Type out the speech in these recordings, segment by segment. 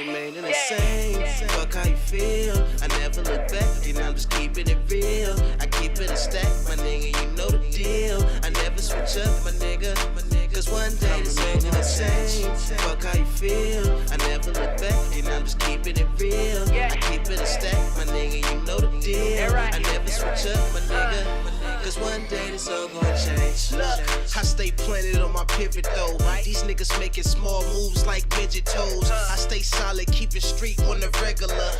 remaining the same. Fuck how you feel. I never look back, and I'm just keeping it real. I keep it a stack, my nigga, you know the deal. I never switch up, my nigga. Cause one day this ain't the same. Fuck how you feel. I never look back, and I'm just keeping it real. I keep it a stack, my nigga, you know the deal. I never switch up, my nigga. Cause one day this all gon' change. Look, I stay planted on my pivot though. These niggas making small moves like midget toes. I stay solid, keep it street on the regular.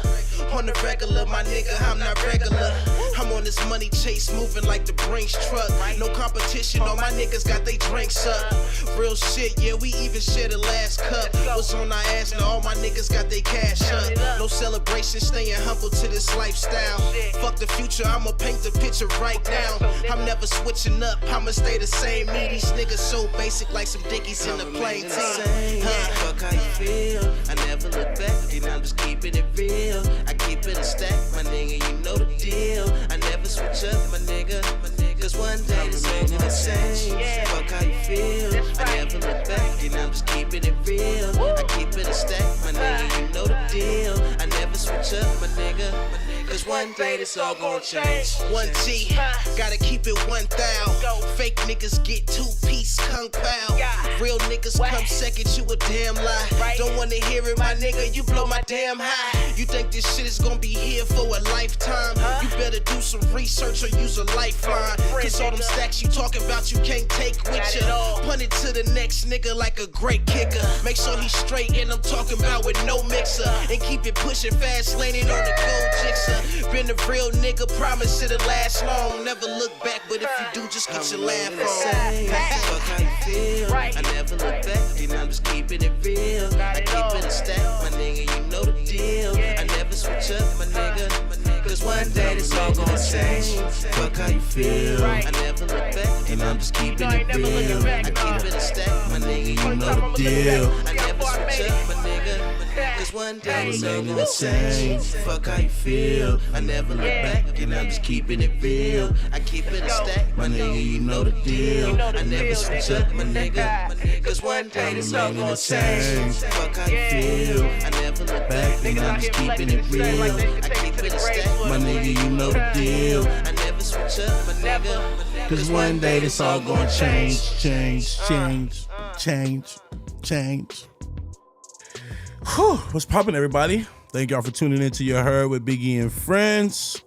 On the regular, my nigga, I'm not regular. I'm on this money chase, moving like the Brinks truck. No competition, all my niggas got they drinks up. Real shit, yeah, we even share the last cup. Was on our ass, now all my niggas got they cash up. No celebration, staying humble to this lifestyle. Fuck the future, I'ma paint the picture right now. I'm never switching up, I'ma stay the same. Me, these niggas so basic like some dickies in the plain team. Fuck how you feel. I never look back, and I'm just keeping it real. I keep it a stack, my nigga, you know the deal. I never switch up, my nigga. Cause one day this ain't the same. Fuck how you feel. I never look back, and I'm just keeping it real. I keep it a stack, my nigga, you know the deal. I never switch up, my nigga. Cause one day this all gon' change. 1G, gotta keep it 1,000. Fake niggas get 2-piece kung pao. Real niggas come second, you a damn lie. Don't wanna hear it, my nigga, you blow my damn high. You think this shit is gonna be here for a lifetime? You better do some research or use a lifeline. Cause all them stacks you talking about you can't take with ya. Punt it to the next nigga like a great kicker. Make sure he's straight and I'm talking about with no mixer. And keep it pushing fast, laning on the gold jigsaw. Been a real nigga, promise it'll last long. Never look back, but if you do, just get your laugh on. Fuck how you feel. I never look back, and I'm just keeping it real. I keep it a stack, my nigga, you know the deal. I never switch up, my nigga. Cause one day this all gon' change. Fuck how you feel. I never look back, and I'm just keeping it real. I keep it a stack, my nigga, you know the deal. I never switch up, my nigga. Cause one day this all gon' change. Fuck how you feel. I never look back, and I'm just keeping it real. I keep it a stack, my nigga, you know the deal. I never switch up, my nigga. Cause one day this all gon' change. Fuck how you feel. I never look back, and I'm just keeping it real. I keep it a stack, my nigga, you know the deal. I never switch up, my nigga. Cause one day this all gon' change. Change. Whew, what's poppin', everybody? Thank y'all for tuning into Your Herd with Biggie and Friends.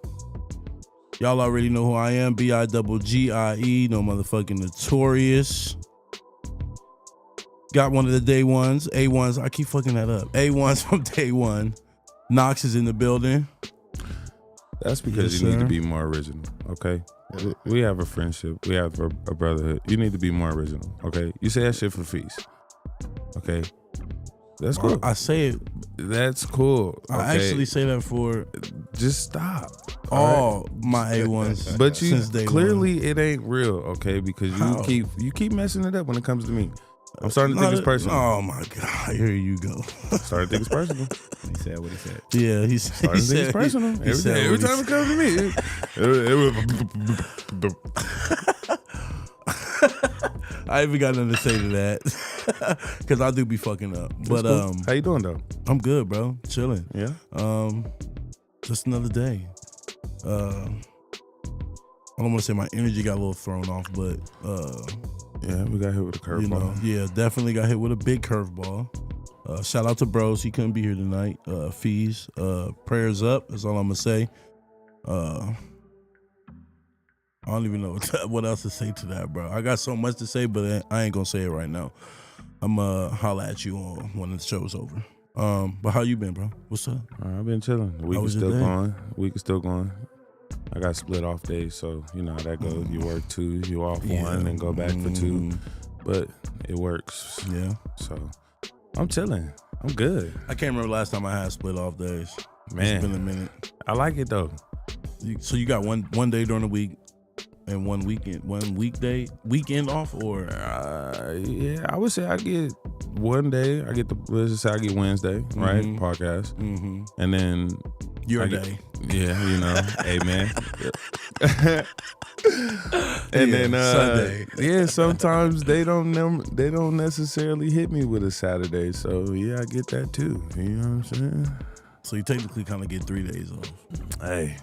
Y'all already know who I am. B-I-double-G-I-E. No motherfucking Notorious. Got one of the day ones. A1s. I keep fucking that up. A1s from day one. Knox is in the building. That's because you need to be more original, okay? We have a friendship. We have a brotherhood. You need to be more original, okay? You say that shit for feast, okay? That's cool. I say it. That's cool. Okay? I actually say that for just stop. All my A1s. But you since day clearly one. It ain't real, okay? Because you keep messing it up when it comes to me. I'm starting to think it's personal. Oh my God, here you go. Starting to think it's personal. He said what he said. Yeah, he starting to think it's personal. Every time it comes to me, I even got nothing to say to that because I do be fucking up. But cool. How you doing though? I'm good, bro. Chilling. Yeah. Just another day. I don't want to say my energy got a little thrown off, but yeah, we got hit with a curveball. Yeah, definitely got hit with a big curveball. Shout out to Bros. He couldn't be here tonight. Fees. Prayers up. That's all I'm gonna say. I don't even know what else to say to that, bro. I got so much to say, but I ain't gonna say it right now. I'm holla at you when the show's over. But how you been, bro? What's up? I've been chilling. The week is still going. Week is still going. I got split off days, so you know how that goes. You work 2, you off 1, and go back for 2. But it works. Yeah. So I'm chilling. I'm good. I can't remember last time I had split off days. Man, it's been a minute. I like it though. So you got one day during the week and one weekend off, or yeah, I would say I get one day. Let's just say I get Wednesday, right? Podcast, and then Your day. Yeah, you know, amen. And then Sunday. Yeah, sometimes they don't necessarily hit me with a Saturday. So yeah, I get that too. You know what I'm saying? So you technically kind of get 3 days off. Hey.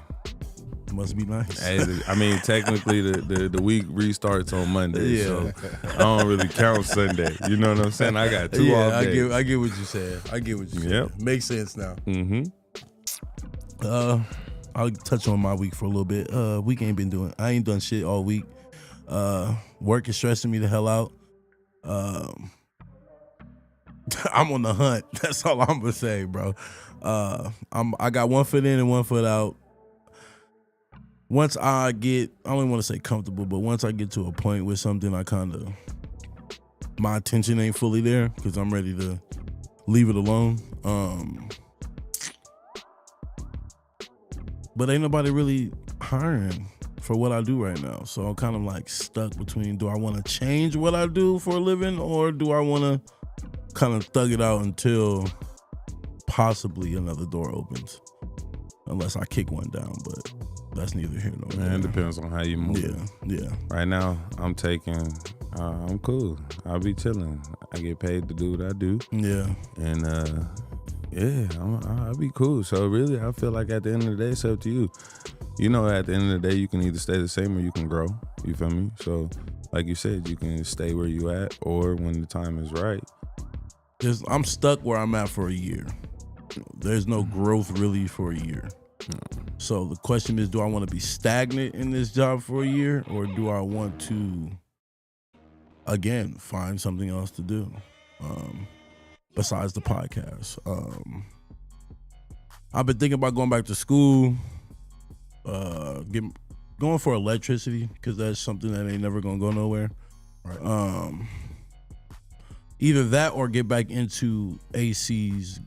Must be nice. Hey, I mean, technically the week restarts on Monday, so I don't really count Sunday. You know what I'm saying? I got 2 off days. I get what you said. Yep. Makes sense now. Mm-hmm. I'll touch on my week for a little bit. I ain't done shit all week. Work is stressing me the hell out. I'm on the hunt. That's all I'm gonna say, bro. I got 1 foot in and 1 foot out. Once I don't want to say comfortable, but once I get to a point where something my attention ain't fully there because I'm ready to leave it alone. But ain't nobody really hiring for what I do right now. So I'm kind of like stuck between, do I want to change what I do for a living or do I want to kind of thug it out until possibly another door opens? Unless I kick one down, but that's neither here nor there. Man, it depends on how you move. Yeah. Right now, I'm cool. I'll be chilling. I get paid to do what I do. Yeah. And I'll be cool. So really, I feel like at the end of the day, it's up to you. You know, at the end of the day, you can either stay the same or you can grow. You feel me? So, like you said, you can stay where you at, or when the time is right. I'm stuck where I'm at for a year. There's no growth really for a year. So the question is, do I want to be stagnant in this job for a year, or do I want to, again, find something else to do besides the podcast? I've been thinking about going back to school, going for electricity, because that's something that ain't never gonna go nowhere. Right. Either that or get back into ACs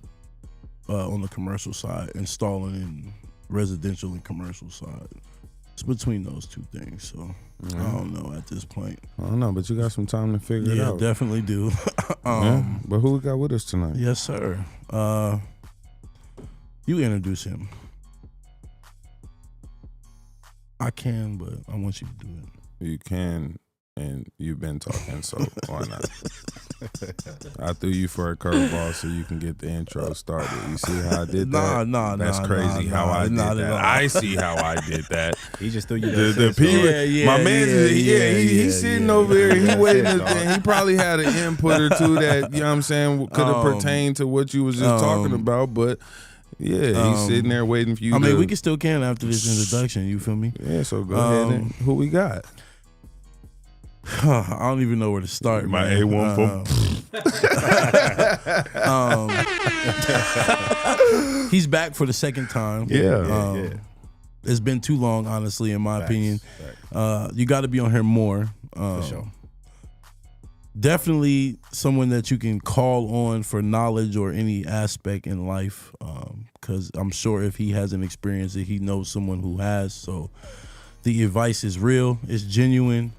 on the commercial side, installing in residential and commercial side. It's between those two things, so I don't know at this point. I don't know, but you got some time to figure it out. Yeah, definitely do. But who we got with us tonight? Yes, sir. You introduce him. I can, but I want you to do it. You can, and you've been talking, so why not? I threw you for a curveball so you can get the intro started. You see how I did that? That's crazy how I did that. I see how I did that. He just threw you the people. My man, he's sitting over there. He waiting. He probably had an input or two that, you know what I'm saying, could have pertained to what you was just talking about, but yeah, he's sitting there waiting for you. I mean, we can after this introduction. You feel me? Yeah, so go ahead. And who we got? I don't even know where to start. My man. A1 He's back for the second time. Yeah. It's been too long, honestly, in my opinion. Facts. You got to be on here more. For sure. Definitely someone that you can call on for knowledge or any aspect in life, because I'm sure if he hasn't experienced it, he knows someone who has. So the advice is real, it's genuine.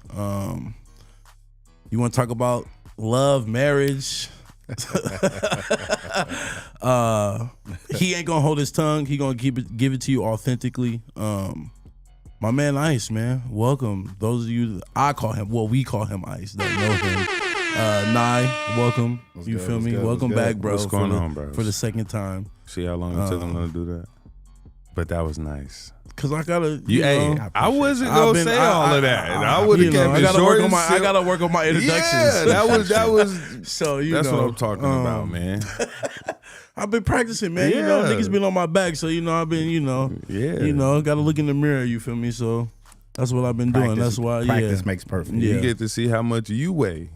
You want to talk about love, marriage? He ain't gonna hold his tongue. He gonna give it to you authentically. My man Ice, man, welcome. Those of you, we call him Ice that know him. Nye, welcome. You feel me? Welcome back, bro. What's going on, bro? For the second time. See how long it took him to do that? But that was nice. Cause I gotta, I wasn't gonna say all of that. I would have kept it short. I gotta work on my introductions. Yeah, that was. So that's what I'm talking about, man. I've been practicing, man. You know, niggas been on my back, so I've been, gotta look in the mirror. You feel me? So that's what I've been doing. That's why, practice makes perfect. You get to see how much you weigh.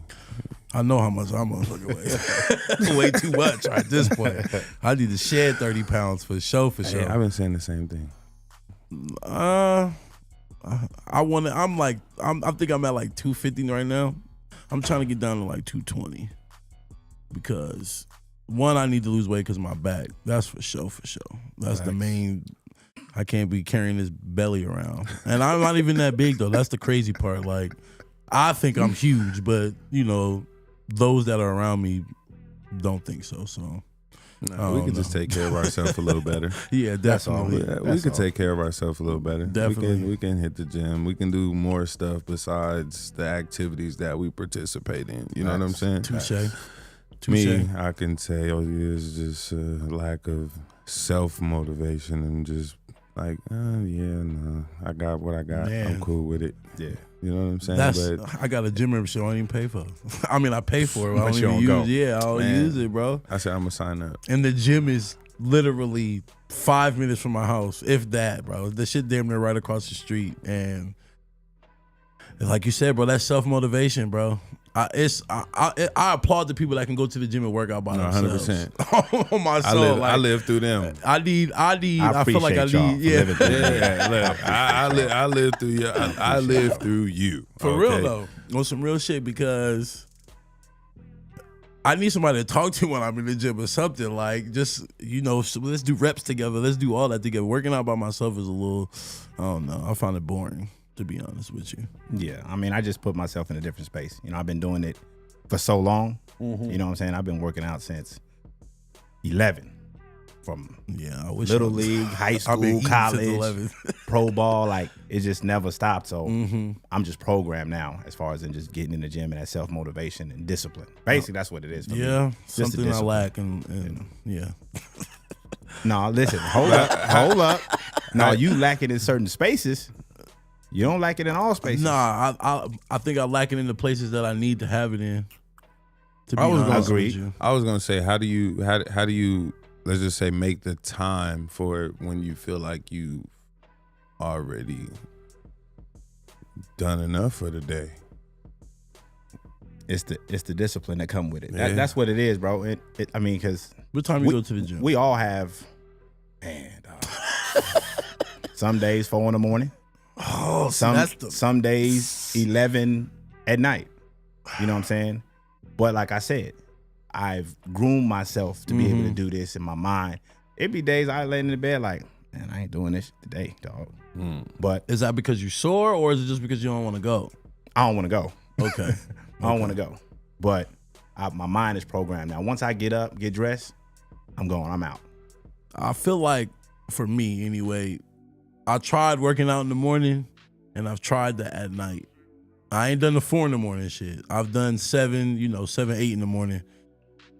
I know how much I'm weigh. Way too much at this point. I need to shed 30 pounds for sure. Hey, I've been saying the same thing. I think I'm at like 250 right now. I'm trying to get down to like 220 because one, I need to lose weight because of my back. That's for sure. That's the main. I can't be carrying this belly around, and I'm not even that big though. That's the crazy part. Like, I think I'm huge, but those that are around me don't think so. So No, we can just take care of ourselves a little better. Yeah, definitely. We can take care of ourselves a little better. Definitely. We can hit the gym. We can do more stuff besides the activities that we participate in. You know what I'm saying? Touche. Me, I can say, it's just a lack of self-motivation and just like, I got what I got. Man. I'm cool with it. Yeah. You know what I'm saying? I got a gym membership I don't even pay for. I mean, I pay for it, but I don't you even don't use. go. Yeah, I don't Man. use it, bro. I said I'm gonna sign up. And the gym is literally 5 minutes from my house, if that, bro. The shit damn near right across the street, and like you said, bro, that's self motivation, bro. I applaud the people that can go to the gym and work out by themselves. 100%. On my soul, I live through them. I feel like I need. Yeah, Look, I live through you. I live through you. For real though, on some real shit, because I need somebody to talk to when I'm in the gym or something. Like, just, so let's do reps together. Let's do all that together. Working out by myself is a little, I don't know. I find it boring, to be honest with you. Yeah, I mean, I just put myself in a different space. I've been doing it for so long. You know what I'm saying? I've been working out since 11. From I wish little league, high school, college, pro ball, like it just never stopped. So I'm just programmed now as far as in just getting in the gym and that self motivation and discipline. Basically, that's what it is for me. Yeah, Just something I lack, and yeah. No, listen, hold up. No, you lack it in certain spaces. You don't lack it in all spaces. Nah, I think I lack it in the places that I need to have it in. To be honest with you. I was gonna say, how do you let's just say make the time for it when you feel like you've already done enough for the day? It's the discipline that come with it. That's what it is, bro. I mean, because What time you go to the gym? we all have, some days 4 a.m. Oh, some days 11 at night. You know what I'm saying? But like I said, I've groomed myself to be able to do this in my mind. It'd be days I lay in the bed like, man, I ain't doing this today, dog. But is that because you're sore, or is it just because you don't want to go? I don't want to go. Okay. I don't want to go. But my mind is programmed now. Once I get up, get dressed, I'm going. I'm out. I feel like, for me anyway, I tried working out in the morning, and I've tried that at night. I ain't done the 4 in the morning shit. I've done 7, 8 in the morning.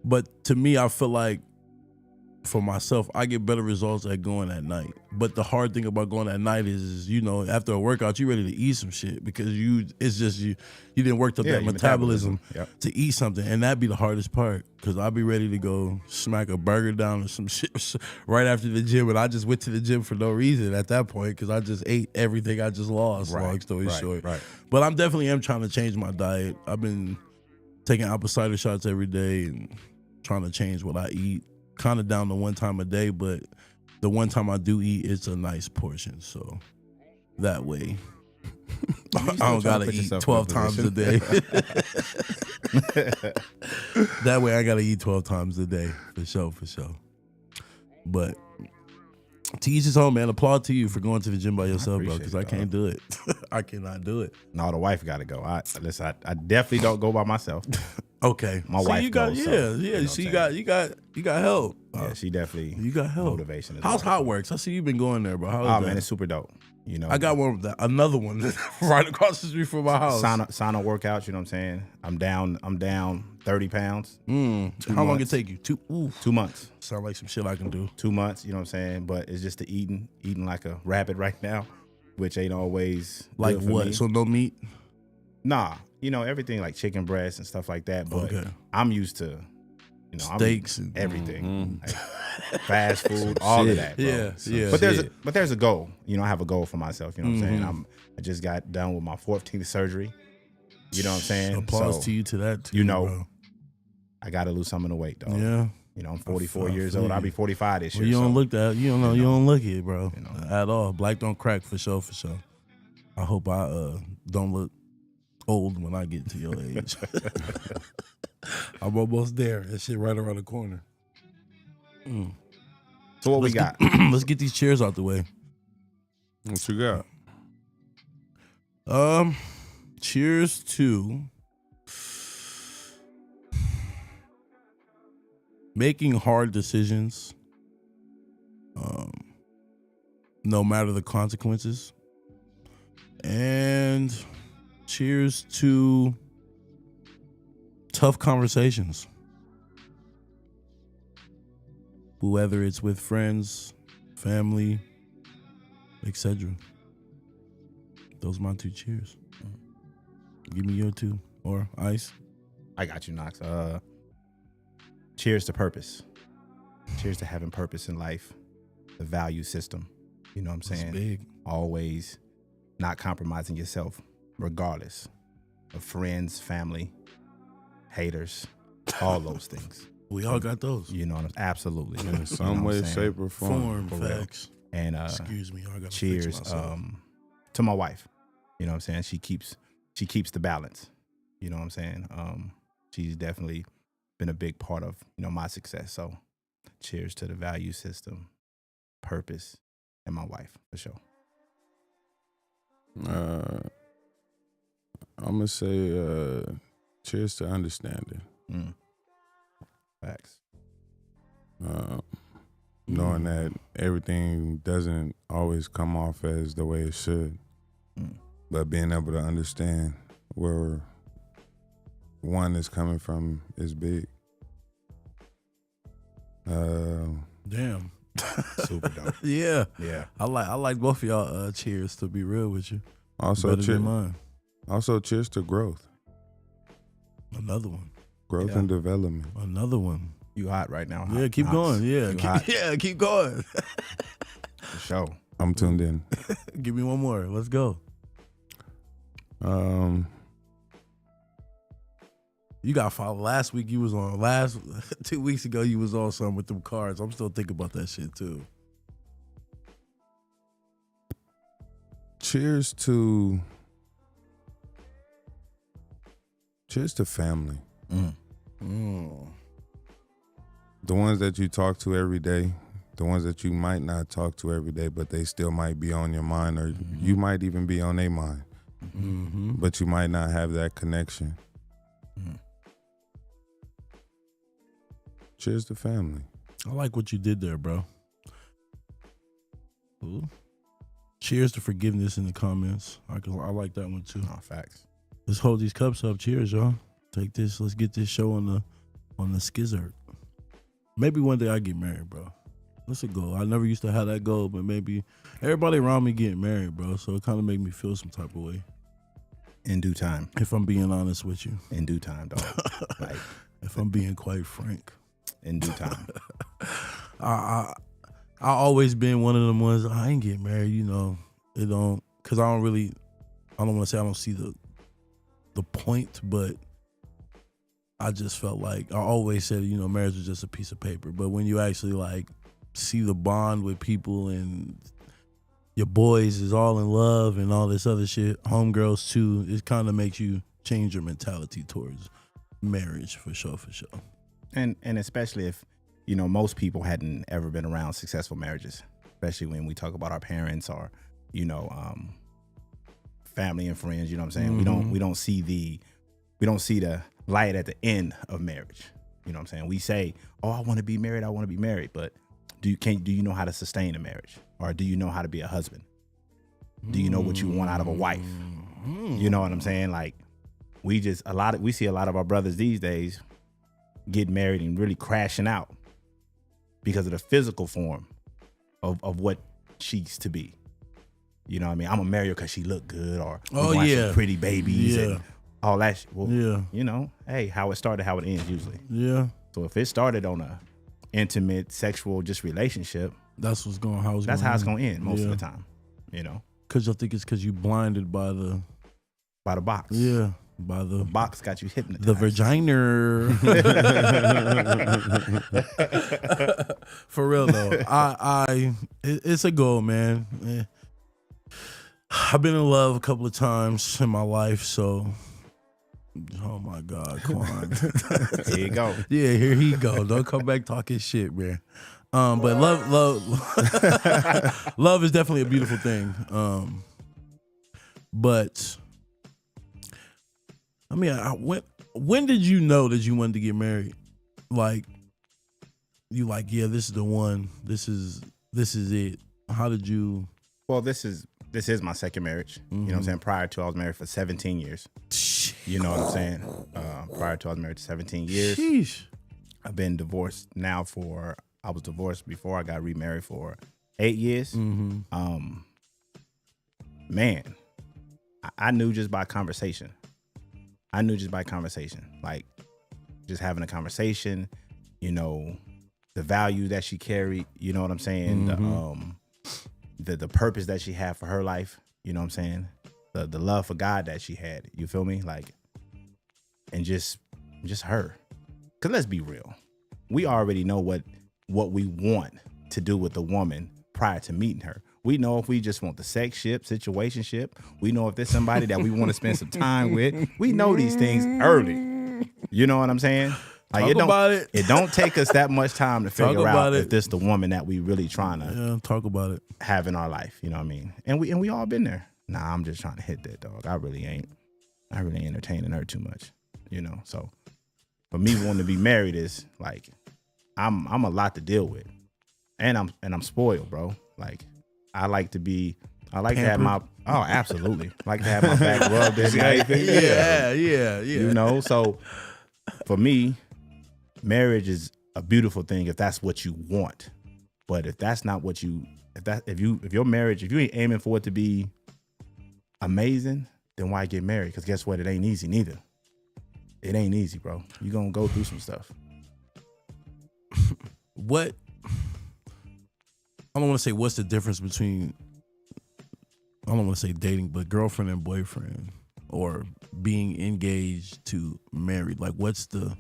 But to me, I feel like, for myself, I get better results at going at night. But the hard thing about going at night is after a workout, you're ready to eat some shit, because you didn't work up that metabolism to eat something, and that'd be the hardest part, because I'd be ready to go smack a burger down or some shit right after the gym, and I just went to the gym for no reason at that point, because I just ate everything I just lost. Long story short. Right. But I'm definitely trying to change my diet. I've been taking apple cider shots every day and trying to change what I eat. Kind of down to 1 time a day, but the 1 time I do eat, it's a nice portion. So that way, I don't gotta eat 12 times a day. That way, I gotta eat 12 times a day, for sure. But to each his own, man. Applaud to you for going to the gym by yourself, bro, because I can't do it. I cannot do it. No, the wife got to go. I definitely don't go by myself. Okay, my wife goes. You got help. Yeah, she definitely. You got help. Motivation. How's Hot Works? I see you've been going there, bro. How's that? Man, it's super dope. I got another one right across the street from my house. Sauna workouts. You know what I'm saying? I'm down 30 pounds. How long it take you? 2 months. Sound like some shit I can do. 2 months. You know what I'm saying? But it's just the eating like a rabbit right now, which ain't always like good for what? me. So no meat? Nah, everything like chicken breast and stuff like that. But I'm used to, steaks and everything, like fast food, all of that. Bro. Yeah. But there's a goal. I have a goal for myself. You know what I'm saying? I just got done with my 14th surgery. You know what I'm saying? Applause to you to that too, bro. I got to lose some of the weight, though. Yeah. I'm 44 years old. I'll be 45 this year. You don't look that. You don't look it, bro, at all. Black don't crack, for sure. I hope I don't look old when I get to your age. I'm almost there. That shit right around the corner. So what we got? Let's get these chairs out the way. What you got? Cheers to making hard decisions, no matter the consequences. And cheers to tough conversations. Whether it's with friends, family, etc. Those are my 2 cheers. Give me your 2. Or Ice. I got you, Knox. Cheers to purpose. Cheers to having purpose in life. The value system. You know what I'm saying? That's big. Always not compromising yourself, regardless of friends, family, haters, all those things. We all got those. You know what I'm saying? Absolutely. In some way, shape, or form. Facts. And excuse me, I gotta cheers fix myself. to my wife. You know what I'm saying? She keeps the balance. You know what I'm saying? She's definitely been a big part of, my success. So cheers to the value system, purpose, and my wife, for sure. I'm gonna say cheers to understanding. Facts. Knowing that everything doesn't always come off as the way it should, but being able to understand where one is coming from is big. Damn. Super dope. Yeah. Yeah. I like both of y'all cheers, to be real with you. Also, Better than mine. Also, cheers to growth. Another one. Growth and development. Another one. You hot right now. Yeah, keep going. Yeah, keep going. For sure. I'm tuned in. Give me one more. Let's go. You got followed last week. You was on 2 weeks ago. You was on something with them cards. I'm still thinking about that shit too. Cheers to family. The ones that you talk to every day, the ones that you might not talk to every day, but they still might be on your mind, or you might even be on their mind, but you might not have that connection. Cheers to family. I like what you did there, bro. Ooh. Cheers to forgiveness in the comments. I like that one too. Oh, facts. Let's hold these cups up. Cheers, y'all. Take this. Let's get this show on the skizzard. Maybe one day I get married, bro. That's a goal. I never used to have that goal, but maybe everybody around me getting married, bro. So it kind of made me feel some type of way. In due time. If I'm being honest with you. In due time, dog. Like, if I'm being quite frank. In due time. I always been one of them ones. I ain't getting married, It don't, cause I don't want to say I don't see the point, but I just felt like I always said, marriage was just a piece of paper. But when you actually like see the bond with people and your boys is all in love and all this other shit, homegirls too, it kind of makes you change your mentality towards marriage for sure. And especially if, most people hadn't ever been around successful marriages, especially when we talk about our parents or, family and friends, you know what I'm saying? We don't see the light at the end of marriage. You know what I'm saying? We say, oh, I want to be married, but do you know how to sustain a marriage? Or do you know how to be a husband? Do you know what you want out of a wife? You know what I'm saying? Like, we see a lot of our brothers these days get married and really crashing out because of the physical form of what she's to be. You know what I mean? I'm gonna marry her because she look good, or some pretty babies and all that shit. Well, hey, how it started, how it ends usually. Yeah. So if it started on a intimate, sexual, just relationship, that's how it's going to end most of the time. Because I think it's because you blinded by the box. Yeah. By the box got you hypnotized. The vagina. For real though, it's a goal, man. I've been in love a couple of times in my life, so oh my God, come on. Here you go. Yeah, here he go. Don't come back talking shit, man. But love is definitely a beautiful thing. But I mean, when did you know that you wanted to get married? Like, you like, yeah, this is the one. This is it. How did you? Well, this is my second marriage. You know what I'm saying? Prior to, I was married for 17 years. You know what I'm saying? Prior to, I was married for 17 years. Sheesh. I've been divorced now I was divorced before I got remarried for 8 years. Man, I knew just by conversation. Like, just having a conversation, you know, the value that she carried, you know what I'm saying? The purpose that she had for her life, you know what I'm saying? The love for God that she had, you feel me? Like, and just her. Cause let's be real. We already know what we want to do with a woman prior to meeting her. We know if we just want the situationship. We know if there's somebody that we want to spend some time with. We know these things early. You know what I'm saying? Like, it don't take us that much time to figure out if this the woman that we really trying to talk about it, have in our life. You know what I mean? And we all been there. Nah, I'm just trying to hit that dog. I really ain't entertaining her too much. You know, so for me wanting to be married is like I'm a lot to deal with, and I'm spoiled, bro. Like, I like to have my absolutely like to have my back rubbed and everything. Yeah. You know, so for me, marriage is a beautiful thing if that's what you want. But if that's not what if your marriage, if you ain't aiming for it to be amazing, then why get married? Because guess what? It ain't easy neither. It ain't easy, bro. You gonna go through some stuff. What? I don't want to say what's the difference between, I don't want to say dating, but girlfriend and boyfriend, or being engaged to married. Like, what's the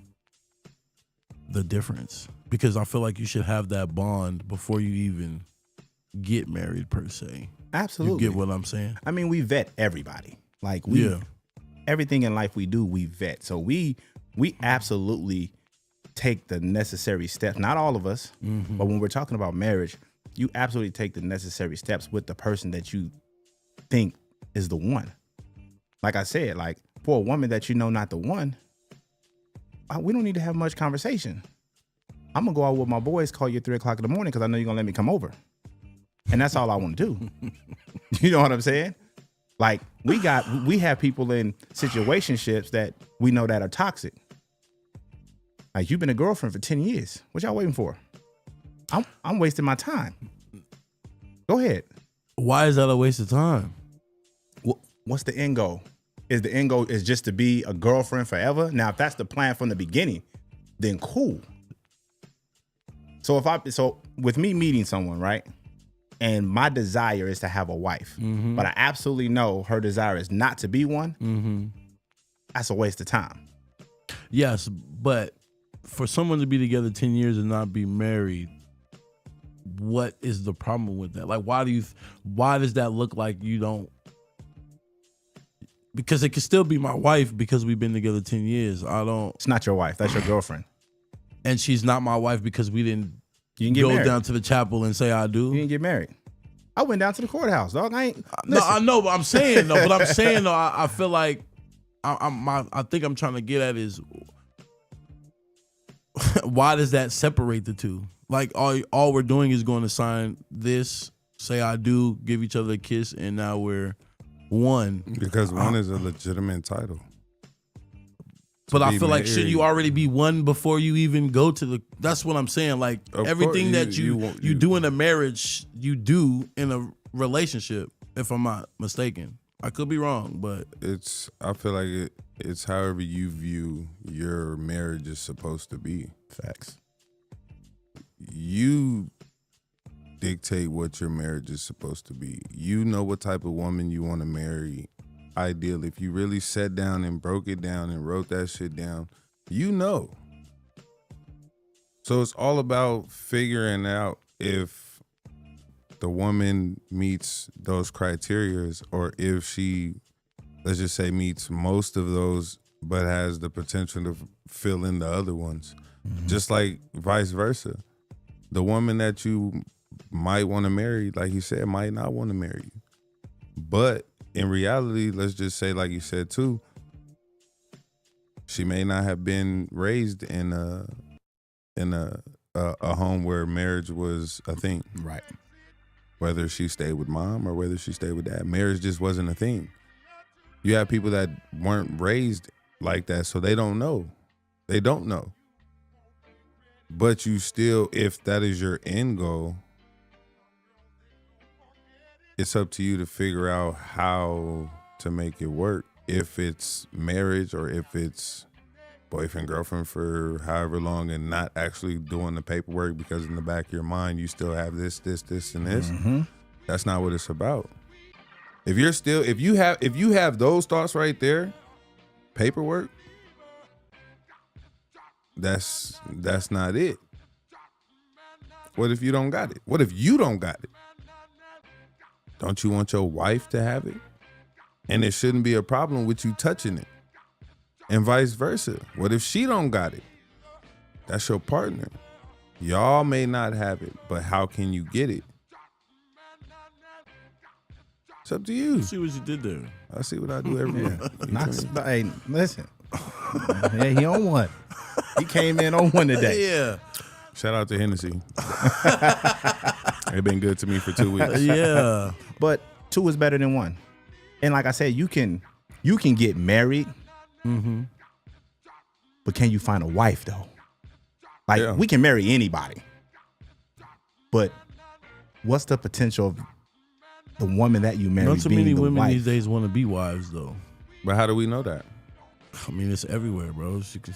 difference? Because I feel like you should have that bond before you even get married, per se. Absolutely. You get what I'm saying? I mean, we vet everybody. Like, everything in life we do, we vet. So we absolutely take the necessary steps. Not all of us, but when we're talking about marriage, you absolutely take the necessary steps with the person that you think is the one. Like I said, like, for a woman that you know not the one, we don't need to have much conversation. I'm gonna go out with my boys, call you at 3 o'clock in the morning because I know you're gonna let me come over. And that's all I want to do. You know what I'm saying? Like, we have people in situationships that we know that are toxic. Like, you've been a girlfriend for 10 years. What y'all waiting for? I'm wasting my time. Go ahead. Why is that a waste of time? What's the end goal? Is the end goal is just to be a girlfriend forever? Now, if that's the plan from the beginning, then cool. So with me meeting someone, right? And my desire is to have a wife, but I absolutely know her desire is not to be one. That's a waste of time. Yes, but for someone to be together 10 years and not be married, what is the problem with that? Like, why does that look like you don't? Because it could still be my wife because we've been together 10 years. It's not your wife. That's your girlfriend. And she's not my wife because we didn't go married. Down to the chapel and say I do. You didn't get married. I went down to the courthouse, dog. No, I know, but I'm saying though. I feel like I think I'm trying to get at is why does that separate the two? Like, all we're doing is going to sign this, say I do, give each other a kiss, and now we're one. Because one is a legitimate title. But I feel like, should you already be one before you even go to the? That's what I'm saying. Like, everything that you do in a marriage, you do in a relationship. If I'm not mistaken, I could be wrong, but I feel like it's however you view your marriage is supposed to be. Facts. You dictate what your marriage is supposed to be. You know what type of woman you want to marry. Ideal, if you really sat down and broke it down and wrote that shit down, you know. So it's all about figuring out if the woman meets those criterias, or if she, let's just say, meets most of those but has the potential to fill in the other ones. Just like vice versa. The woman that you might want to marry, like you said, might not want to marry you. But in reality, let's just say, like you said too, she may not have been raised in a a home where marriage was a thing. Right. Whether she stayed with mom or whether she stayed with dad, marriage just wasn't a thing. You have people that weren't raised like that, so they don't know. They don't know. But you still, if that is your end goal, it's up to you to figure out how to make it work. If it's marriage or if it's boyfriend, girlfriend for however long and not actually doing the paperwork because in the back of your mind you still have this, and this. Mm-hmm. That's not what it's about. If you have those thoughts right there, paperwork, that's not it. What if you don't got it? What if you don't got it? Don't you want your wife to have it? And it shouldn't be a problem with you touching it. And vice versa. What if she don't got it? That's your partner. Y'all may not have it, but how can you get it? It's up to you. See what you did there. I see what I do every day. Hey, listen. Yeah, he on one. He came in on one today. Yeah. Shout out to Hennessy. They've been good to me for 2 weeks. Yeah. But 2 is better than 1. And like I said, you can get married. Mm-hmm. But can you find a wife though? Like Yeah. we can marry anybody. But what's the potential of the woman that you marry Not so being many the women wife? these days want to be wives, though. But how do we know that? I mean, it's everywhere, bro. She can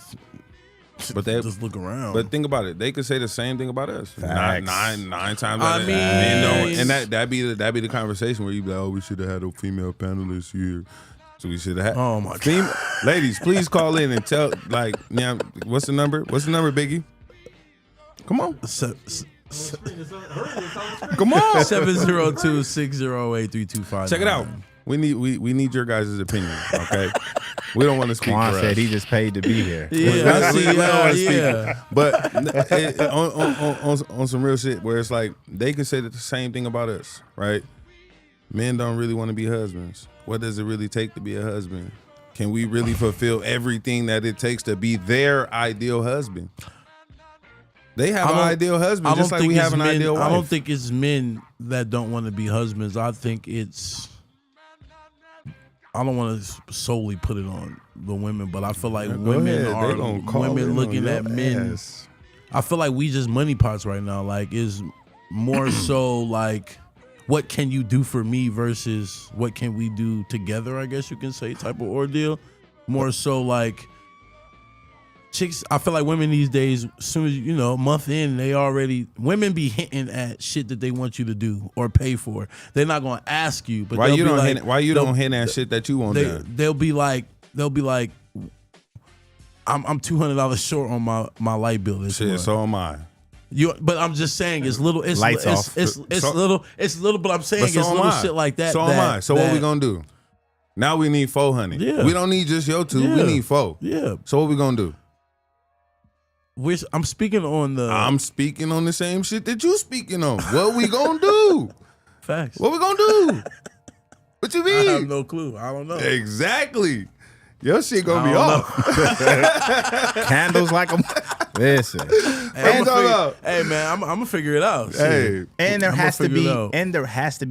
But they just look around. But think about it. They could say the same thing about us. Facts. Nine times. I out of mean- men don't, and that'd be the conversation where you be like, oh, we should have had a female panelist here. So we should have had. Oh my God. Ladies, please call in and tell. Like, yeah, what's the number? What's the number, Biggie? Come on, come on. 702-608-3259. Check it out. We need your guys' opinion. Okay, we don't want to speak Quan for said us. he just paid to be here. Yeah, I see. Yeah. But on some real shit, where it's like they could say the same thing about us, right? Men don't really want to be husbands. What does it really take to be a husband? Can we really fulfill everything that it takes to be their ideal husband? They have an ideal husband, just like we have an ideal wife. I don't think it's men that don't want to be husbands. I think it's. I don't want to solely put it on the women, but I feel like women are women looking at men. I feel like we just money pots right now. Like, is more so like, what can you do for me versus what can we do together, I guess you can say, type of ordeal. More so like chicks, I feel like women these days, as soon as, a month in, women be hinting at shit that they want you to do or pay for. They're not going to ask you, but why you don't hint at shit that you want done? They'll be like, I'm $200 short on my light bill this month. So am I. But I'm just saying it's little. It's Lights off. It's little. It's little. But I'm saying But so it's am little I. shit like that. So am I. So what we gonna do? Now we need 400. Yeah. We don't need just your 2. Yeah. We need 4. Yeah. So what we gonna do? I'm speaking on the I'm speaking on the same shit that you speaking on. What we gonna do? facts. What we gonna do? What you mean? I have no clue. I don't know. Exactly. Your shit gonna be off. Candles like a listen. Hey, about? hey man, I'm gonna figure it out. Hey, And there I'ma has to figure it be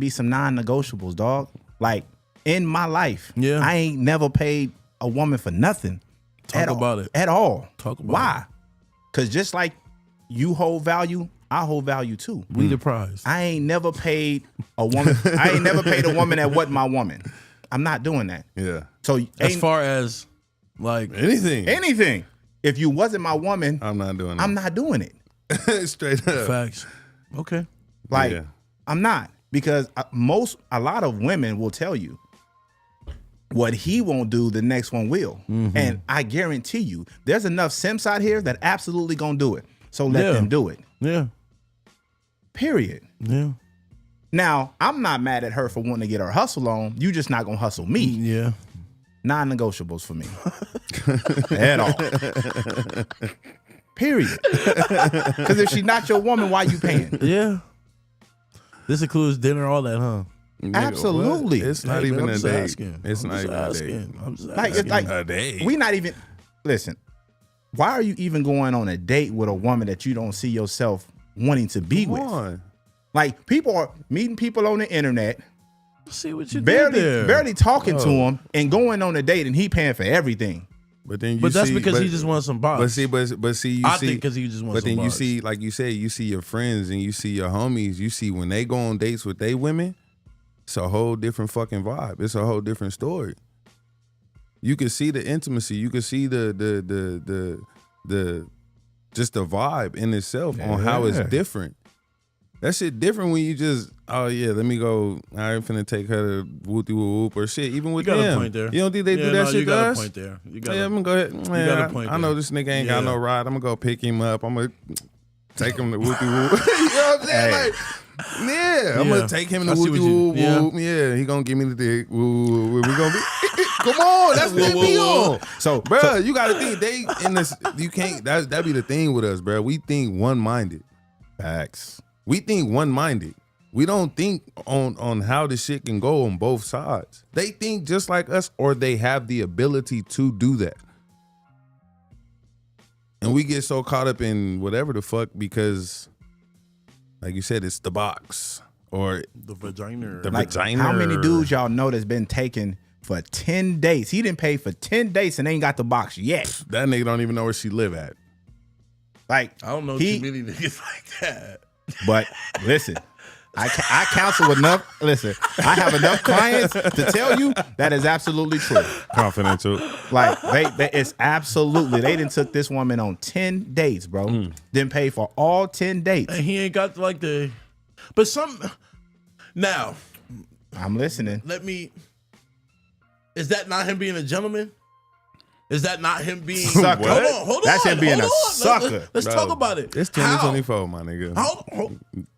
out. some non-negotiables, dog. Like in my life, Yeah. I ain't never paid a woman for nothing. Talk about it. At all. Talk about Why? Because just like you hold value, I hold value too. We the prize. I ain't never paid a woman. I ain't never paid a woman that wasn't my woman. I'm not doing that. yeah. So As far as like Anything. if you wasn't my woman, I'm not doing that. I'm not doing it. Straight up. facts. Okay. Like Yeah. I'm not, because a lot of women will tell you what he won't do, the next one will. And I guarantee you, there's enough simps out here that absolutely gonna do it. So let them do it. Yeah. Period. Yeah. Now, I'm not mad at her for wanting to get her hustle on. You just not gonna hustle me. Yeah. Non-negotiables for me. At all. Period. Because if she's not your woman, why you paying? Yeah. This includes dinner, all that, huh? Nigga, Absolutely. what? It's not Hey, even man, I'm a just date. asking. It's I'm not just even a date. asking. I'm just Like, asking. it's like A date. we not even listen. why are you even going on a date with a woman that you don't see yourself wanting to be with? Like, people are meeting people on the internet, see what you barely talking to him, and going on a date, and he paying for everything. But then that's because he just wants some box. But see, I think because he just wants some box. But then you see, like you say, you see your friends and you see your homies. You see when they go on dates with they women, it's a whole different fucking vibe. It's a whole different story. You can see the intimacy. You can see the just the vibe in itself on how it's different. That shit different when you just, oh yeah, let me go. I ain't finna take her to whoopty whoop or shit. Even with them, you got a point there. You don't think they do that shit you got to us? A point there. I'm gonna go ahead. Man, got a point I know this nigga ain't got no ride. I'm gonna go pick him up. I'm gonna take him to whoopty whoop. You know what I'm saying? Like, I'm gonna take him to whoopty whoop. Yeah, he gonna give me the dick. We gonna be. Come on, that's what we on. So, bro, you gotta think they in this. You can't. That be the thing with us, bro. We think one-minded. Facts. We think one-minded. We don't think on how the shit can go on both sides. They think just like us, or they have the ability to do that. And we get so caught up in whatever the fuck because, like you said, it's the box or the vagina. The like, vagina. How many dudes y'all know that's been taken for 10 dates? He didn't pay for 10 dates and ain't got the box yet. That nigga don't even know where she live at. Like, I don't know too many niggas like that. But listen, I counsel enough. Listen, I have enough clients to tell you that is absolutely true. Confidential. Like it's absolutely. They done took this woman on 10 dates, bro. Didn't pay for all 10 dates. And he ain't got like the. But now. I'm listening. Is that not him being a gentleman? Is that not him being sucker? Hold on. That's him being a sucker. Let's talk about it. It's 2024, my nigga.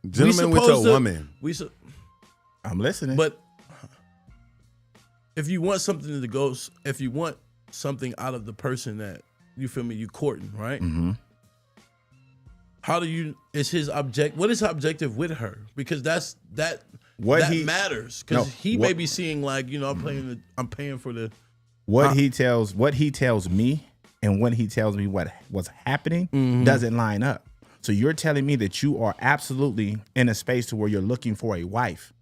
Gentlemen with your woman. I'm listening. But if you want something to go, if you want something out of the person that you feel me, you courting, right? Mm-hmm. How do you? Is his object? What is his objective with her? Because that matters. Because he may be seeing like, you know, I'm paying for the. What he tells me and when he tells me what's happening doesn't line up. So you're telling me that you are absolutely in a space to where you're looking for a wife.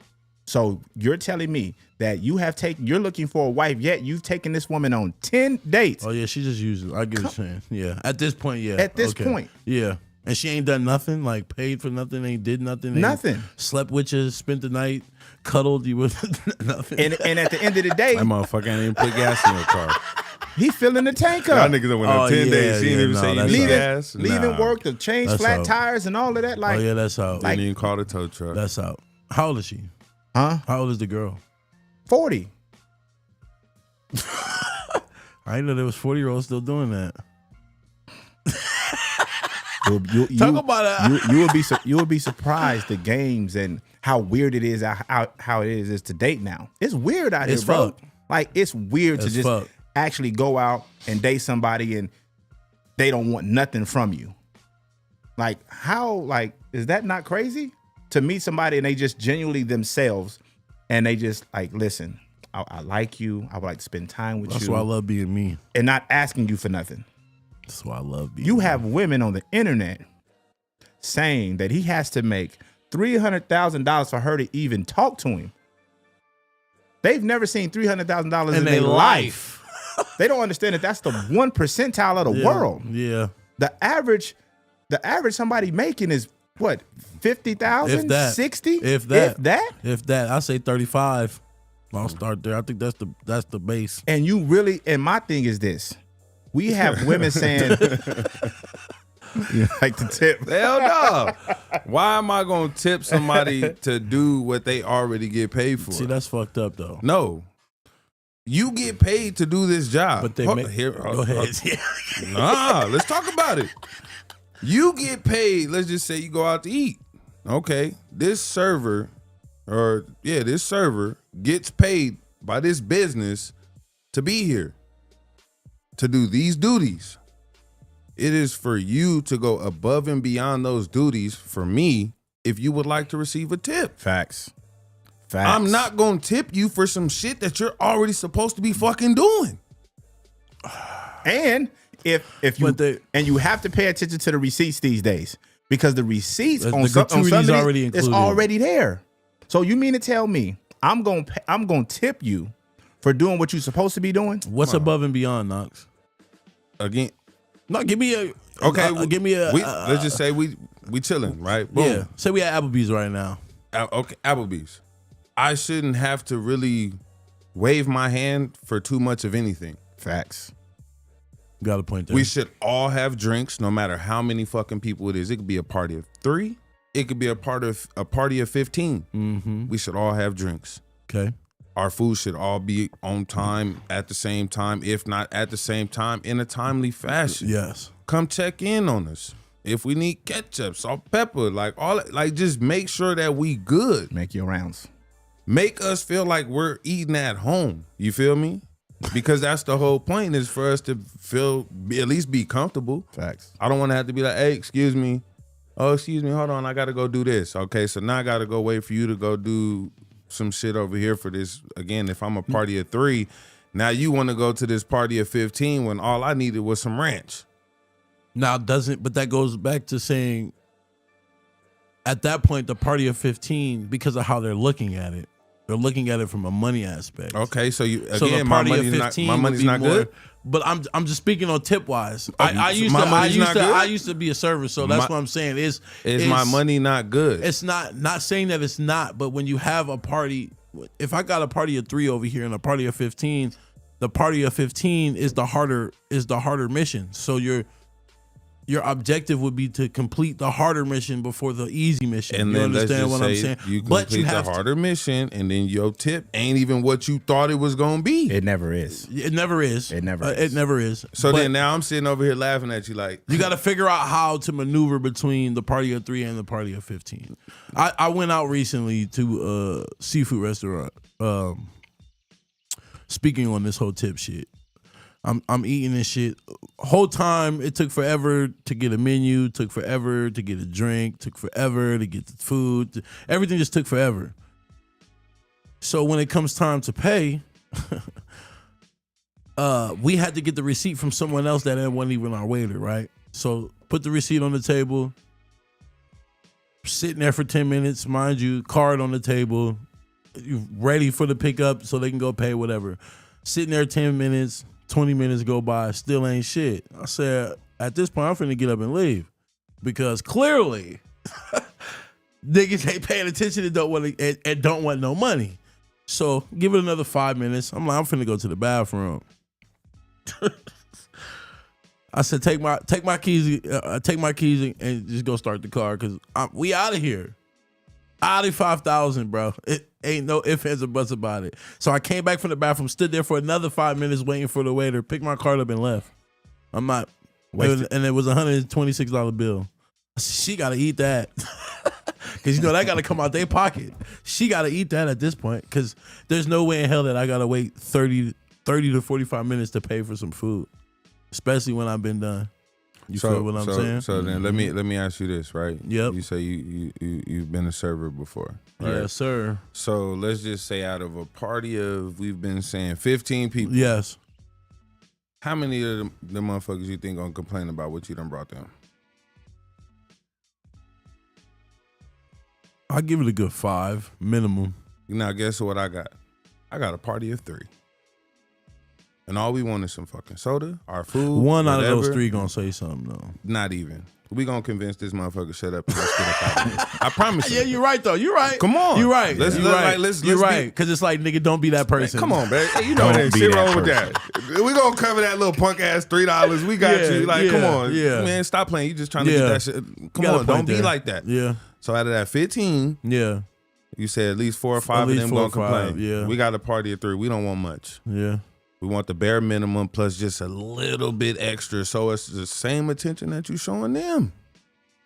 So you're telling me that you're looking for a wife, yet you've taken this woman on 10 dates. Oh yeah, she just uses. I get what you're saying. Yeah, at this point, yeah. At this point, yeah. And she ain't done nothing, like paid for nothing, ain't did nothing. Nothing. Slept with you, spent the night, cuddled you with nothing. And at the end of the day, that motherfucker ain't even put gas in your car. He filling the tank up. Y'all niggas that went on 10 days. She didn't even say you need gas. Leaving work to change flat tires and all of that. Like, oh yeah, that's out. Didn't even call the tow truck. That's out. How old is she? Huh? How old is the girl? 40. I didn't know there was 40-year-olds still doing that. Talk about it. You would be surprised the games and how weird it is. How it is to date now. It's weird out here, bro. Fuck. Like it's weird to just actually go out and date somebody and they don't want nothing from you. Like how? Like is that not crazy? To meet somebody and they just genuinely themselves and they just like, listen, I like you. I would like to spend time with you. That's why I love being me. And not asking you for nothing. That's why I love being You me. have women on the internet saying that he has to make $300,000 for her to even talk to him. They've never seen $300,000 in their life. They don't understand that that's the 1 percentile of the world. Yeah. The average somebody making is what, 50,000, 60? If that, I say 35. I'll start there. I think that's the base. And you really, and my thing is this. We have women saying, you like to tip. Hell no. Why am I going to tip somebody to do what they already get paid for? See, that's fucked up, though. No. You get paid to do this job. But they go ahead. Nah, let's talk about it. You get paid, let's just say you go out to eat. Okay, this server gets paid by this business to be here, to do these duties. It is for you to go above and beyond those duties for me if you would like to receive a tip. Facts. I'm not going to tip you for some shit that you're already supposed to be fucking doing. And if you and you have to pay attention to the receipts these days because the receipts on some already included. It's already there. So you mean to tell me I'm gonna tip you for doing what you're supposed to be doing? What's above and beyond, Knox? Again, no, give me a give me a. Let's just say we chilling, right? Boom. Yeah. Say we at Applebee's right now. Okay, Applebee's. I shouldn't have to really wave my hand for too much of anything. Facts. Got a point there. We should all have drinks, no matter how many fucking people it is. It could be a party of 3. It could be a party of 15. Mm-hmm. We should all have drinks. Okay. Our food should all be on time, at the same time, if not at the same time, in a timely fashion. Yes. Come check in on us. If we need ketchup, salt, pepper, like all, like just make sure that we good. Make your rounds. Make us feel like we're eating at home. You feel me? Because that's the whole point, is for us to at least be comfortable. Facts. I don't want to have to be like, hey, excuse me. Oh, excuse me. Hold on. I got to go do this. Okay. So now I got to go wait for you to go do some shit over here for this. Again, if I'm a party of 3, now you want to go to this party of 15 when all I needed was some ranch. Now but that goes back to saying at that point, the party of 15, because of how they're looking at it, they're looking at it from a money aspect. Okay, so the my party of money's 15 my money's not good. But I'm just speaking on tip wise. Oh, I used to be a server, so that's what I'm saying. Is my money not good? It's not saying that it's not, but when you have a party, if I got a party of 3 over here and a party of 15, the party of 15 is the harder mission. So your objective would be to complete the harder mission before the easy mission. And you then understand what I'm saying? You complete the harder mission, and then your tip ain't even what you thought it was gonna be. It never is. It never is. It never is. It never is. So then now I'm sitting over here laughing at you like you got to figure out how to maneuver between the party of 3 and the party of 15. I went out recently to a seafood restaurant. Speaking on this whole tip shit. I'm eating this shit. Whole time it took forever to get a menu, took forever to get a drink, took forever to get the food. Everything just took forever. So when it comes time to pay, we had to get the receipt from someone else that wasn't even our waiter, right? So put the receipt on the table, sitting there for 10 minutes, mind you, card on the table, you ready for the pickup so they can go pay, whatever. Sitting there 10 minutes, 20 minutes go by, still ain't shit. I said, at this point, I'm finna get up and leave. Because clearly, niggas ain't paying attention and don't want no money. So give it another 5 minutes. I'm finna go to the bathroom. I said, take my keys and just go start the car because we out of here. Out of 5,000, bro. It ain't no ifs, ands, or buts about it. So I came back from the bathroom, stood there for another 5 minutes waiting for the waiter, picked my card up and left. I'm not waiting, and it was a $126 bill. She got to eat that. Because, that got to come out their pocket. She got to eat that at this point because there's no way in hell that I got to wait 30 to 45 minutes to pay for some food, especially when I've been done. You feel what I'm saying? So then let me ask you this, right? Yep. You say you've been a server before, right? Yes, sir. So let's just say out of a party of, we've been saying 15 people. Yes. How many of the motherfuckers you think gonna complain about what you done brought them? I'll give it a good 5 minimum. Now guess what I got? I got a party of 3. And all we want is some fucking soda, our food. One whatever. out of those 3 gonna say something though. Not even. We gonna convince this motherfucker to shut up and let's get up out of here. I promise you. Yeah, you're right though. You're right. Come on. You're right. Let's you're right. Because it's like, nigga, don't be that person. Man, come on, man. Hey, it ain't shit wrong with that. We gonna cover that little punk ass $3. We got you. Like, come on. Yeah. Man, stop playing. You just trying to get that shit. Come on, don't be like that. Yeah. So out of that 15, yeah, you said at least 4 or 5 of them gonna complain. Yeah. We got a party of 3. We don't want much. Yeah. We want the bare minimum plus just a little bit extra, so it's the same attention that you showing them.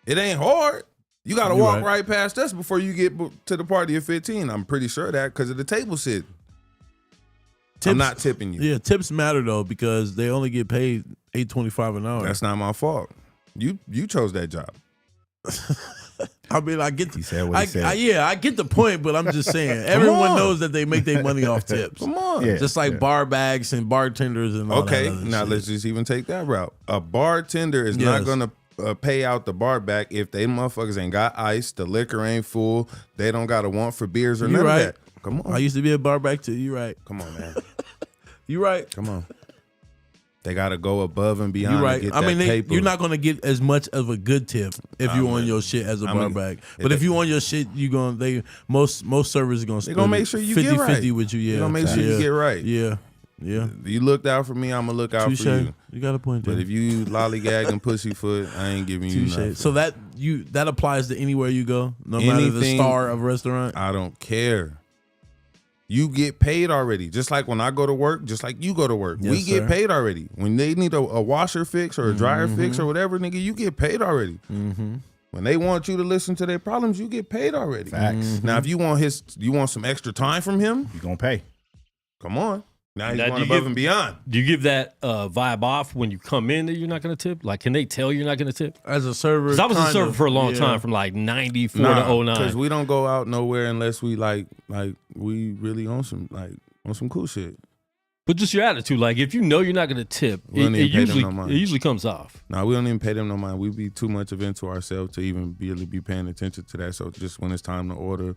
It ain't hard. You got to walk right past us before you get to the party of 15. I'm pretty sure that because of the table sit. I'm not tipping you. Yeah, tips matter though because they only get paid $8.25 an hour. That's not my fault. You chose that job. I mean, I get. He said what he said. Yeah, I get the point, but I'm just saying, everyone knows that they make their money off tips. Come on. Yeah. Just like bar bags and bartenders and all that Okay, other now shit. let's just even take that route. A bartender is not gonna pay out the bar back if they motherfuckers ain't got ice, the liquor ain't full, they don't got a want for beers or none of that. Come on. I used to be a bar back too. You right. Come on, man. You right. Come on. They gotta go above and beyond. You're right. To get I mean, that paper. you're not gonna get as much of a good tip if you on your shit as a bar back. But if you on your shit, you gonna most servers are gonna They gonna make sure you get right. 50-50 with you. Yeah, They gonna make sure you get right. Yeah. You looked out for me, I'm gonna look out Touché. for you. You got a point there. But if you lollygag and pussyfoot, I ain't giving you nothing. So that applies to anywhere you go, no matter the star of a restaurant. I don't care. You get paid already. Just like when I go to work, just like you go to work. Yes, we get sir. paid already. When they need a washer fix or a dryer fix or whatever, nigga, you get paid already. When they want you to listen to their problems, you get paid already. Facts. Now, if you want some extra time from him, You gonna pay. come on. Now he's Now, going above and beyond. Do you give that vibe off when you come in that you're not going to tip? Like, can they tell you're not going to tip? As a server, Because I was a kind server of, for a long yeah. time, from like 94 to Because 09. we don't go out nowhere unless we like we really on some cool shit. But just your attitude, like if you know you're not going to tip, We don't it even pay them usually no mind. it usually comes off. No, we don't even pay them no mind. We be too much of into ourselves to even really be paying attention to that. So just when it's time to order,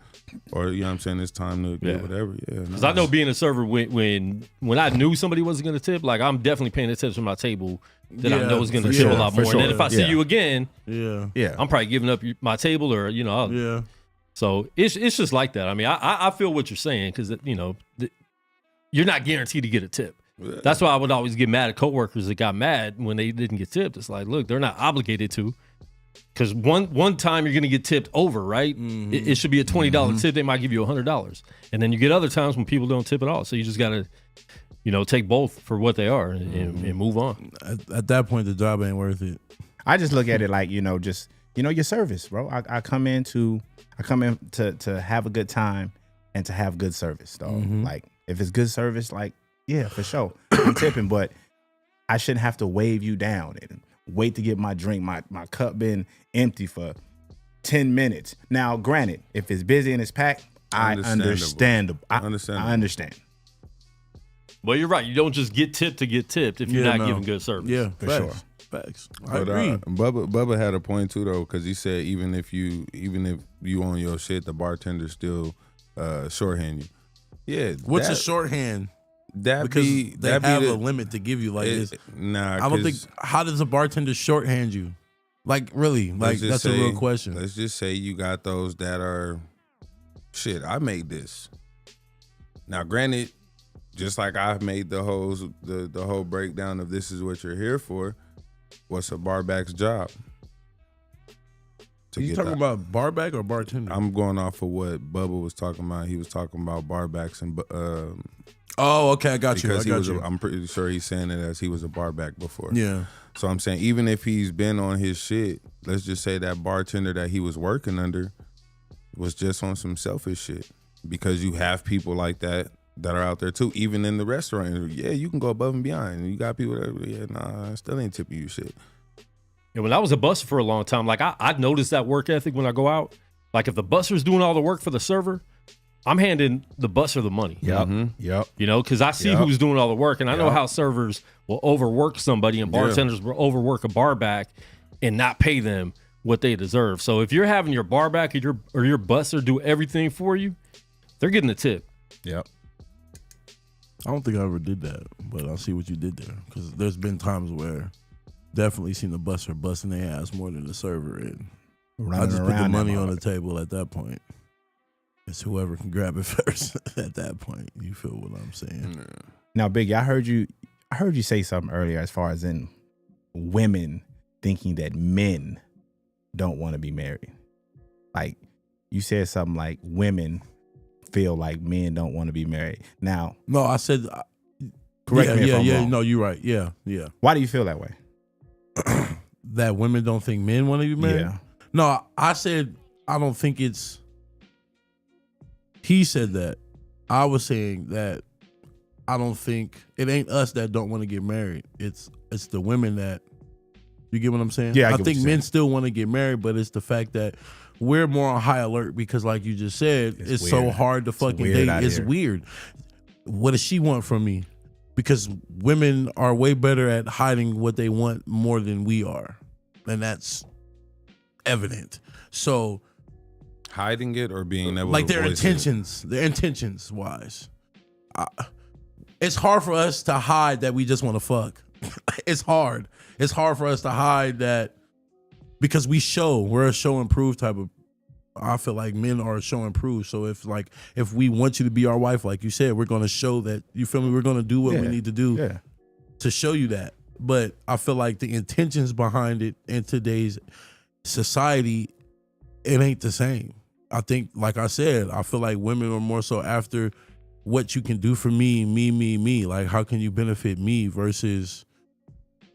or you know what I'm saying, it's time to get whatever. Yeah, Because I know being a server, when I knew somebody wasn't going to tip, like I'm definitely paying attention to my table that I know is going to for tip sure, a lot for more. And then sure. if I see Yeah. you again, Yeah. I'm probably giving up my table, or Yeah. So it's just like that. I mean, I feel what you're saying, because you're not guaranteed to get a tip. That's why I would always get mad at coworkers that got mad when they didn't get tipped. It's like, look, they're not obligated to, because one time you're going to get tipped over, right? It should be a $20 tip. They might give you $100, and then you get other times when people don't tip at all. So you just got to, take both for what they are and move on. At that point, the job ain't worth it. I just look at it like, just your service, bro. I come in to have a good time and to have good service, dog. Like if it's good service, like, yeah, for sure, I'm tipping, but I shouldn't have to wave you down and wait to get my drink, my cup been empty for 10 minutes. Now, granted, if it's busy and it's packed, I understand. I understand. Well, you're right. You don't just get tipped to get tipped if you're not giving good service. Yeah, For facts. sure. Facts. I But agree. Bubba had a point too though, because he said even if you on your shit, the bartender still shorthand you. Yeah. What's a shorthand? That Because be they that have be a the, limit to give you like this. Nah, I don't think. How does a bartender shorthand you? Like really? Like that's a real question. Let's just say you got those that are, shit, I made this. Now, granted, just like I've made the whole breakdown of this is what you're here for. What's a barback's job? You talking about barback or bartender? I'm going off of what Bubba was talking about. He was talking about barbacks and oh, okay, I got you. because I'm pretty sure he's saying it as he was a barback before. Yeah. So I'm saying even if he's been on his shit, let's just say that bartender that he was working under was just on some selfish shit, because you have people like that are out there too, even in the restaurant. Yeah, you can go above and beyond. You got people that I still ain't tipping you shit. And when I was a busser for a long time, like I noticed that work ethic when I go out. Like if the busser's doing all the work for the server, I'm handing the busser the money. Yep. Because I see who's doing all the work, and I know how servers will overwork somebody and bartenders will overwork a bar back and not pay them what they deserve. So if you're having your bar back or your busser do everything for you, they're getting a tip. Yep. I don't think I ever did that, but I see what you did there. Because there's been times where definitely seen the busser busting their ass more than the server, and I just put the money on the table at that point. It's whoever can grab it first at that point. You feel what I'm saying? Now, Biggie, I heard you say something earlier as far as in women thinking that men don't want to be married. Like you said something like women feel like men don't want to be married. Now, No, I said correct me if I'm wrong. No, you're right. Yeah. Why do you feel that way? That women don't think men want to be married? Yeah. No, I said I don't think it's. He said that. I was saying that I don't think it ain't us that don't want to get married. It's the women that You get what I'm saying? Yeah, I I get what think you're men saying. still want to get married, but it's the fact that we're more on high alert because, like you just said, it's so weird. hard to fucking weird date. out It's here. weird. What does she want from me? Because women are way better at hiding what they want more than we are, and that's evident. So, Hiding it or being able like to their voice intentions wise, it's hard for us to hide that we just want to fuck. It's hard. It's hard for us to hide that because we're a show and prove type of. I feel like men are a show and prove. So if we want you to be our wife, like you said, we're going to show that. You feel me? We're going to do what we need to do to show you that. But I feel like the intentions behind it in today's society, it ain't the same. I think, like I said, I feel like women are more so after what you can do for me. Like, how can you benefit me versus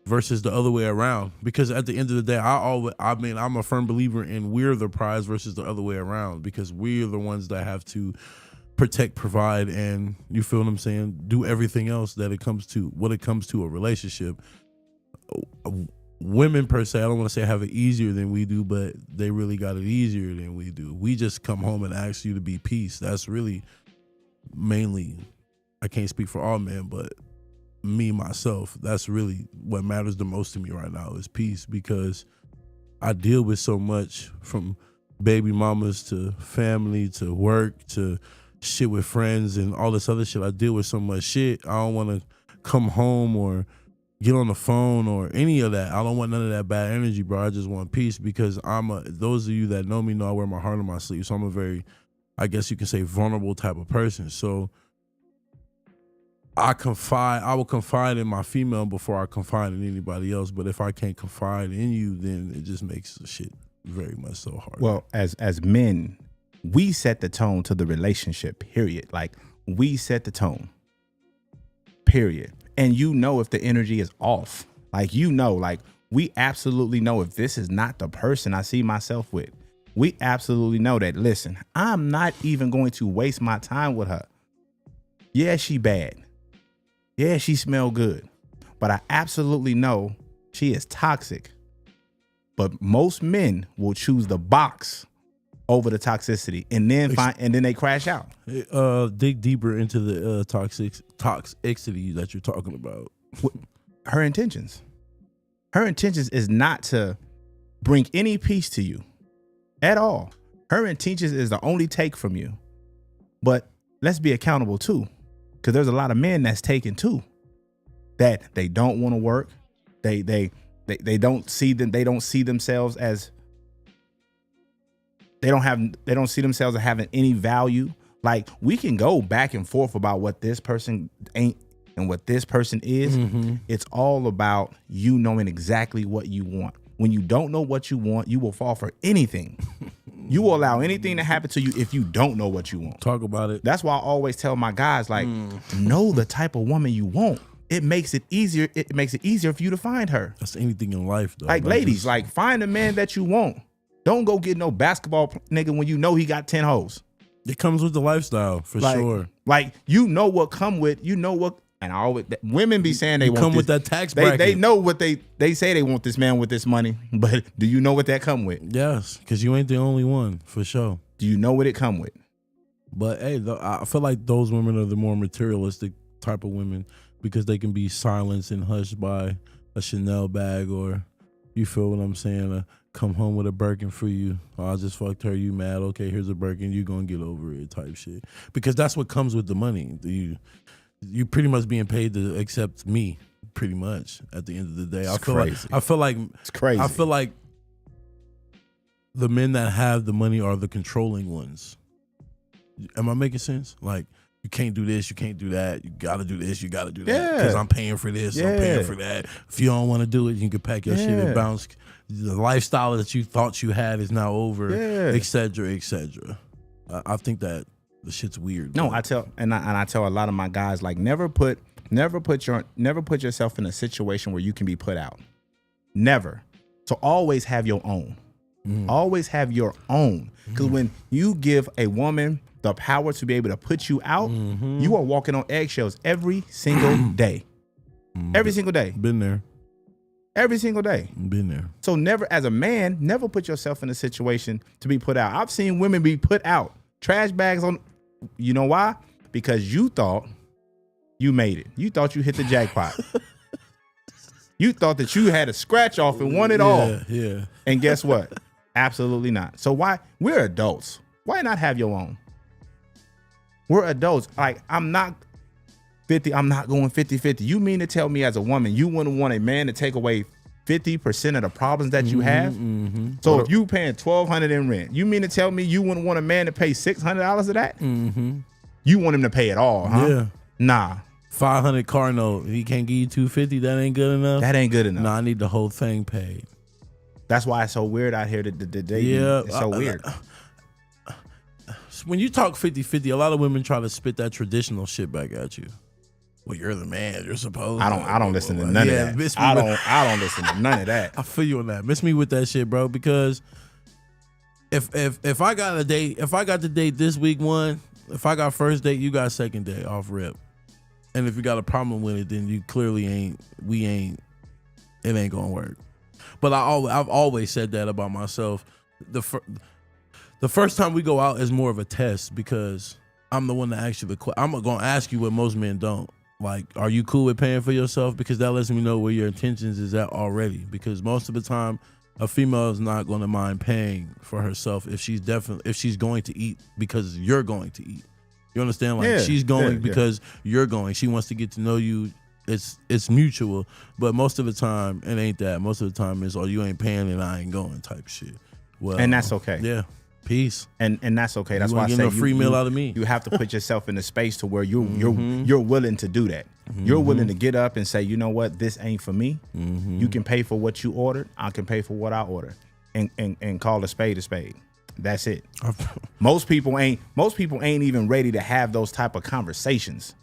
the other way around? Because at the end of the day, I'm a firm believer in we're the prize versus the other way around, because we're the ones that have to protect, provide, and you feel what I'm saying, do everything else that it comes to a relationship. Women per se, I don't want to say have it easier than we do, but they really got it easier than we do. We just come home and ask you to be peace. That's really mainly, I can't speak for all men, but me, myself, that's really what matters the most to me right now is peace, because I deal with so much, from baby mamas to family to work to shit with friends and all this other shit. I deal with so much shit. I don't want to come home or get on the phone or any of that. I don't want none of that bad energy, bro. I just want peace, because those of you that know me know I wear my heart on my sleeve. So I'm a very, I guess you can say, vulnerable type of person. So I will confide in my female before I confide in anybody else. But if I can't confide in you, then it just makes the shit very much so hard. Well, as men, we set the tone to the relationship, period. Like, we set the tone, period. And you know if the energy is off. Like, we absolutely know if this is not the person I see myself with. We absolutely know that, listen, I'm not even going to waste my time with her. Yeah, she bad. Yeah, she smell good. But I absolutely know she is toxic. But most men will choose the box over the toxicity, and then they crash out. Dig deeper into the toxicity that you're talking about. Her intentions is not to bring any peace to you at all. Her intentions is to only take from you. But let's be accountable too, because there's a lot of men that's taken too, that they don't want to work. They don't see themselves as. They don't see themselves as having any value. Like, we can go back and forth about what this person ain't and what this person is. Mm-hmm. It's all about you knowing exactly what you want. When you don't know what you want, you will fall for anything. You will allow anything to happen to you if you don't know what you want. Talk about it. That's why I always tell my guys, like, know the type of woman you want. It makes it easier. It makes it easier for you to find her. That's anything in life, though. Like, ladies, like, find a man that you want. Don't go get no basketball nigga when you know he got 10 hoes. It comes with the lifestyle, for sure. Like, you know what come with, and I always, women be saying they want come this, with that tax bracket. They know what they say they want this man with this money, but do you know what that come with? Yes, because you ain't the only one, for sure. Do you know what it come with? But hey, I feel like those women are the more materialistic type of women, because they can be silenced and hushed by a Chanel bag, or, you feel what I'm saying, come home with a Birkin for you. Oh, I just fucked her. You mad? Okay, here's a Birkin. You gonna get over it type shit. Because that's what comes with the money. You pretty much being paid to accept me, pretty much, at the end of the day. I feel like it's crazy. I feel like the men that have the money are the controlling ones. Am I making sense? Like, you can't do this, you can't do that. You gotta do this, you gotta do that. Because I'm paying for this, I'm paying for that. If you don't want to do it, you can pack your shit and bounce. The lifestyle that you thought you had is now over, et cetera, et cetera. I think that the shit's weird. No, I tell a lot of my guys, like, never put yourself in a situation where you can be put out. Never. So always have your own. Always have your own. Because when you give a woman the power to be able to put you out, you are walking on eggshells every single day. Every single day. Been there. Every single day. Been there. So never, as a man, never put yourself in a situation to be put out. I've seen women be put out. Trash bags on. You know why? Because you thought you made it. You thought you hit the jackpot. You thought that you had a scratch off and won it all. Yeah. And guess what? Absolutely not. So why? We're adults. Why not have your own? We're adults. Like, I'm not 50. I'm not going 50-50. You mean to tell me as a woman, you wouldn't want a man to take away 50% of the problems that you have? Mm-hmm. So if you paying $1,200 in rent, you mean to tell me you wouldn't want a man to pay $600 of that? Mm-hmm. You want him to pay it all, huh? Yeah. Nah. 500 car note. He can't give you 250. That ain't good enough. That ain't good enough. No, I need the whole thing paid. That's why it's so weird out here. The dating. Yeah, It's so weird. When you talk 50-50, a lot of women try to spit that traditional shit back at you. Well, you're the man. You're supposed. I don't listen to none of that. I don't listen to none of that. I feel you on that. Miss me with that shit, bro. Because if I got a date, if I got the date this week one, if I got first date, you got second date off rip. And if you got a problem with it, then you clearly ain't. It ain't gonna work. But I've always said that about myself. The first time we go out is more of a test because I'm the one that asks you the question. I'm gonna ask you what most men don't. Like, are you cool with paying for yourself? Because that lets me know where your intentions is at already. Because most of the time, a female is not going to mind paying for herself if she's going to eat because you're going to eat. You understand? Like, she's going because you're going. She wants to get to know you. It's mutual. But most of the time, it ain't that. Most of the time, it's, oh, you ain't paying and I ain't going type shit. Well, and that's okay. Yeah. Peace. And that's okay. That's you why I get say no free meal out of me. You have to put yourself in a space to where you're willing to do that. You're willing to get up and say, you know what, this ain't for me. You can pay for what you ordered. I can pay for what I ordered, and call a spade a spade. That's it. Most people ain't even ready to have those type of conversations.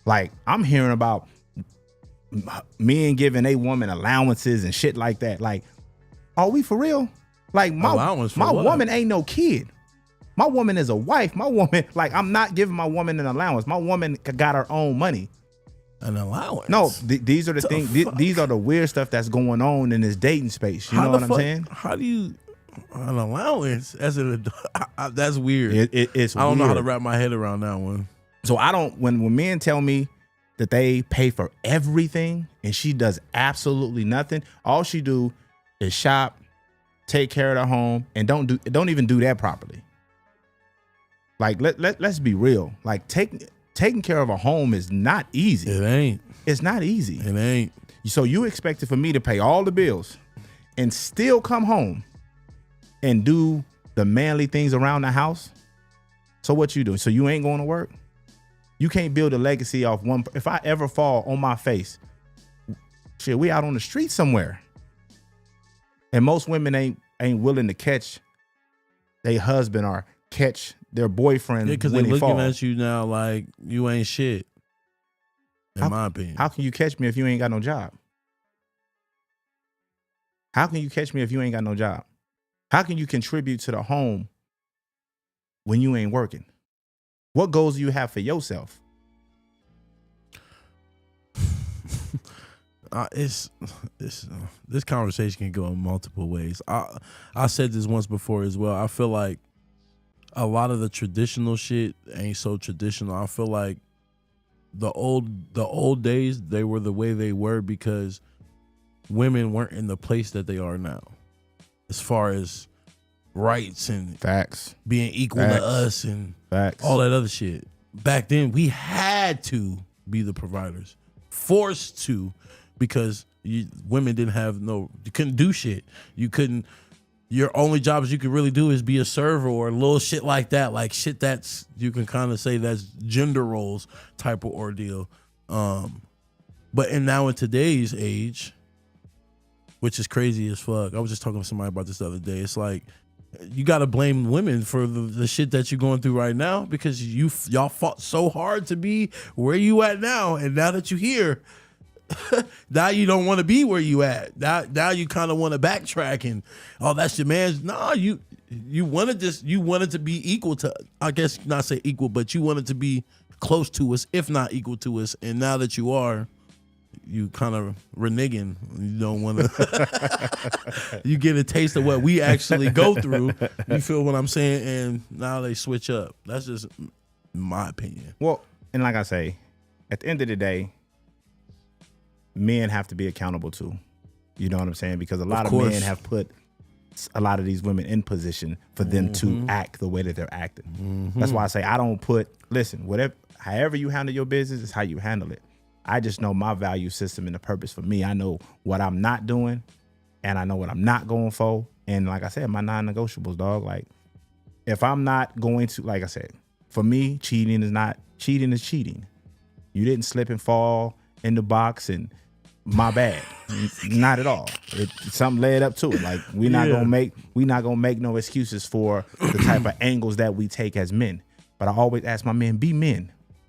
Like, I'm hearing about men giving a woman allowances and shit like that. Like, are we for real? Like, my woman ain't no kid. My woman is a wife. My woman, like, I'm not giving my woman an allowance. My woman got her own money. An allowance? No, these are the things. These are the weird stuff that's going on in this dating space. You know what I'm saying? How do you an allowance as an adult? That's weird. It's I don't know how to wrap my head around that one. So I don't. When men tell me that they pay for everything and she does absolutely nothing, all she do is shop, take care of the home, and don't even do that properly. Like, let's be real. Like, taking care of a home is not easy. It ain't. It's not easy. It ain't. So you expected for me to pay all the bills and still come home and do the manly things around the house? So what you doing? So you ain't going to work? You can't build a legacy off one. If I ever fall on my face, shit, we out on the street somewhere. And most women ain't willing to catch their husband or catch their boyfriend. Yeah, because they're looking at you now like you ain't shit. In my opinion. How can you catch me if you ain't got no job? How can you catch me if you ain't got no job? How can you contribute to the home when you ain't working? What goals do you have for yourself? This conversation can go in multiple ways. I said this once before as well. I feel like a lot of the traditional shit ain't so traditional. I feel like the old days, they were the way they were because women weren't in the place that they are now, as far as rights and facts, being equal to us and facts, all that other shit. Back then, we had to be the providers, forced to. Because women didn't have you couldn't do shit. Your only jobs you could really do is be a server or a little shit like that. Like shit that's, you can kind of say that's gender roles type of ordeal. But now in today's age, which is crazy as fuck. I was just talking to somebody about this the other day. It's like, you got to blame women for the shit that you're going through right now because y'all fought so hard to be where you at now. And now that you're here, now you don't want to be where you at. Now you kind of want to backtrack and, oh, that's your man's. Nah, you wanted to be equal to, I guess not say equal, but you wanted to be close to us, if not equal to us. And now that you are, you kind of reneging. You don't want to. You get a taste of what we actually go through. You feel what I'm saying? And now they switch up. That's just my opinion. Well, and like I say, at the end of the day, men have to be accountable too. You know what I'm saying? Because a lot of men have put a lot of these women in position for them to act the way that they're acting. That's why I say I don't put, listen, however you handle your business is how you handle it. I just know my value system and the purpose for me. I know what I'm not doing and I know what I'm not going for. And like I said, my non-negotiables, dog. Like if I'm not going to, like I said, for me, cheating is cheating. You didn't slip and fall in the box and my bad. Not at all. Something led up to it. Like we not gonna make no excuses for the type of angles that we take as men. But I always ask my men.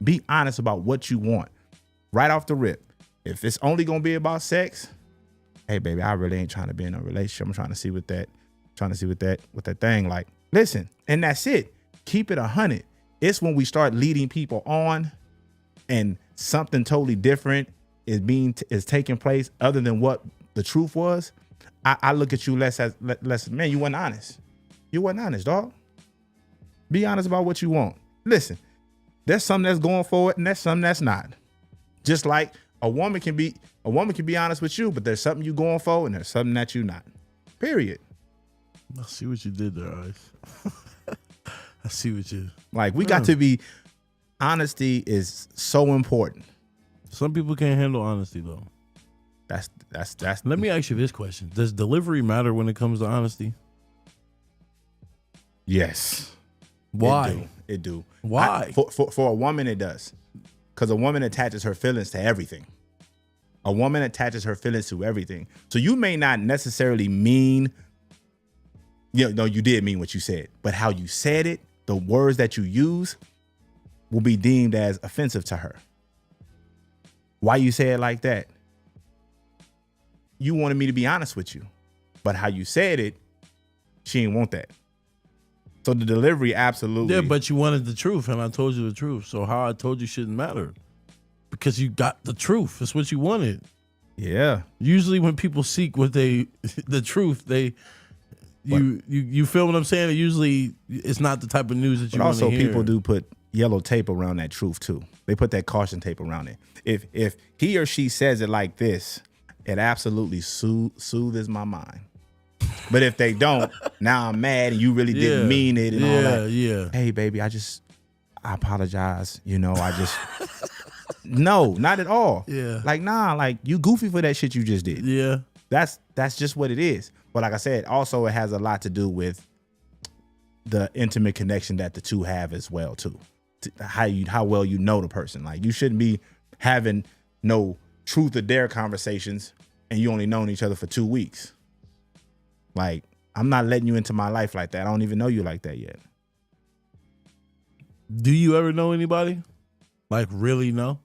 Be honest about what you want. Right off the rip. If it's only gonna be about sex, hey baby, I really ain't trying to be in a relationship. I'm trying to see what that thing like. Listen, and that's it. Keep it 100. It's when we start leading people on and something totally different is taking place other than what the truth was. I look at you less, man, you wasn't honest. You wasn't honest, dog. Be honest about what you want. Listen, there's something that's going forward and there's something that's not. Just like a woman can be honest with you, but there's something you going for and there's something that you not. Period. I see what you did there, Ice. I see what you like. We got to be. Honesty is so important. Some people can't handle honesty though. That's. Let me ask you this question: does delivery matter when it comes to honesty? Yes. Why? It do. Why? For a woman, it does. Because a woman attaches her feelings to everything. A woman attaches her feelings to everything. So you may not necessarily mean, you did mean what you said, but how you said it, the words that you use will be deemed as offensive to her. Why you say it like that? You wanted me to be honest with you, but how you said it, she didn't want that. So the delivery, absolutely. Yeah, but you wanted the truth, and I told you the truth. So how I told you shouldn't matter, because you got the truth. That's what you wanted. Yeah. Usually, when people seek the truth, you feel what I'm saying? Usually, it's not the type of news that you want to hear. Also, people do put yellow tape around that truth too. They put that caution tape around it. If he or she says it like this, it absolutely soothes my mind. But if they don't, now I'm mad and you really didn't mean it and all that. Yeah. Hey, baby, I apologize. No, not at all. Yeah. Like, nah, like you goofy for that shit you just did. Yeah. That's just what it is. But like I said, also it has a lot to do with the intimate connection that the two have as well too. How well you know the person. Like you shouldn't be having no truth or dare conversations and you only known each other for 2 weeks. Like, I'm not letting you into my life like that. I don't even know you like that yet. Do you ever know anybody? Like, really know?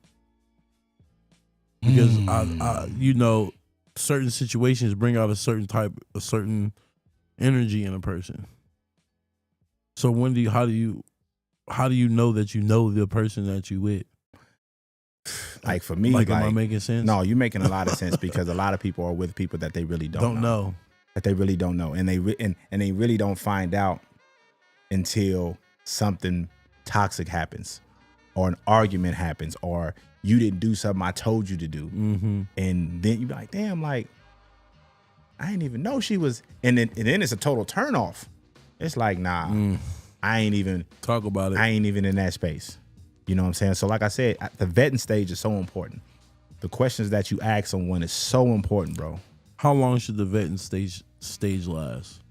Because certain situations bring out a certain energy in a person. So how do you know that you know the person that you with? Like for me, am I making sense? No, you're making a lot of sense because a lot of people are with people that they really don't know. That they really don't know, and they really don't find out until something toxic happens, or an argument happens, or you didn't do something I told you to do, and then you be like, damn, like I didn't even know she was, and then it's a total turn off. It's like, nah, I ain't even talk about it. I ain't even in that space. You know what I'm saying? So like I said, the vetting stage is so important. The questions that you ask someone is so important, bro. How long should the vetting stage last?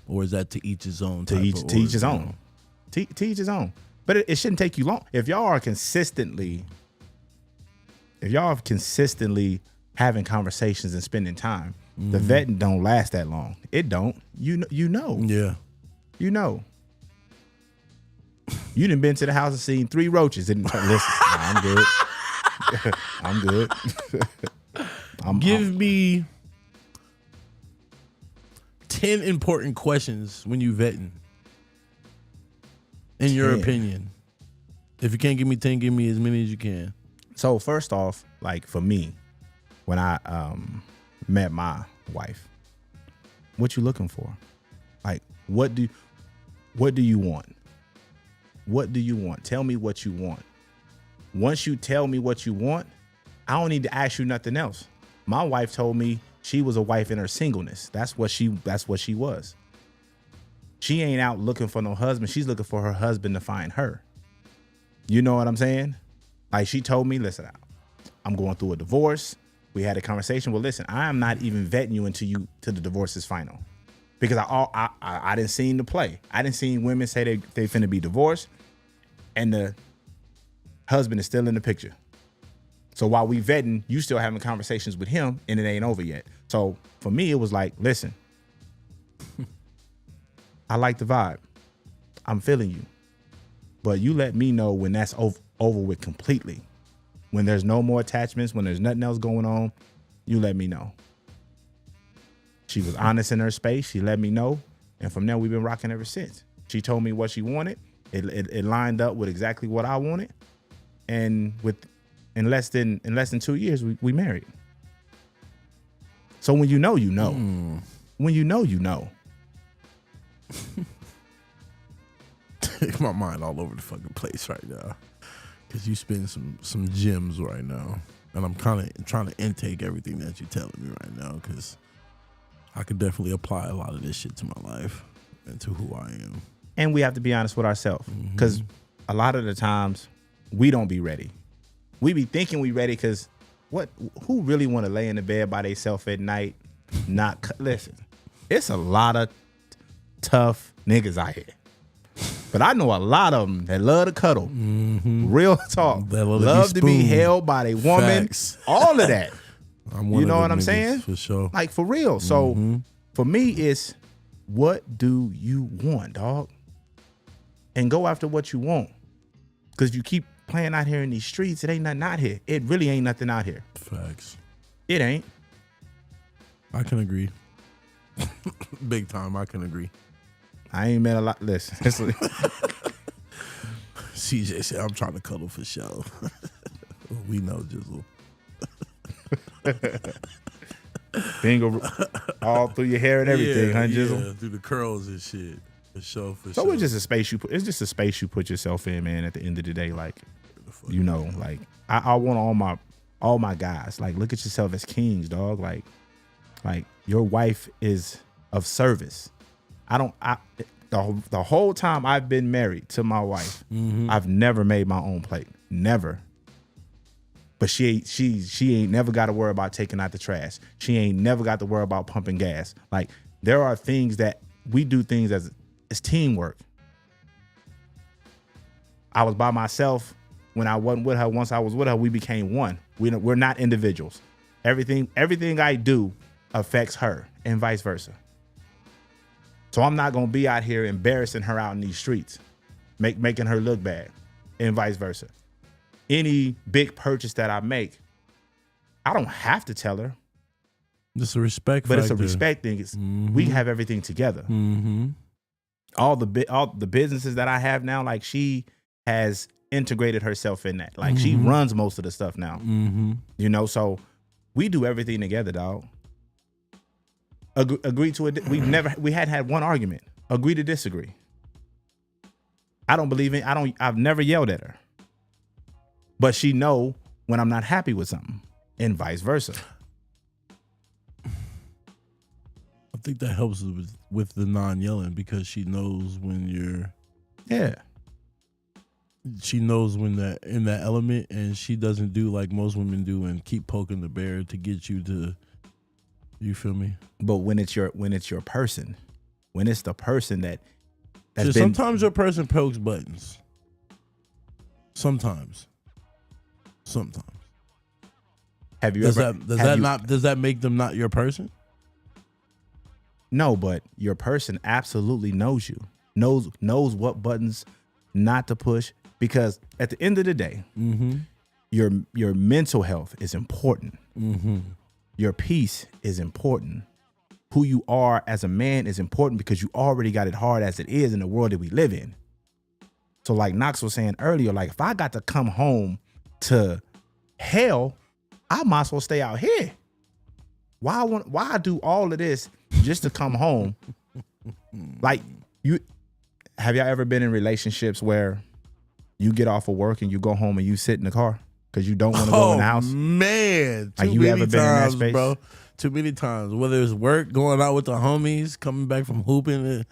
Or is that to each his own? To each his own. To each his own. But it shouldn't take you long. If y'all are consistently having conversations and spending time, the vetting don't last that long. It don't. You know. Yeah. You know. You done been to the house and seen 3 roaches and listen, I'm good. I'm good. Give me 10 important questions when you vetting. In your opinion. If you can't give me 10, give me as many as you can. So first off, like for me, when I met my wife. What you looking for? Like, what do you want? What do you want? Tell me what you want. Once you tell me what you want, I don't need to ask you nothing else. My wife told me she was a wife in her singleness. That's what she was. She ain't out looking for no husband. She's looking for her husband to find her. You know what I'm saying? Like, she told me, listen, I'm going through a divorce. We had a conversation. Well, listen, I am not even vetting you until the divorce is final. Because I didn't see the play. I didn't see women say they finna be divorced and the husband is still in the picture. So while we vetting, you still having conversations with him and it ain't over yet. So for me, it was like, listen, I like the vibe. I'm feeling you. But you let me know when that's over with completely. When there's no more attachments, when there's nothing else going on, you let me know. She was honest in her space. She let me know. And from there, we've been rocking ever since. She told me what she wanted. It lined up with exactly what I wanted. And in less than 2 years, we married. So when you know, you know. When you know, you know. My mind all over the fucking place right now. Because you spend some gems right now. And I'm kind of trying to intake everything that you're telling me right now. Because I could definitely apply a lot of this shit to my life and to who I am. And we have to be honest with ourselves. Because a lot of the times, we don't be ready. We be thinking we ready because who really want to lay in the bed by themselves at night? Listen, it's a lot of tough niggas out here. But I know a lot of them that love to cuddle. Real talk. That love to be held by their woman. Facts. All of that. You know what I'm saying? For sure. Like, for real. So for me, it's what do you want, dog? And go after what you want. Because if you keep playing out here in these streets, it ain't nothing out here. It really ain't nothing out here. Facts. It ain't. I can agree. Big time, I can agree. I ain't met a lot. Listen. CJ said, I'm trying to cuddle for show. We know, Jizzle. Bingo all through your hair and everything, huh, Jizzle? Yeah, through the curls and shit. For sure. So it's just a space you put yourself in, man, at the end of the day. Like, you know, like I want all my guys, like, look at yourself as kings, dog. Like your wife is of service. The whole time I've been married to my wife, I've never made my own plate. Never. But she ain't never got to worry about taking out the trash. She ain't never got to worry about pumping gas. Like, there are things that we do things as teamwork. I was by myself when I wasn't with her. Once I was with her, we became one. We're not individuals. Everything I do affects her and vice versa. So I'm not gonna be out here embarrassing her out in these streets, making her look bad, and vice versa. Any big purchase that I make, I don't have to tell her. It's a respect but factor. It's a respect thing. We have everything together. All the businesses that I have now, like, she has integrated herself in that. Like, she runs most of the stuff now. You know, so we do everything together, dog. Agree to it. We hadn't had one argument. Agree to disagree. I've never yelled at her. But she know when I'm not happy with something, and vice versa. I think that helps with the non-yelling, because she knows when you're. Yeah. She knows when that in that element, and she doesn't do like most women do and keep poking the bear to get you to. You feel me? But when it's your person, when it's the person that's been, sometimes your person pokes buttons. Sometimes. Have you does ever? Does that make them not your person? No, but your person absolutely knows you. Knows what buttons not to push, because at the end of the day, your mental health is important. Your peace is important. Who you are as a man is important, because you already got it hard as it is in the world that we live in. So like Knox was saying earlier, like, if I got to come home to hell, I might as well stay out here. Why I do all of this just to come home? Like, have y'all ever been in relationships where you get off of work and you go home and you sit in the car because you don't want to go in the house? Man, Like, you ever been in that space, bro? Too many times. Whether it's work, going out with the homies, coming back from hooping,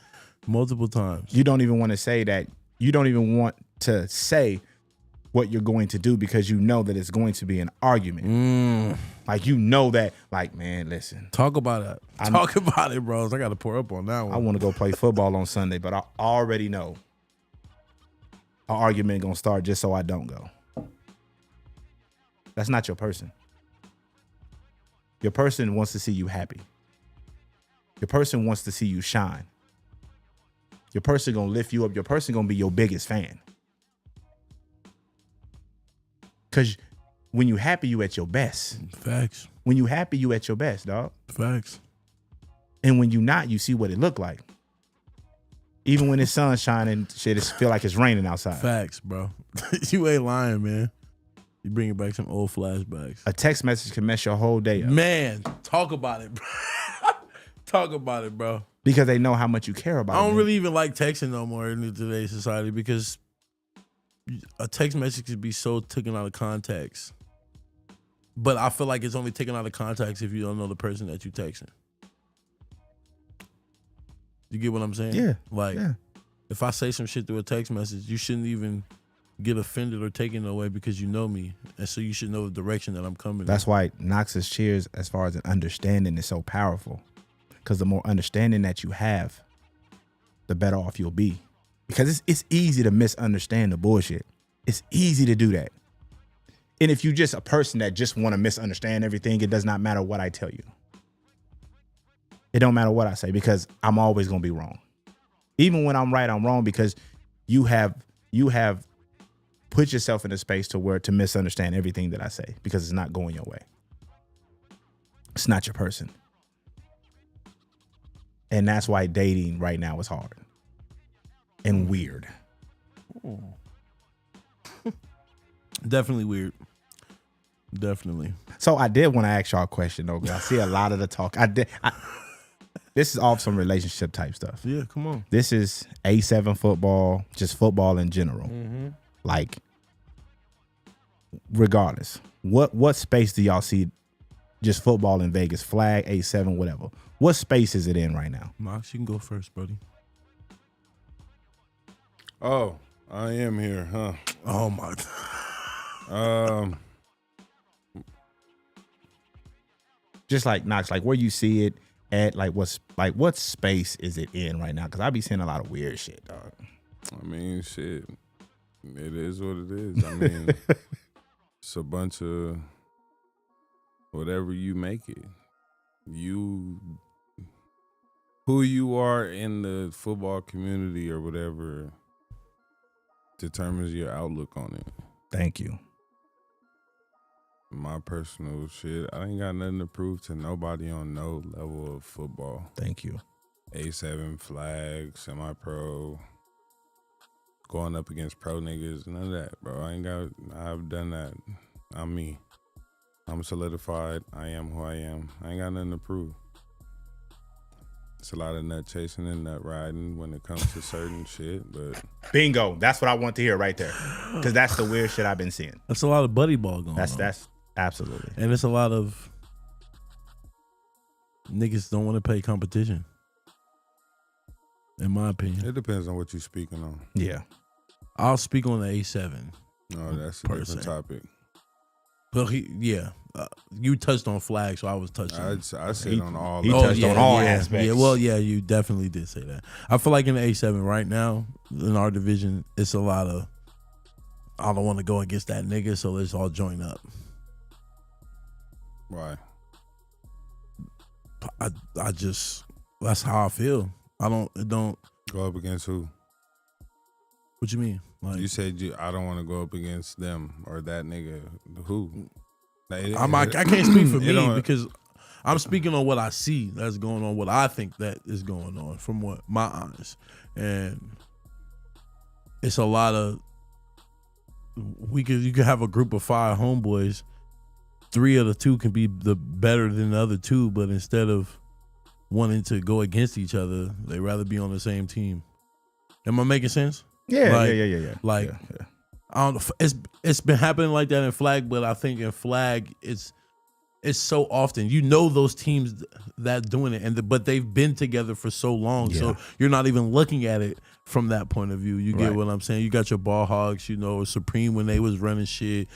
multiple times. You don't even want to say that. You don't even want to say what you're going to do because you know that it's going to be an argument. Like, you know that, like, man, listen. Talk about it. Talk about it, bros. I got to pour up on that one. I want to go play football on Sunday, but I already know an argument going to start just so I don't go. That's not your person. Your person wants to see you happy. Your person wants to see you shine. Your person going to lift you up. Your person going to be your biggest fan. Because when you happy, you at your best. Facts. When you happy, you at your best, dog. Facts. And when you not, you see what it look like. Even when it's sun shining, shit, it feel like it's raining outside. Facts, bro. You ain't lying, man. You bringing back some old flashbacks. A text message can mess your whole day up. Man, talk about it, bro. Talk about it, bro. Because they know how much you care about it. I don't really even like texting no more in today's society because a text message could be so taken out of context. But I feel like it's only taken out of context if you don't know the person that you're texting. You get what I'm saying? Yeah. Like, if I say some shit through a text message, you shouldn't even get offended or taken away because you know me. And so you should know the direction that I'm coming in. That's why Knox's cheers, as far as an understanding, is so powerful. Because the more understanding that you have, the better off you'll be. Because it's easy to misunderstand the bullshit. It's easy to do that. And if you're just a person that just want to misunderstand everything, it does not matter what I tell you. It don't matter what I say because I'm always going to be wrong. Even when I'm right, I'm wrong because you have put yourself in a space to misunderstand everything that I say because it's not going your way. It's not your person. And that's why dating right now is hard and weird. Definitely weird. Definitely. So I did want to ask y'all a question though, because I see a lot of the talk. This is off some relationship type stuff. Yeah, come on. This is A7 football, just football in general. Like, regardless, what space do y'all see just football in Vegas? Flag, A7, whatever. What space is it in right now? Mox, you can go first, buddy. Oh, I am here, huh? Oh my. Just like Knox, like where you see it at, what space is it in right now? Because I be seeing a lot of weird shit, dog. I mean, shit. It is what it is. I mean, it's a bunch of whatever you make it. Who you are in the football community or whatever determines your outlook on it. Thank you. My personal shit, I ain't got nothing to prove to nobody on no level of football. Thank you. A7 flag, semi-pro, going up against pro niggas, none of that, bro. I've done that. I'm me. I'm solidified. I am who I am. I ain't got nothing to prove. It's a lot of nut chasing and nut riding when it comes to certain shit, but Bingo. That's what I want to hear right there. Because that's the weird shit I've been seeing. That's a lot of buddy ball going on. That's absolutely. And it's a lot of niggas don't want to pay competition. In my opinion. it depends on what you're speaking on. Yeah. I'll speak on the A7. No, that's a different topic. Well, you touched on flags, so I was touching. I said on all. He touched on all aspects. Yeah, well, yeah, you definitely did say that. I feel like in the A7 right now, in our division, it's a lot of, I don't want to go against that nigga, so let's all join up. Why? I just, that's how I feel. It don't. Go up against who? What you mean? Like, You said I don't want to go up against them or that nigga. Who? I can't speak for me because I'm speaking on what I see that's going on, what I think that is going on from what my eyes. And it's a lot of, you could have a group of 5 homeboys 3 of the 2 can be the better than the other 2, but instead of wanting to go against each other, they rather be on the same team. Am I making sense? Yeah, Like, yeah. Like, I don't know. It's been happening like that in flag, but I think in flag it's so often. You know those teams that doing it, but they've been together for so long, so you're not even looking at it from that point of view. You get what I'm saying? You got your ball hogs, Supreme when they was running shit.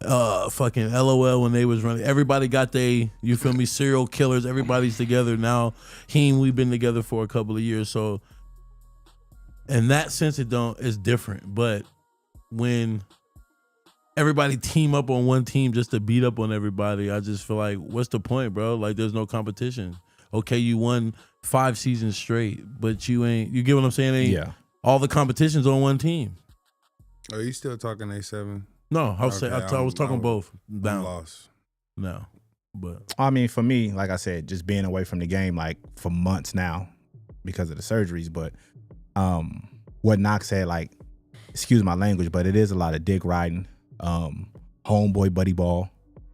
Fucking LOL when they was running. Everybody got you feel me, serial killers. Everybody's together now. We've been together for a couple of years, so in that sense it's different. But when everybody team up on one team just to beat up on everybody, I just feel like, what's the point, bro? Like, there's no competition. Okay, you won 5 seasons straight, but you get what I'm saying? All the competition's on one team. Are you still talking A7? No, I was talking both. Down. Lost. No, but I mean, for me, like I said, just being away from the game like for months now because of the surgeries. But what Knox said, like, excuse my language, but it is a lot of dick riding, homeboy buddy ball.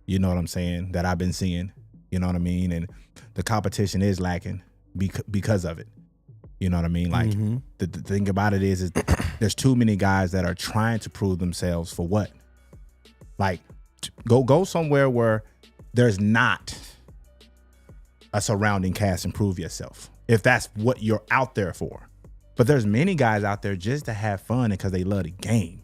You know what I'm saying? That I've been seeing. You know what I mean? And the competition is lacking because of it. You know what I mean? Like the thing about it is there's too many guys that are trying to prove themselves for what? Like, go somewhere where there's not a surrounding cast and prove yourself, if that's what you're out there for. But there's many guys out there just to have fun and because they love the game.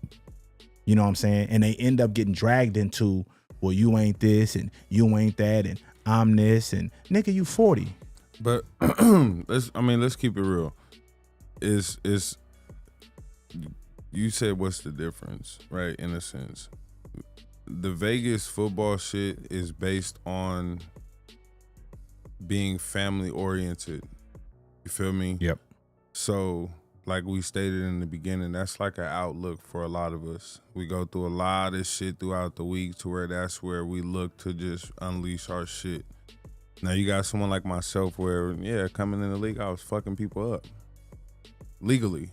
You know what I'm saying? And they end up getting dragged into, well, you ain't this and you ain't that and I'm this and nigga, you 40. But let's keep it real. Is you said what's the difference, right? In a sense, the Vegas football shit is based on being family oriented. You feel me? Yep. So, like we stated in the beginning, that's like an outlook for a lot of us. We go through a lot of shit throughout the week to where that's where we look to just unleash our shit. Now you got someone like myself where, coming in the league, I was fucking people up legally.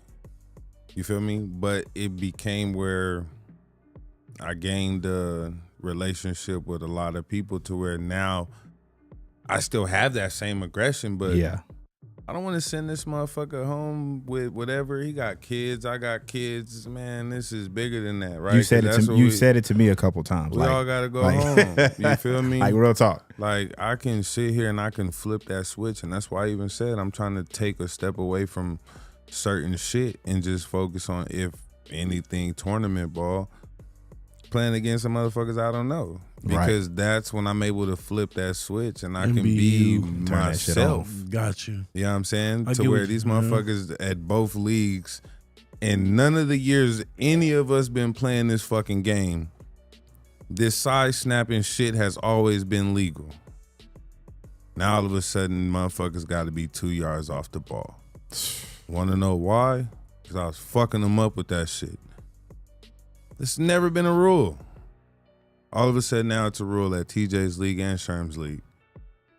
You feel me? But it became where I gained a relationship with a lot of people to where now I still have that same aggression, but I don't want to send this motherfucker home with whatever. He got kids, I got kids. Man, this is bigger than that, right? You said it to me a couple times. We all gotta go home. You feel me? Like, real talk. Like, I can sit here and I can flip that switch, and that's why I even said I'm trying to take a step away from certain shit and just focus on, if anything, tournament ball. Playing against some motherfuckers I don't know. Because that's when I'm able to flip that switch and I can be myself. Got you. You know what I'm saying? To where these motherfuckers at both leagues, and none of the years any of us been playing this fucking game, this side snapping shit has always been legal. Now all of a sudden motherfuckers got to be 2 yards off the ball. Want to know why? Because I was fucking them up with that shit. It's never been a rule. All of a sudden now it's a rule at TJ's league and Sherm's league.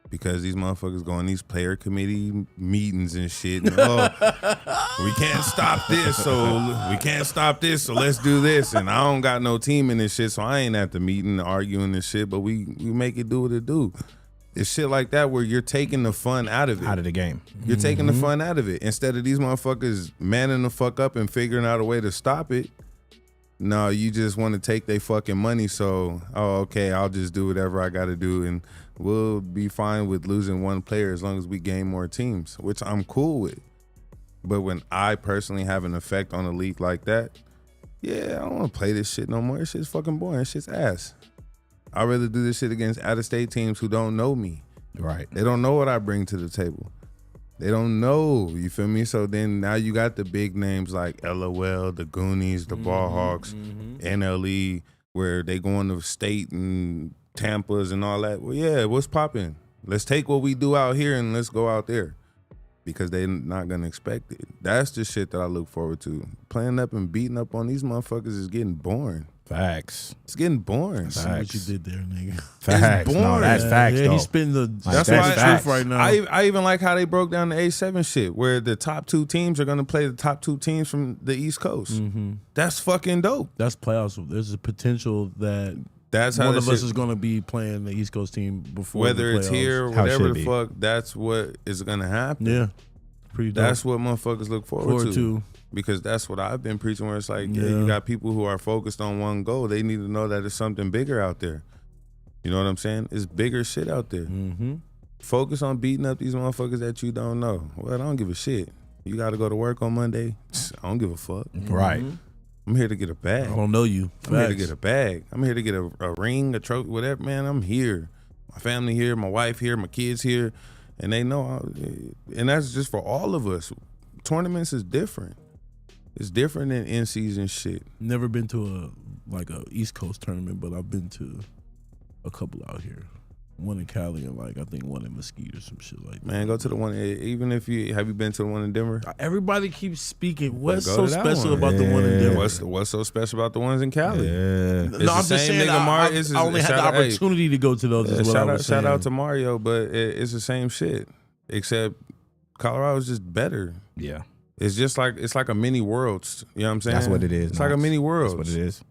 Because these motherfuckers go on these player committee meetings and shit. And, we can't stop this, so let's do this. And I don't got no team in this shit, so I ain't at the meeting arguing this shit, but we make it do what it do. It's shit like that where you're taking the fun out of it. Out of the game. You're taking the fun out of it. Instead of these motherfuckers manning the fuck up and figuring out a way to stop it, no, you just want to take their fucking money. So, okay, I'll just do whatever I got to do, and we'll be fine with losing one player as long as we gain more teams, which I'm cool with. But when I personally have an effect on a league like that, I don't want to play this shit no more. This shit's fucking boring. This shit's ass. I'd rather do this shit against out-of-state teams who don't know me. Right. They don't know what I bring to the table. They don't know, you feel me? So then now you got the big names like LOL, the Goonies, the Ball Hawks, NLE, where they going to state and Tampa's and all that. Well, what's popping? Let's take what we do out here and let's go out there. Because they're not going to expect it. That's the shit that I look forward to. Playing up and beating up on these motherfuckers is getting boring. Facts. It's getting boring. See what you did there, nigga. Facts. It's boring. No, that's facts, though. He's spitting the That's why truth right now. I even like how they broke down the A7 shit, where the top 2 teams are going to play the top 2 teams from the East Coast. That's fucking dope. That's playoffs. There's a potential that That's how one of us shit, is going to be playing the East Coast team before whether the it's playoffs. here or How it whatever should the be. fuck. That's what is gonna happen. Yeah, pretty dope. That's what motherfuckers look forward to. Because that's what I've been preaching. Where it's like, yeah, you got people who are focused on one goal. They need to know that there's something bigger out there. You know what I'm saying? It's bigger shit out there. Mm-hmm. Focus on beating up these motherfuckers that you don't know. Well, I don't give a shit. You got to go to work on Monday. I don't give a fuck. Right. I'm here to get a bag. I don't know you. I'm here to get a bag. I'm here to get a ring, a trophy, whatever. Man, I'm here. My family here, my wife here, my kids here, and they know. And that's just for all of us. Tournaments is different. It's different than in-season shit. Never been to a East Coast tournament, but I've been to a couple out here. One in Cali and I think one in Mesquite or some shit like that. Man, go to the one. Even if have you been to the one in Denver? Everybody keeps speaking. What's Go so to that special one. about the one in Denver? What's so special about the ones in Cali? Yeah. It's No, the I'm just same saying. nigga Mario. I only had the opportunity to go to those. Is what I was saying. Shout out to Mario, but it's the same shit, except Colorado's just better. Yeah. It's just like a mini worlds. You know what I'm saying? That's what it is. It's like a mini world. That's what it is.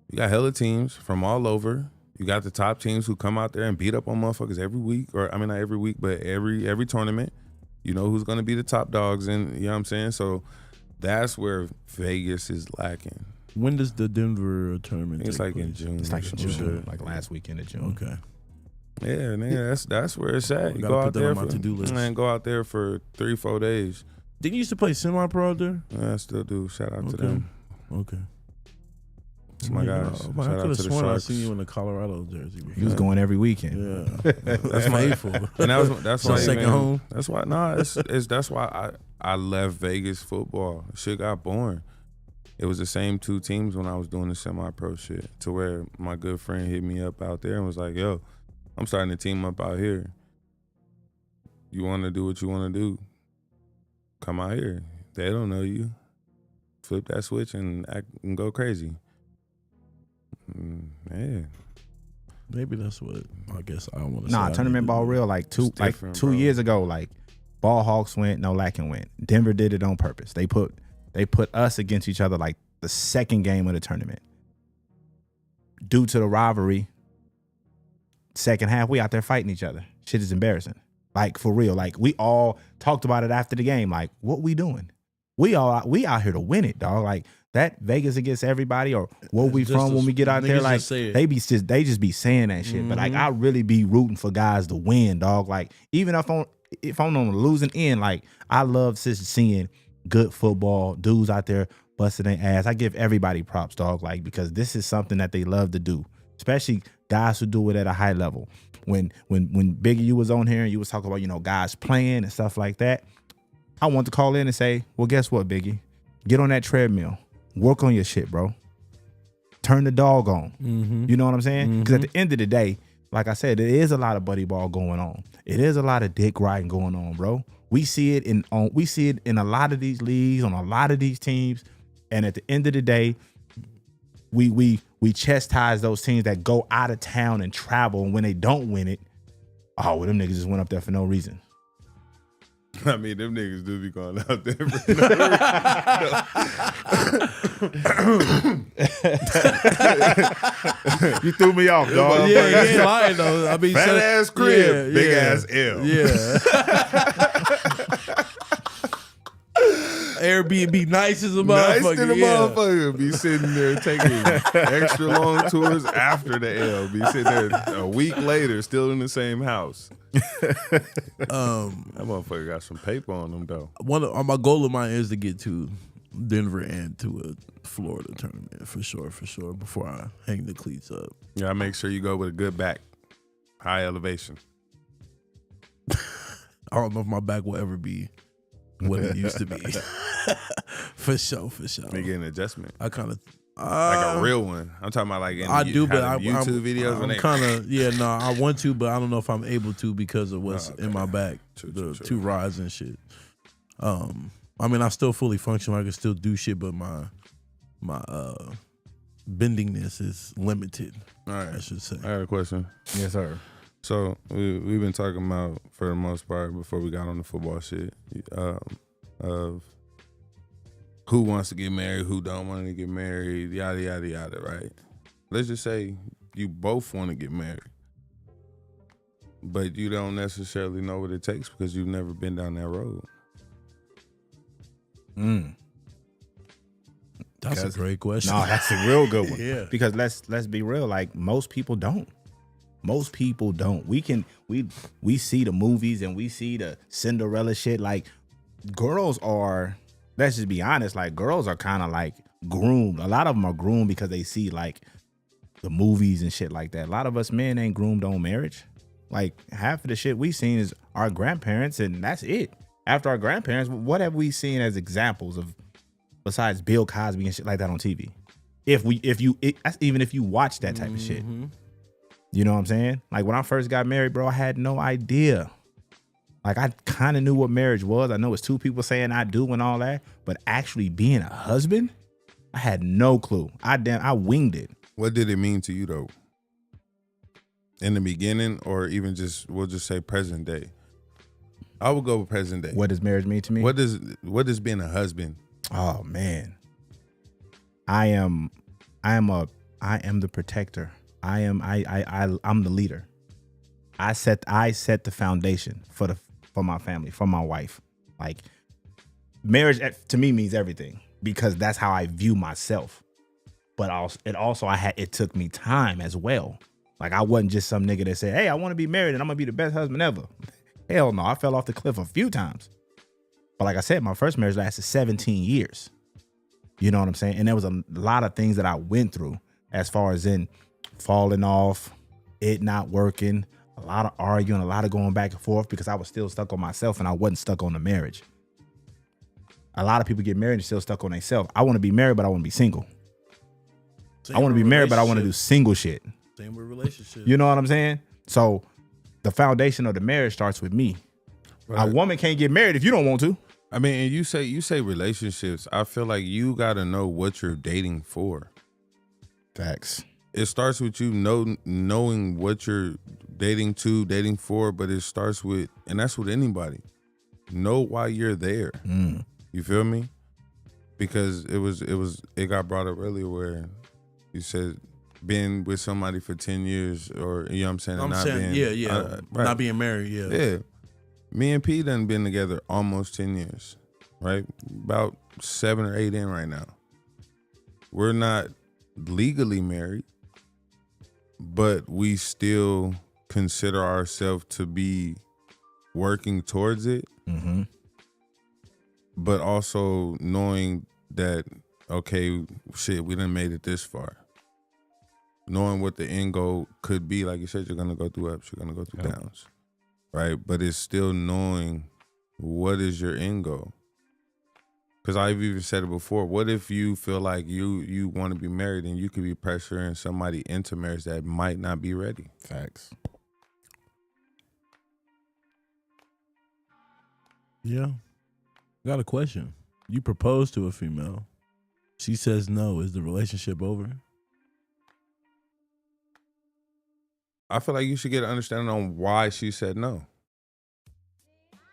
You got hella teams from all over. You got the top teams who come out there and beat up on motherfuckers every week, or I mean not every week, but every tournament. You know who's gonna be the top dogs, and you know what I'm saying. So that's where Vegas is lacking. When does the Denver tournament? It's take like in place? June. It's like in June, June. like last weekend of June. Okay. Yeah, nigga, that's where it's at. You Gotta go put out that there on my to-do list. Man, go out there for 3-4 days. Didn't you used to play semi-pro out there? I still do. Shout out to Okay. them. Okay. It's my guys. I Shout could out have to the sworn I Sharks. seen you in the Colorado jersey before. He was going every weekend. Yeah, that's faithful. And that's So why second even- home? That's why that's why I left Vegas football. Shit got boring. It was the same two teams when I was doing the semi-pro shit. To where my good friend hit me up out there and was like, "Yo, I'm starting to team up out here. You want to do what you want to do? Come out here. They don't know you. Flip that switch and act and go crazy." Yeah. Maybe that's what I guess I want to. Nah, say. tournament ball real like two different, 2 bro. years ago, like Ball Hawks went, no Lacking went. Denver did it on purpose. They put us against each other like the second game of the tournament. Due to the rivalry, second half, we out there fighting each other. Shit is embarrassing. Like for real. Like we all talked about it after the game. Like, what we doing? We out here to win it, dog. Like that Vegas against everybody, or where we Just from when we get out there, niggas like just say it. they just be saying that shit. But like I really be rooting for guys to win, dog. Like even if I'm on the losing end, like I love seeing good football, dudes out there busting their ass. I give everybody props, dog, like because this is something that they love to do, especially guys who do it at a high level. When Biggie, you was on here and you was talking about, guys playing and stuff like that, I want to call in and say, well, guess what, Biggie? Get on that treadmill. Work on your shit, bro. Turn the dog on. You know what I'm saying? Because at the end of the day, like I said, there is a lot of buddy ball going on. It is a lot of dick riding going on, bro. We see it in a lot of these leagues, on a lot of these teams. And at the end of the day, we chastise those teams that go out of town and travel, and when they don't win it, oh, well, them niggas just went up there for no reason. I mean, them niggas do be going out there. You threw me off, dog. Yeah, you ain't lying though. I mean, Fat ass crib, big yeah. ass L. Yeah. Airbnb nice as a Nice motherfucker. to the yeah. motherfucker. Be sitting there taking extra long tours after the L. Be sitting there a week later, still in the same house. That motherfucker got some paper on him though. My goal of mine is to get to Denver and to a Florida tournament for sure. Before I hang the cleats up. Yeah, I make sure you go with a good back, high elevation. I don't know if my back will ever be what it used to be. For sure. They get an adjustment, I kind of like a real one. I'm talking about like in I do, but YouTube videos. when I'm they kind of I want to, but I don't know if I'm able to because of what's in my back, True. two rides and shit. I mean, I still fully function. I can still do shit, but my bendingness is limited. All right, I should say. I got a question. Yes, sir. So we've been talking about, for the most part, before we got on the football shit, of who wants to get married, who don't want to get married, yada yada yada. Right? Let's just say you both want to get married, but you don't necessarily know what it takes because you've never been down that road. That's a great question. No, that's a real good one. Yeah. Because let's be real. Like most people don't. Most people don't. We see the movies and we see the Cinderella shit. Like girls are. Let's just be honest. Like girls are kind of like groomed. A lot of them are groomed because they see like the movies and shit like that. A lot of us men ain't groomed on marriage. Like half of the shit we seen is our grandparents, and that's it. After our grandparents, what have we seen as examples of besides Bill Cosby and shit like that on TV? Even if you watch that type of shit, you know what I'm saying? Like when I first got married, bro, I had no idea. Like I kind of knew what marriage was. I know it's two people saying I do and all that, but actually being a husband, I had no clue. I winged it. What did it mean to you though? In the beginning, or even we'll just say present day. I would go with present day. What does marriage mean to me? What does being a husband? Oh man, I am the protector. I'm the leader. I set the foundation for my family, for my wife. Like marriage to me means everything because that's how I view myself. But it took me time as well. Like I wasn't just some nigga that said, "Hey, I want to be married and I'm gonna be the best husband ever." Hell no, I fell off the cliff a few times. But like I said, my first marriage lasted 17 years. You know what I'm saying? And there was a lot of things that I went through as far as in falling off, it not working, a lot of arguing, a lot of going back and forth because I was still stuck on myself and I wasn't stuck on the marriage. A lot of people get married and still stuck on themselves. I want to be married, but I want to be single. I want to be married, but I want to do single shit. Same with relationships. You know what I'm saying? So the foundation of the marriage starts with me. Right. A woman can't get married if you don't want to. I mean, and you say relationships. I feel like you got to know what you're dating for. Facts. It starts with you knowing what you're dating for, but it starts with, and that's with anybody. Know why you're there. You feel me? Because it got brought up earlier where you said being with somebody for 10 years, or you know what I'm saying? Right. Not being married, yeah. Yeah. Me and P done been together almost 10 years, right? About 7 or 8 in right now. We're not legally married, but we still consider ourselves to be working towards it. Mm-hmm. But also knowing that, okay, shit, we done made it this far. Knowing what the end goal could be, like you said, you're gonna go through ups, you're gonna go through downs, right? But it's still knowing what is your end goal. Because I've even said it before. What if you feel like you want to be married and you could be pressuring somebody into marriage that might not be ready? Facts. Yeah. Got a question. You propose to a female. She says no. Is the relationship over? I feel like you should get an understanding on why she said no.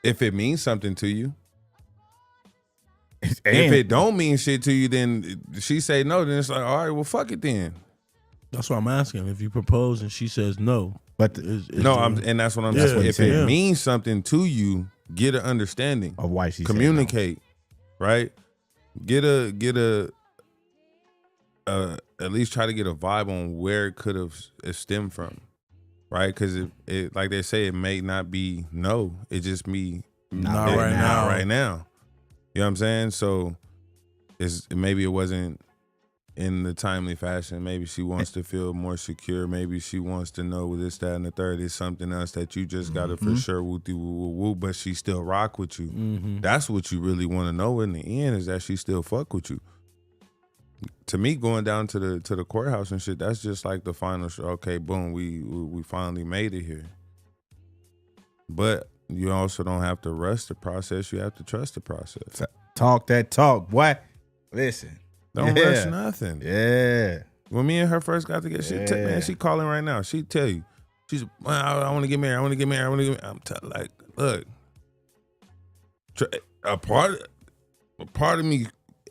If it means something to you. If it don't mean shit to you, then she say no, then it's like, all right, well, fuck it then. That's what I'm asking. If you propose and she says no. But and that's what I'm saying. If it means something to you, get an understanding of why she communicate, right? Get a at least try to get a vibe on where it could have stemmed from, right? Because it like they say, it may not be no, it just be not right now. You know what I'm saying? So maybe it wasn't in the timely fashion. Maybe she wants to feel more secure. Maybe she wants to know this, that, and the third is something else that you just got to for sure woo, but she still rock with you. Mm-hmm. That's what you really want to know in the end, is that she still fuck with you. To me, going down to the courthouse and shit, that's just like the final show. Okay, boom, we finally made it here. But you also don't have to rush the process. You have to trust the process. Talk that talk, boy. Listen. Don't rush nothing. Yeah. When me and her first got together, man, she calling right now. She tell you, she's, I want to get married. I want to get married. I want to get married. I'm like, look, a part of me,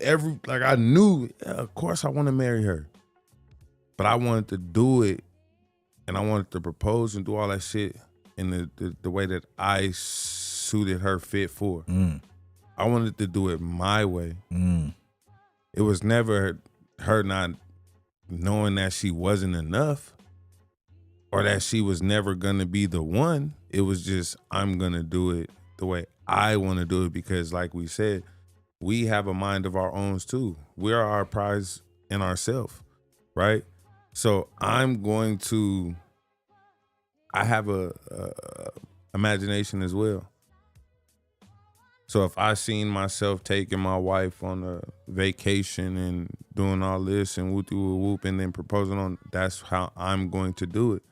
I knew, of course I want to marry her, but I wanted to do it and I wanted to propose and do all that shit in the way that I suited her fit for. I wanted to do it my way. It was never her not knowing that she wasn't enough or that she was never going to be the one. It was just, I'm going to do it the way I want to do it because, like we said, we have a mind of our own too. We are our prize in ourselves, right? So I'm going to, I have a imagination as well. So if I seen myself taking my wife on a vacation and doing all this and whoop and then proposing on, that's how I'm going to do it.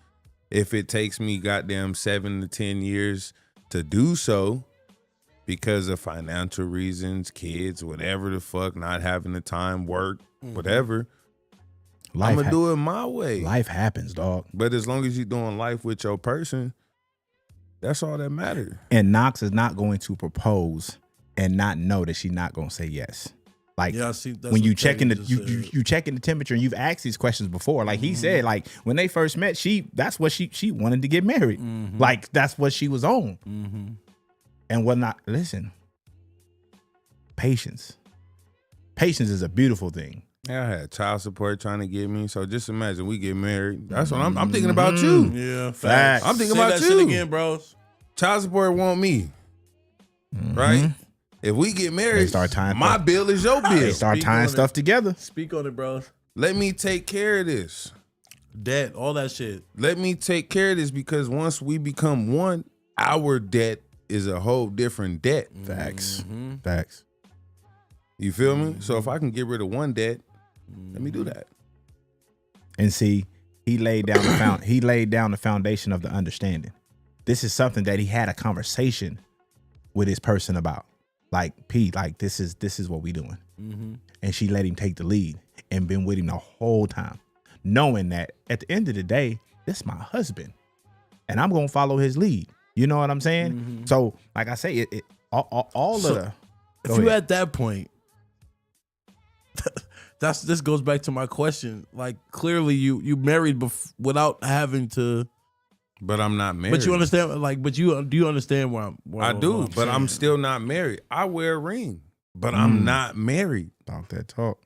If it takes me goddamn 7 to 10 years to do so because of financial reasons, kids, whatever the fuck, not having the time, work, whatever, I'm gonna do it my way. Life happens, dog. But as long as you're doing life with your person, that's all that matters. And Knox is not going to propose and not know that she's not going to say yes. Like, Yeah, I see, that's when you what checking the Taylor just said. you checking the temperature and you've asked these questions before. Like he said, like when they first met, that's what she wanted to get married. Like that's what she was on. And whatnot. Listen, patience. Patience is a beautiful thing. Yeah, I had child support trying to get me. So just imagine we get married. That's what I'm thinking about you. Yeah, Facts. I'm thinking Say about that you shit again, bros. Child support want me, right? If we get married, They start tying my stuff. bill is your They bill. start Speak tying on stuff it. together. Speak on it, bros. Let me take care of this. Debt, all that shit. Let me take care of this because once we become one, our debt is a whole different debt. Facts. Facts. You feel me? So if I can get rid of one debt, let me do that. And see, he laid down the foundation of the understanding. This is something that he had a conversation with his person about. Like, Pete, like this is what we doing. And she let him take the lead and been with him the whole time, knowing that at the end of the day, this is my husband, and I'm gonna follow his lead. You know what I'm saying? So, like I say, all So, of the. If you at that point, this goes back to my question. Like clearly you married without having to. But I'm not married. But you understand, like, do you understand where I do, I'm but saying? I'm still not married. I wear a ring, but I'm not married. Talk that talk.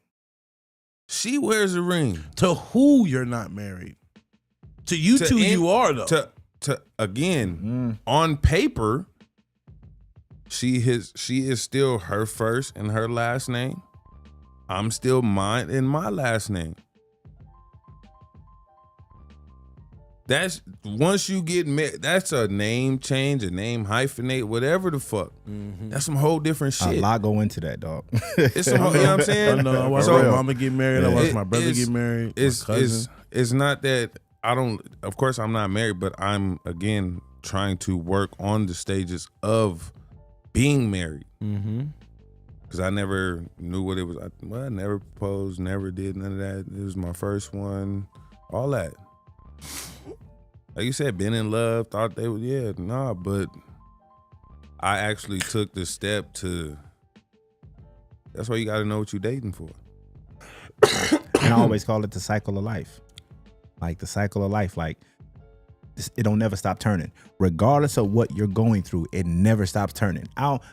She wears a ring. To who you're not married? To you two, you are though. To again, on paper, she is still her first and her last name. I'm still mine and my last name. That's once you get married, that's a name change, a name hyphenate, whatever the fuck. That's some whole different shit. A lot go into that, dog. It's some whole, you know what I'm saying? I know. I watched So, my mama get married. I watched my brother get married. My cousin. It's not that I don't. Of course, I'm not married, but I'm again trying to work on the stages of being married. Because I never knew what it was. I never proposed, never did none of that. It was my first one. All that. Like you said, been in love, thought they would, but I actually took the step to, that's why you got to know what you're dating for. And I always call it the cycle of life. Like the cycle of life, like it don't never stop turning. Regardless of what you're going through, it never stops turning.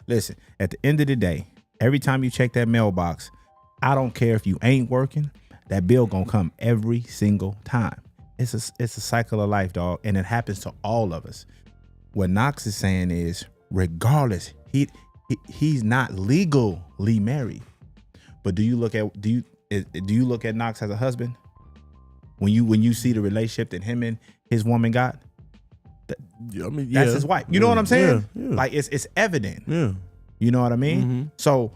Listen, at the end of the day, every time you check that mailbox, I don't care if you ain't working, that bill gonna come every single time. It's a cycle of life, dog, and it happens to all of us. What Knox is saying is, regardless, he's not legally married. But do you look at Knox as a husband? When you see the relationship that him and his woman got, that's his wife. You know what I'm saying? Yeah. Like it's evident. Yeah. You know what I mean? So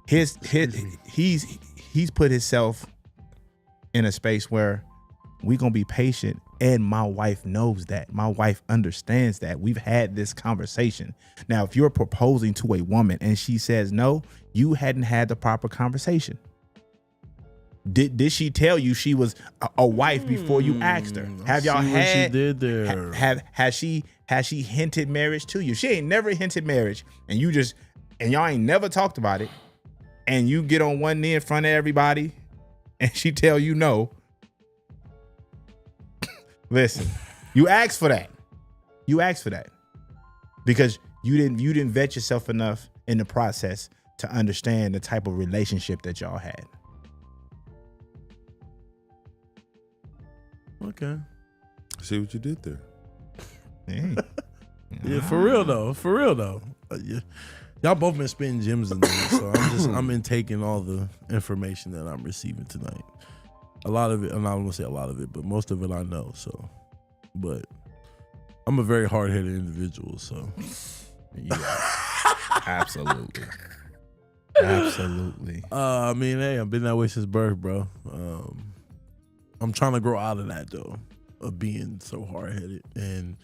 he's put himself in a space where we gonna be patient, and my wife knows that. My wife understands that. We've had this conversation. Now, if you're proposing to a woman and she says no, you hadn't had the proper conversation. Did she tell you she was a wife before you asked her? Have y'all See what she had? did there. Has she hinted marriage to you? She ain't never hinted marriage, and y'all ain't never talked about it, and you get on one knee in front of everybody, and she tell you no. Listen, you asked for that. You asked for that because you didn't vet yourself enough in the process to understand the type of relationship that y'all had. Okay. See what you did there. Hey. Yeah, for real though. Yeah. Y'all both been spitting gems in there, so I'm intaking all the information that I'm receiving tonight. A lot of it, and I don't want to say a lot of it, but most of it I know. So, but I'm a very hard-headed individual, so Yeah. Absolutely. I mean, hey, I've been that way since birth, bro. I'm trying to grow out of that though, of being so hard-headed and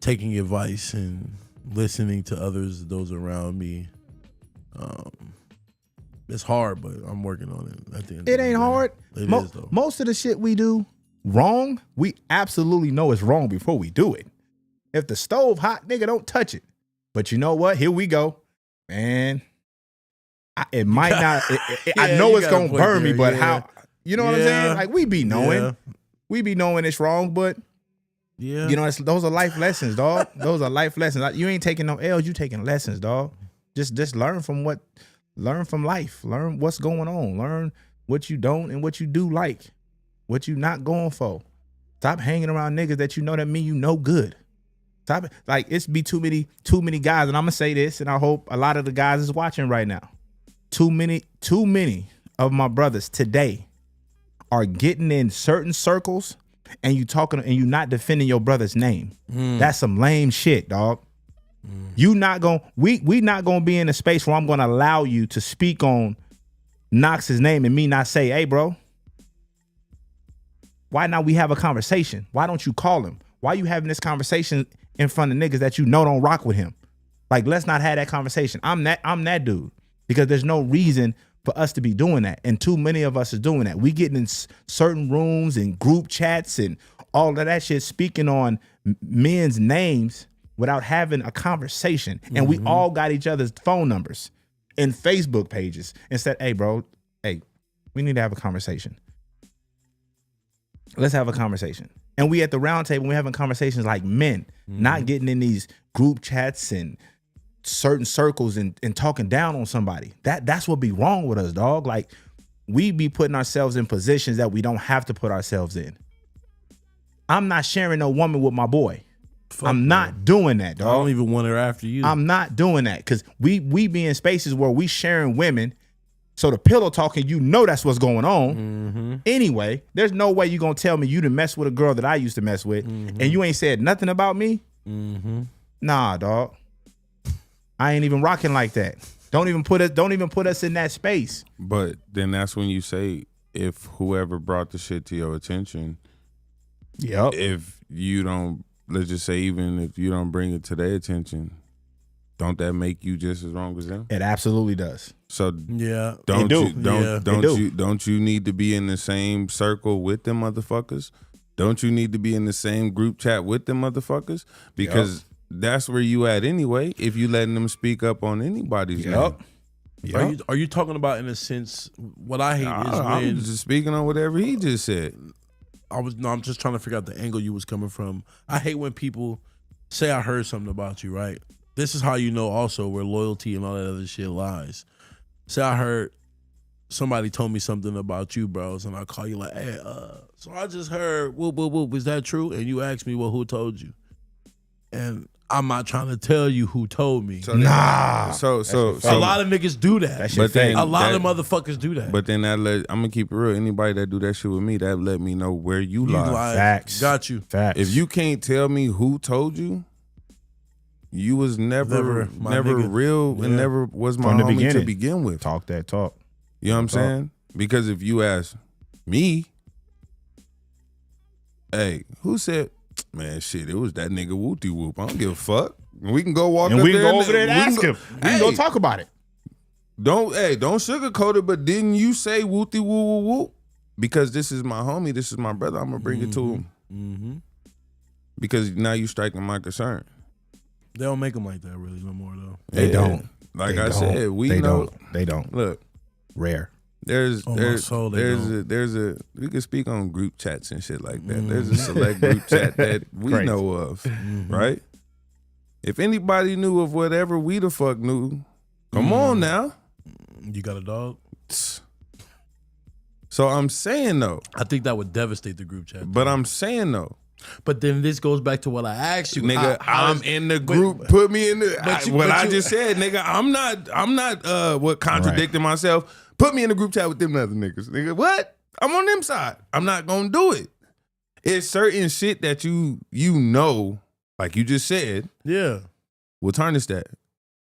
taking advice and listening to others, those around me. It's hard, but I'm working on it. At the end It ain't hard. It is though. Most of the shit we do wrong, we absolutely know it's wrong before we do it. If the stove hot, nigga, don't touch it. But you know what? Here we go. Man, it might not. I know it's going to burn me, but how? You know what I'm saying? Like, we be knowing. Yeah. We be knowing it's wrong, but Yeah. you know, those are life lessons, dog. Those are life lessons. You ain't taking no L's, you taking lessons, dog. Just learn from life. Learn what's going on. Learn what you don't and what you do like. What you not going for. Stop hanging around niggas that you know that mean you no good. Stop it. Like, it's be too many guys, and I'm gonna say this, and I hope a lot of the guys is watching right now. Too many of my brothers today are getting in certain circles and you talking and you not defending your brother's name. That's some lame shit, dog. You not gonna we not gonna be in a space where I'm gonna allow you to speak on Knox's name and me not say, hey, bro, why not we have a conversation? Why don't you call him? Why you having this conversation in front of niggas that you know don't rock with him? Like, let's not have that conversation. I'm that dude, because there's no reason for us to be doing that. And too many of us are doing that. We getting in certain rooms and group chats and all of that shit, speaking on men's names without having a conversation. And we all got each other's phone numbers and Facebook pages and said, hey, bro, hey, we need to have a conversation. Let's have a conversation. And we at the round table, we're having conversations like men, not getting in these group chats and certain circles and talking down on somebody. That's what be wrong with us, dog. Like, we be putting ourselves in positions that we don't have to put ourselves in. I'm not sharing no woman with my boy. I'm not doing that, dog. I don't even want her after you. I'm not doing that, because we be in spaces where we sharing women. So the pillow talking, you know that's what's going on. Anyway, there's no way you gonna tell me you done mess with a girl that I used to mess with and you ain't said nothing about me. Nah, dog. I ain't even rocking like that. Don't even put us in that space. But then that's when you say, if whoever brought the shit to your attention, if you don't, let's just say, even if you don't bring it to their attention, don't that make you just as wrong as them? It absolutely does. So yeah, don't do. don't you need to be in the same circle with them motherfuckers? Don't you need to be in the same group chat with them motherfuckers? Because that's where you at anyway. If you letting them speak up on anybody's name. Are you talking about, in a sense, what I hate is when I'm just speaking on whatever he just said. I'm just trying to figure out the angle you was coming from. I hate when people say I heard something about you, right? This is how you know also where loyalty and all that other shit lies. Say I heard somebody told me something about you, bros, and I call you like, hey, so I just heard whoop, whoop, whoop. Is that true? And you ask me, well, who told you? And I'm not trying to tell you who told me. So a lot of niggas do that. But then a lot of motherfuckers do that. But then I'm gonna keep it real. Anybody that do that shit with me, that let me know where you lie. Facts. Got you. Facts. If you can't tell me who told you, you was never real and never was my homie to begin with. Talk that talk. You know what I'm saying? Because if you ask me, hey, who said, man, shit, it was that nigga Wooty Whoop. I don't give a fuck. We can go walk and up we can there go over there and ask him. We can go talk about it. Don't sugarcoat it, but didn't you say Wooty Woo Woo Woo? Because this is my homie, this is my brother, I'm gonna bring it to him. Because now you striking my concern. They don't make them like that really no more though. They don't. Like I said, we know. They don't. Look, rare. There's On my there's soul, they there's a we can speak on group chats and shit like that. There's a select group chat that we Crazy. know of, right? If anybody knew of whatever we the fuck knew, come on now. You got a dog? So I'm saying though, I think that would devastate the group chat. but I'm saying though, But then this goes back to what I asked you, nigga, How I'm is- in the group. Put me in the. but I you- just said, nigga, I'm not. What contradicting myself? Put me in the group chat with them other niggas, nigga. What? I'm on them side. I'm not gonna do it. It's certain shit that you know, like you just said, Yeah. will tarnish that.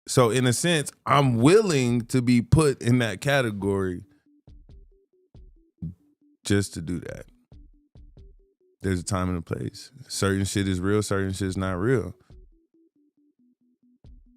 So in a sense, I'm willing to be put in that category just to do that. There's a time and a place. Certain shit is real, certain shit is not real.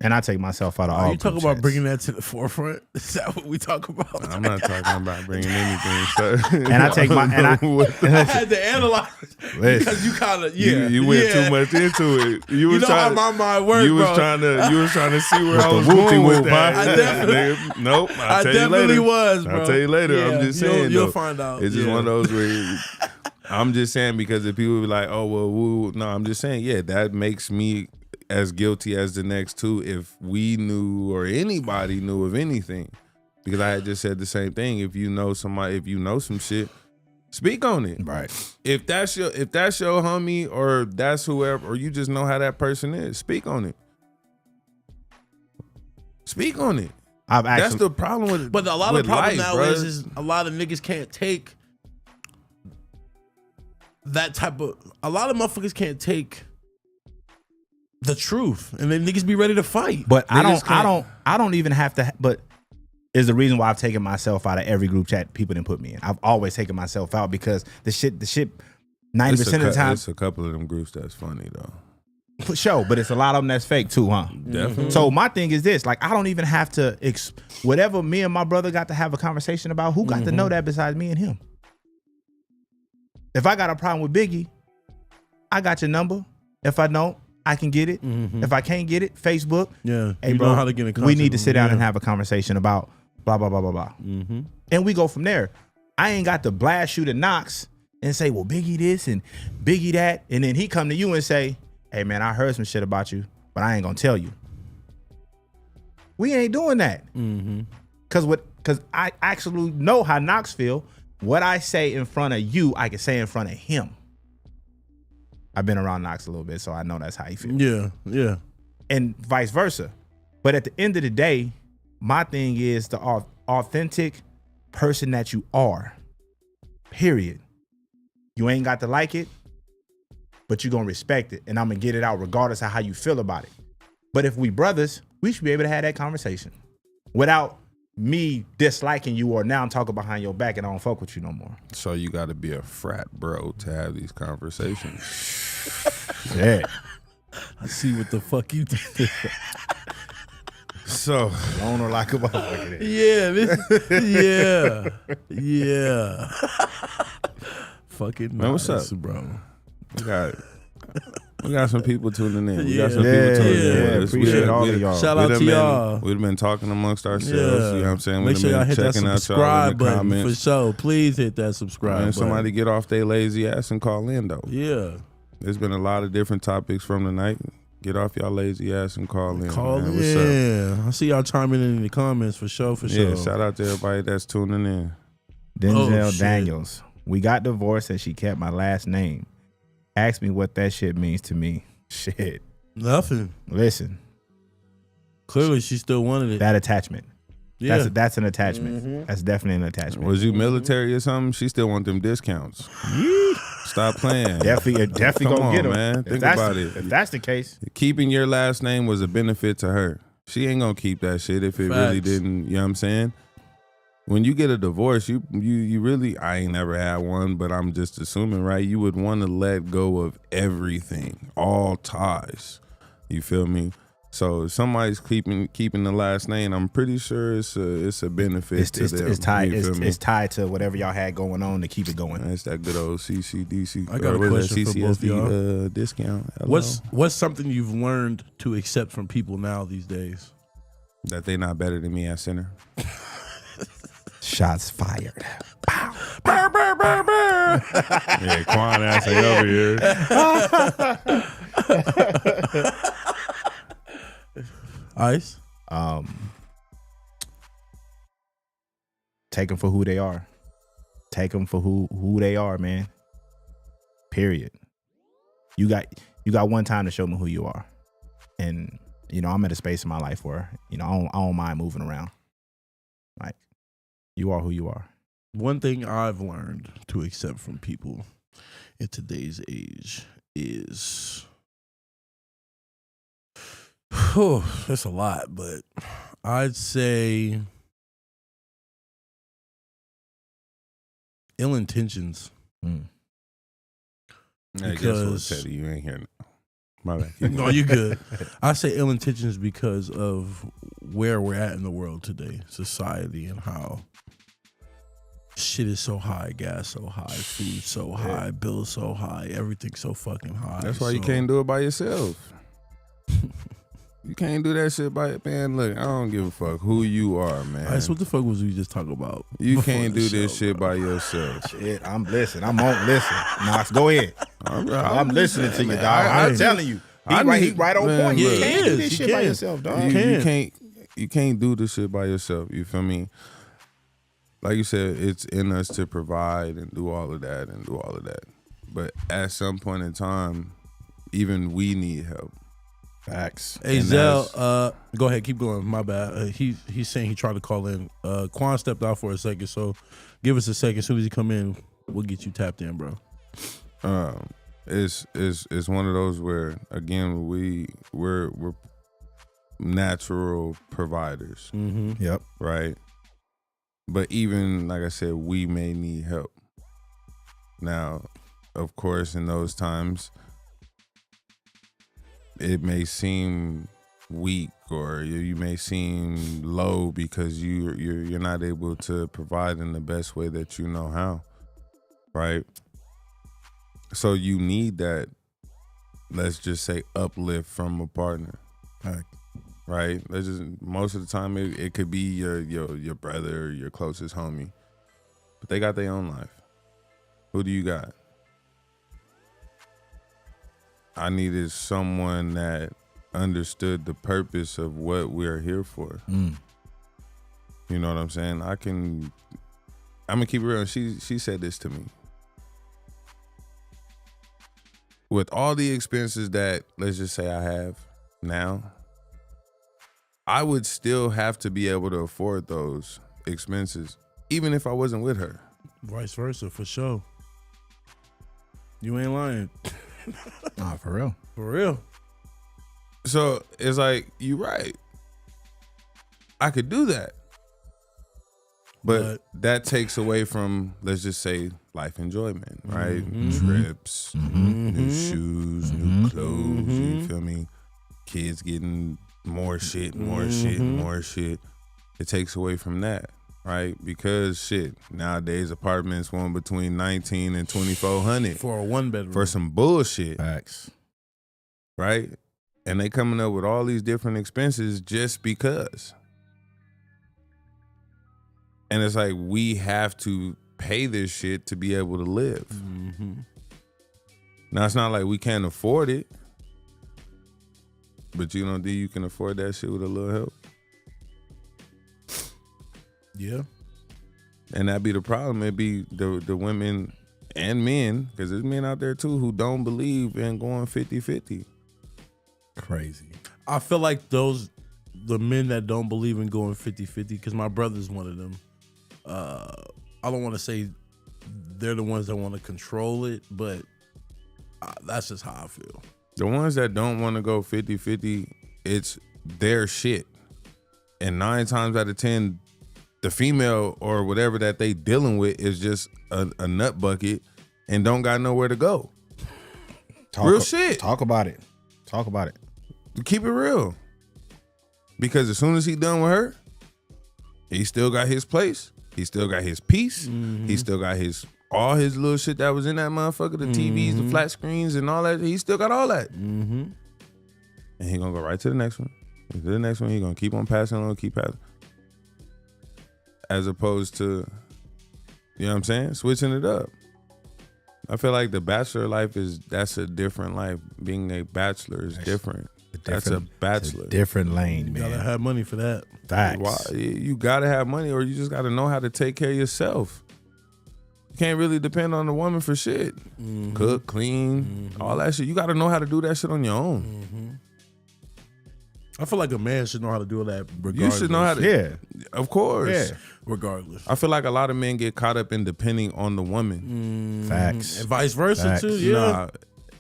And I take myself out of all. Are you talking group about chats. bringing that to the forefront? Is that what we talk about? I'm not talking about bringing anything. So. And I take my and I I had to analyze because you kind of you went too much into it. You You was know trying how my mind works, you was bro. trying to see where I the was whoopty going with whoop, that. huh? I definitely- Nigga, nope. I'll I tell you definitely later. was, bro. I'll tell you later. Yeah, I'm just saying. You'll though. find out. It's just Yeah. one of those where I'm just saying because if people be like, oh well, woo. No, I'm just saying, yeah, that makes me as guilty as the next two if we knew or anybody knew of anything. Because I had just said the same thing. If you know somebody, if you know some shit, speak on it. Right. If that's your homie or that's whoever, or you just know how that person is, speak on it. Speak on it. I've actually That's the problem with But a lot of with the problem life, now bruh. is a lot of niggas can't take that type of. A lot of motherfuckers can't take the truth, and then niggas be ready to fight. But Niggas I don't even have to. But is the reason why I've taken myself out of every group chat people didn't put me in. I've always taken myself out because the shit, 90% of the time, it's a couple of them groups that's funny though. for sure. But it's a lot of them that's fake too, huh? Definitely. So my thing is this: like, I don't even have to whatever me and my brother got to have a conversation about. Who got to know that besides me and him? If I got a problem with Biggie, I got your number. If I don't, I can get it. If I can't get it, Facebook. Yeah, Hey, you bro, know how to get in contact we need to with sit them, down yeah. and have a conversation about blah, blah, blah, blah, blah. And we go from there. I ain't got to blast you to Knox and say, well, Biggie this and Biggie that. And then he come to you and say, hey, man, I heard some shit about you, but I ain't going to tell you. We ain't doing that. Because I actually know how Knox feel. What I say in front of you, I can say in front of him. I've been around Knox a little bit, so I know that's how he feels. Yeah, yeah. And vice versa. But at the end of the day, my thing is the authentic person that you are. Period. You ain't got to like it, but you're going to respect it. And I'm going to get it out regardless of how you feel about it. But if we brothers, we should be able to have that conversation without me disliking you or now I'm talking behind your back and I don't fuck with you no more. So you got to be a frat bro to have these conversations. Yeah. I see what the fuck you did. So Alone or like a motherfucker. Yeah, yeah. Fucking Man, what's nice, up? bro? we got some people tuning in. We got Yeah. some people tuning Yeah. in. Appreciate all of y'all. Shout out to y'all. We've been talking amongst ourselves. Yeah. You know what I'm saying? Make We've sure y'all been hit that checking out y'all in subscribe the button comments. for sure. Please hit that subscribe And button. somebody get off their lazy ass and call in though. Yeah. There's been a lot of different topics from the night. Get off y'all lazy ass and call in. Call man. What's up? in. I see y'all chiming in the comments for sure, for sure. Yeah, shout out to everybody that's tuning in. Denzel Oh, shit. Daniels. We got divorced and she kept my last name. Ask me what that shit means to me. Shit. Nothing. Listen, Clearly, she still wanted it. that attachment. Yeah. That's an attachment. That's definitely an attachment. Was you military or something? She still want them discounts. Stop playing. Definitely Come gonna on, get him, man. If Think that's about the- it. If that's the case, Keeping your last name was a benefit to her. She ain't gonna keep that shit if it really Facts. didn't. You know what I'm saying? When you get a divorce, you really, I ain't never had one, but I'm just assuming, right? You would want to let go of everything, all ties. You feel me? So if somebody's keeping the last name, I'm pretty sure it's a benefit to them. it's tied. You feel me? It's tied to whatever y'all had going on to keep it going. That's that good old CCDC. I got a or what is that, question for both of y'all. Discount. Hello? What's something you've learned to accept from people now these days? That they not better than me at center. Shots fired. Burr, burr, burr, burr. Yeah, Quan ass ain't over here. Ice. Take them for who they are. Take them for who they are, man. Period. You got one time to show me who you are. And, I'm at a space in my life where, I don't mind moving around. Like, you are who you are. One thing I've learned to accept from people in today's age is, that's a lot, but I'd say ill intentions. Because Teddy, you ain't here now. My bad. No, you good. I say ill intentions because of where we're at in the world today, society, and how shit is so high, gas so high, food so high, bills so high, everything so fucking high. That's why you can't do it by yourself. You can't do that shit by man. Look, I don't give a fuck who you are, man. Ice, what the fuck was we just talking about? You can't do this shit by yourself. Shit, I'm listening. I'm on listen. Knox, go ahead. I'm listening to you, dog. I'm telling you. He right on point. You can't do this shit by yourself, dog. You can't do this shit by yourself. You feel me? Like you said, it's in us to provide and do all of that. But at some point in time, even we need help. Facts. Hey, Zell, go ahead, keep going. My bad. He's saying he tried to call in. Quan stepped out for a second, so give us a second. As soon as he come in, we'll get you tapped in, bro. It's one of those where again we're natural providers. Mm-hmm. Yep. Right. But even like I said, we may need help. Now, of course, in those times, it may seem weak or you may seem low because you're not able to provide in the best way that you know how, right? So you need that, let's just say, uplift from a partner, right? Most of the time it could be your brother, your closest homie, but they got their own life. Who do you got? I needed someone that understood the purpose of what we're here for. You know what I'm saying? I'm gonna keep it real. She said this to me. With all the expenses that, let's just say, I have now, I would still have to be able to afford those expenses, even if I wasn't with her. Vice versa, for sure. You ain't lying. Nah, for real. For real. So it's like, you're right. I could do that. But that takes away from, let's just say, life enjoyment, right? Trips, new shoes, new clothes, you feel me? Kids getting more shit. It takes away from that, right? Because shit, nowadays apartments want between $1,900 and $2,400 for a one bedroom. for some bullshit. Facts. Right? And they coming up with all these different expenses just because. And it's like, we have to pay this shit to be able to live. Now, it's not like we can't afford it. But do you can afford that shit with a little help? Yeah. And that'd be the problem. It'd be the women and men, because there's men out there too who don't believe in going 50-50. Crazy. I feel like the men that don't believe in going 50-50, because my brother's one of them. I don't want to say they're the ones that want to control it, but that's just how I feel. The ones that don't want to go 50-50, it's their shit. And 9 times out of 10, the female or whatever that they dealing with is just a nut bucket and don't got nowhere to go. Real shit. Talk about it. Keep it real. Because as soon as he done with her, he still got his place. He still got his piece. He still got all his little shit that was in that motherfucker, the TVs, the flat screens, and all that. He still got all that. And he gonna go right to the next one. To the next one, he gonna keep on passing on, keep passing. as opposed to, you know what I'm saying, switching it up. I feel like the bachelor life that's a different life. Being a bachelor is different. That's a bachelor. It's a different lane, You man. gotta have money for that. Facts. Why? You gotta have money, or you just gotta know how to take care of yourself. You can't really depend on the woman for shit. Cook, clean, all that shit. You gotta know how to do that shit on your own. I feel like a man should know how to do that regardless. You should know how to. Yeah. Of course. Yeah. Regardless. I feel like a lot of men get caught up in depending on the woman. Facts. And vice versa, Facts. too. Yeah. Nah,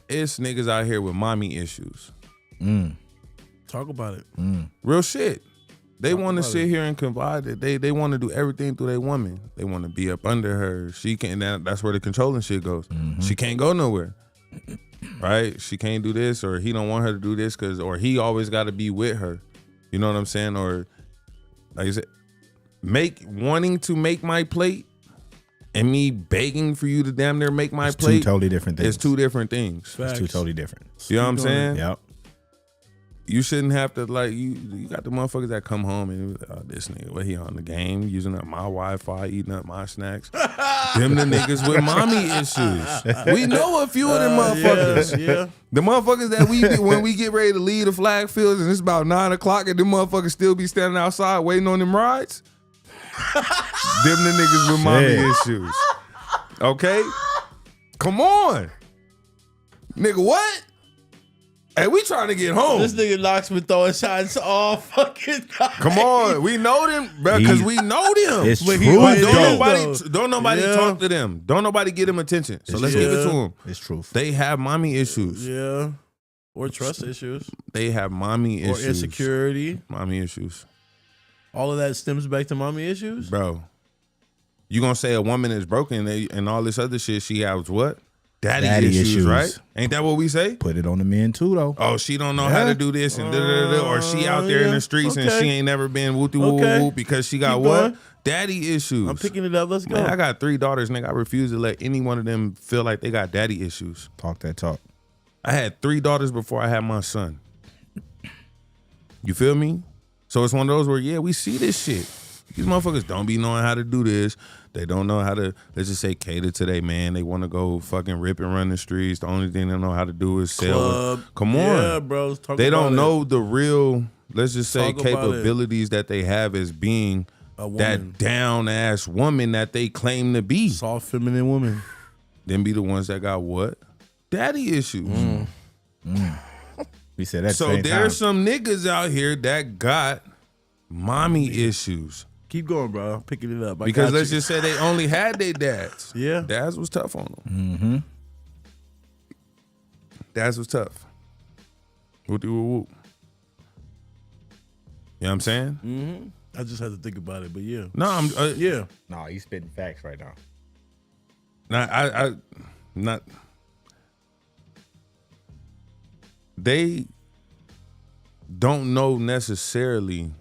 it's niggas out here with mommy issues. Talk about it. Real shit. They want to about sit here and confide that they want to do everything through their woman. They want to be up under her. She can. That's where the controlling shit goes. She can't go nowhere. Right? She can't do this, or he don't want her to do this or he always got to be with her. You know what I'm saying? Or like I said, wanting to make my plate and me begging for you to damn near make my plate. Two totally different things. It's two different things. It's two totally different. You know what I'm saying? Yep. You shouldn't have to, like, you got the motherfuckers that come home and this nigga, what he on the game, using up my Wi-Fi, eating up my snacks. Them the niggas with mommy issues. We know a few of them motherfuckers. Yeah. The motherfuckers that when we get ready to leave the flag fields and it's about 9 o'clock and them motherfuckers still be standing outside waiting on them rides. Them the niggas with mommy issues. Okay? Come on. Nigga, what? Hey, we trying to get home. This nigga Knox been throwing shots all fucking night. Come on, we know them, bro, because we know them. It's But true. Don't nobody Yeah. talk to them. Don't nobody get them attention. So let's give it to them. It's truth. They have mommy issues. Yeah. Or trust issues. They have mommy issues. Or insecurity. Mommy issues, All of that stems back to mommy issues. bro. You gonna say a woman is broken and all this other shit? She has what? Daddy issues, right? Ain't that what we say? Put it on the men too, though. Oh, she don't know how to do this and or she out there in the streets and Okay. she ain't never been whoop Okay. whoop because she got Keep what? going. Daddy issues. I'm picking it up. Let's go. Man, I got 3 daughters, nigga. I refuse to let any one of them feel like they got daddy issues. Talk that talk. I had 3 daughters before I had my son. You feel me? So it's one of those where, yeah, we see this shit. These motherfuckers don't be knowing how to do this. They don't know how to, let's just say, cater to their man. They want to go fucking rip and run the streets. The only thing they know how to do is sell. Club. Come on. Yeah, bro. Talk They about don't it. know the real, let's just say, Talk about it. capabilities that they have as being A woman. that down-ass woman that they claim to be. Soft feminine woman. Them be the ones that got what? Daddy issues. We said that. So same there's time. some niggas out here that got mommy issues. Keep going, bro. I'm picking it up. I Because got let's you. just say they only had their dads. Yeah. Dads was tough on them. Dads was tough. Whoop, whoop, whoop. You know what I'm saying? I just had to think about it, but yeah. No, I'm Yeah. No, he's spitting facts right now. not. They don't know necessarily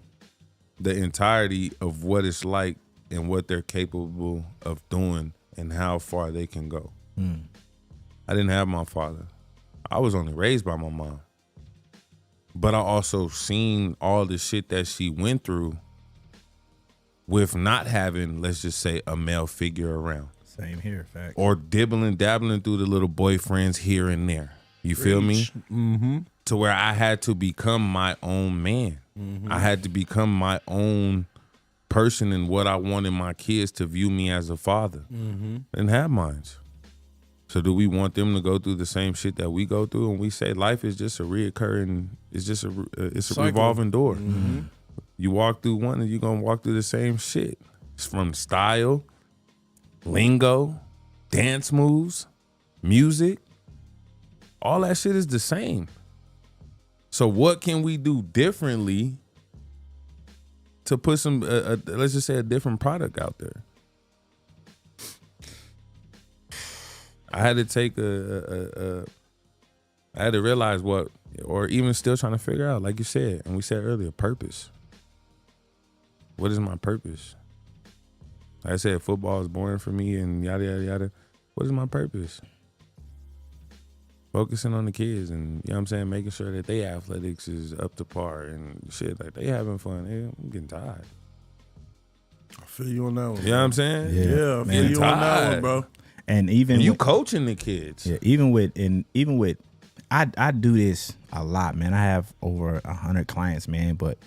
the entirety of what it's like and what they're capable of doing and how far they can go. I didn't have my father. I was only raised by my mom. But I also seen all the shit that she went through with not having, let's just say, a male figure around. Same here, facts. Or dabbling through the little boyfriends here and there. You feel me? To where I had to become my own man. I had to become my own person and what I wanted my kids to view me as a father. Didn't have minds. So do we want them to go through the same shit that we go through? And we say life is just a reoccurring, it's just a Cycle. revolving door. You walk through one and you're gonna walk through the same shit. It's from style, lingo, dance moves, music. All that shit is the same. So what can we do differently to put some, let's just say, a different product out there? I had to take I had to realize what, or even still trying to figure out, like you said, and we said earlier, purpose. What is my purpose? Like I said, football is boring for me and yada, yada, yada. What is my purpose? Focusing on the kids and, you know what I'm saying, making sure that they athletics is up to par and shit. Like, they having fun. I'm getting tired. I feel you on that one. You know what I'm saying? Yeah, I feel you on that one, bro. And even you with, coaching the kids. yeah, even with I do this a lot, man. I have over 100 clients, man. But